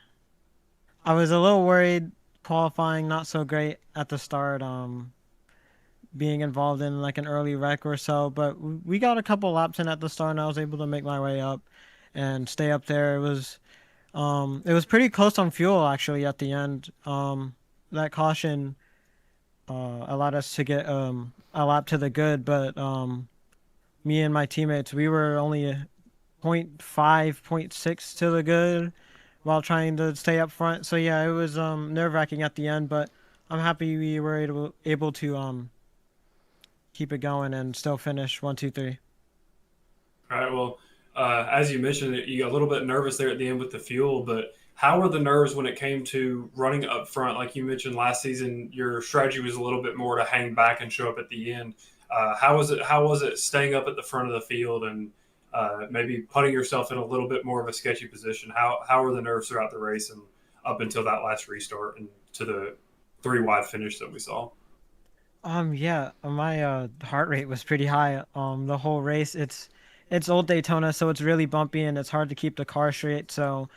was a little worried qualifying not so great at the start, being involved in like an early wreck or so, but we got a couple laps in at the start and I was able to make my way up and stay up there. It was pretty close on fuel actually at the end. That caution allowed us to get a lap to the good, but me and my teammates, we were only 0.5, 0.6 to the good while trying to stay up front. So yeah, it was nerve-wracking at the end, but I'm happy we were able to keep it going and still finish 1, 2, 3. All right. Well, as you mentioned, you got a little bit nervous there at the end with the fuel, but how were the nerves when it came to running up front? Like you mentioned last season, your strategy was a little bit more to hang back and show up at the end. How was it? How was it staying up at the front of the field and maybe putting yourself in a little bit more of a sketchy position? How were the nerves throughout the race and up until that last restart and to the 3 wide finish that we saw? Yeah, my heart rate was pretty high. The whole race. It's old Daytona, so it's really bumpy and it's hard to keep the car straight. So,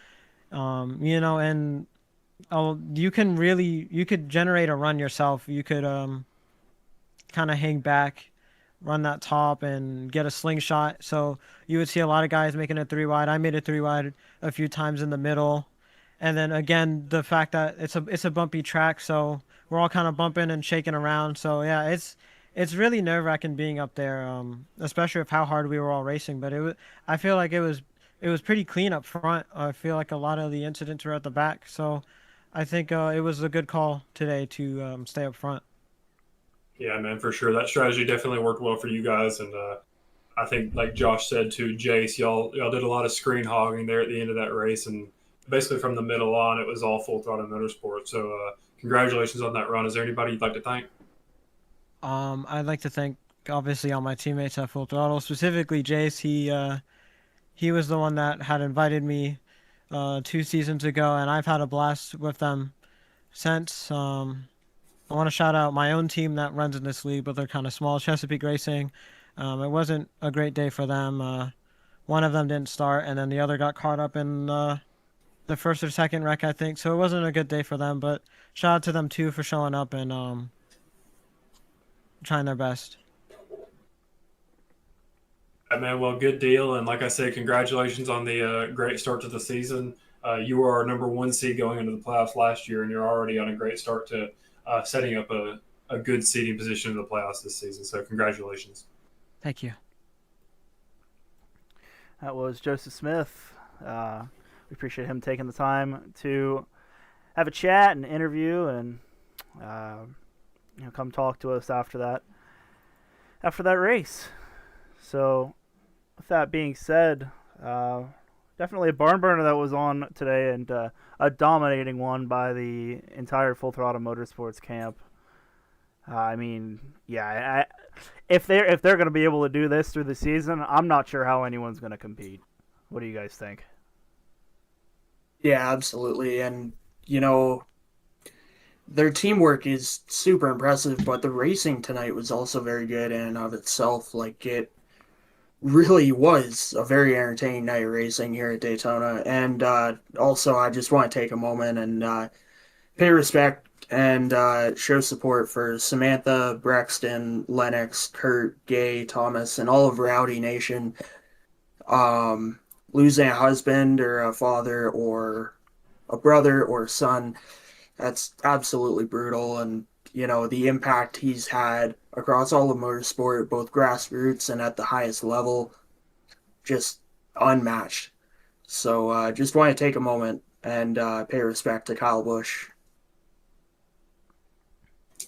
and you could generate a run yourself. You could kind of hang back, run that top, and get a slingshot. So you would see a lot of guys making a 3 wide. I made a 3 wide a few times in the middle, and then again the fact that it's a bumpy track, so we're all kind of bumping and shaking around. So yeah, it's really nerve-wracking being up there, especially with how hard we were all racing. But I feel like it was pretty clean up front. I feel like a lot of the incidents were at the back, so I think it was a good call today to stay up front. Yeah, man, for sure. That strategy definitely worked well for you guys, and I think, like Josh said to Jace, y'all did a lot of screen hogging there at the end of that race, and basically from the middle on, it was all full throttle motorsport. So, congratulations on that run. Is there anybody you'd like to thank? I'd like to thank obviously all my teammates at Full Throttle, specifically Jace. He was the one that had invited me 2 seasons ago, and I've had a blast with them since. I want to shout out my own team that runs in this league, but they're kind of small, Chesapeake Racing. It wasn't a great day for them. One of them didn't start, and then the other got caught up in the first or second wreck, I think. So it wasn't a good day for them, but shout out to them too for showing up and trying their best. Man, well, good deal. And like I said, congratulations on the great start to the season. You were our number 1 seed going into the playoffs last year, and you're already on a great start to setting up a good seeding position in the playoffs this season. So congratulations. Thank you. That was Joseph Smith. We appreciate him taking the time to have a chat and interview and come talk to us after that race. So with that being said, definitely a barn burner that was on today, and a dominating one by the entire Full Throttle Motorsports camp. I mean, yeah, if they're going to be able to do this through the season, I'm not sure how anyone's going to compete. What do you guys think? Yeah, absolutely. And, their teamwork is super impressive, but the racing tonight was also very good in and of itself. Like, it really was a very entertaining night of racing here at Daytona. And also, I just want to take a moment and pay respect and show support for Samantha, Braxton, Lennox, Kurt, Gay, Thomas, and all of Rowdy Nation. Losing a husband or a father or a brother or son, that's absolutely brutal. And, the impact he's had across all of motorsport, both grassroots and at the highest level, just unmatched. So just want to take a moment and pay respect to Kyle Busch.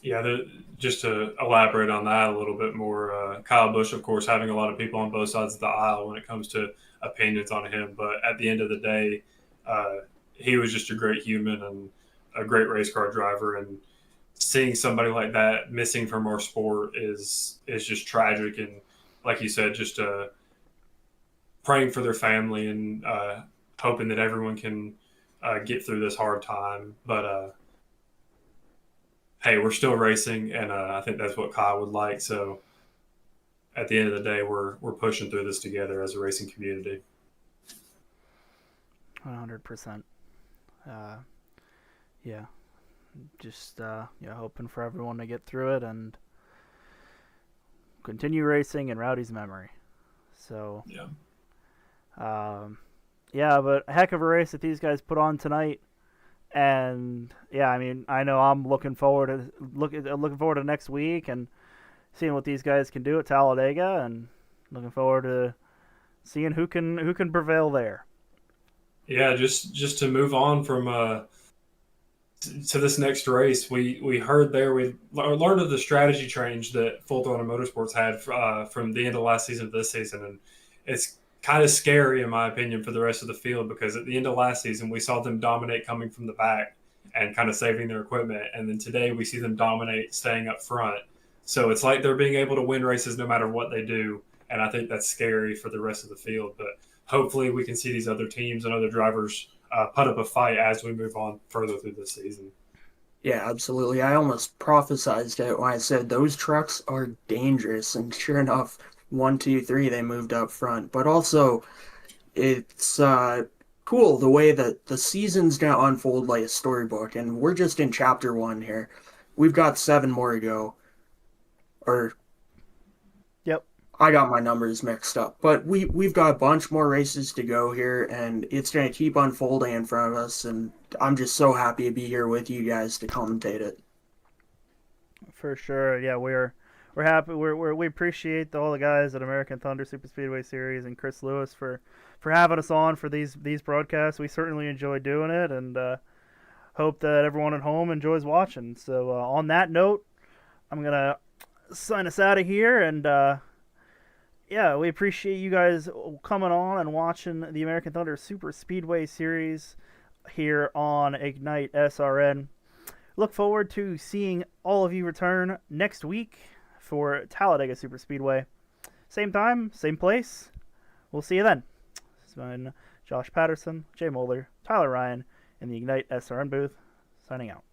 Yeah, just to elaborate on that a little bit more, Kyle Busch, of course, having a lot of people on both sides of the aisle when it comes to opinions on him. But at the end of the day, he was just a great human and a great race car driver. And seeing somebody like that missing from our sport is just tragic. And like you said, just praying for their family and hoping that everyone can get through this hard time. But hey, we're still racing, and I think that's what Kyle would like. So at the end of the day, we're pushing through this together as a racing community. 100%. Yeah. Just hoping for everyone to get through it and continue racing in Rowdy's memory. So yeah, but a heck of a race that these guys put on tonight. And yeah, I mean, I know I'm looking forward to next week and seeing what these guys can do at Talladega, and looking forward to seeing who can prevail there. Yeah, just to move on from to this next race, we heard there, we learned of the strategy change that Full Throttle Motorsports had from the end of last season to this season, and it's kind of scary in my opinion for the rest of the field, because at the end of last season we saw them dominate coming from the back and kind of saving their equipment, and then today we see them dominate staying up front. So it's like they're being able to win races no matter what they do. And I think that's scary for the rest of the field. But hopefully we can see these other teams and other drivers put up a fight as we move on further through the season. Yeah, absolutely. I almost prophesized it when I said those trucks are dangerous, and sure enough, 1, 2, 3, they moved up front. But also, it's cool the way that the season's gonna unfold like a storybook, and we're just in chapter 1 here. We've got 7 more to go. Or Yep. I got my numbers mixed up, but we've got a bunch more races to go here, and it's gonna keep unfolding in front of us. And I'm just so happy to be here with you guys to commentate it. For sure. Yeah, we're happy. We appreciate all the guys at American Thunder Super Speedway Series and Chris Lewis for having us on for these broadcasts. We certainly enjoy doing it, and hope that everyone at home enjoys watching. So on that note, I'm gonna sign us out of here, and yeah, we appreciate you guys coming on and watching the American Thunder Super Speedway Series here on Ignite SRN. Look forward to seeing all of you return next week for Talladega Super Speedway. Same time, same place. We'll see you then. This has been Josh Patterson, Jay Moeller, Tyler Ryan in the Ignite SRN booth, signing out.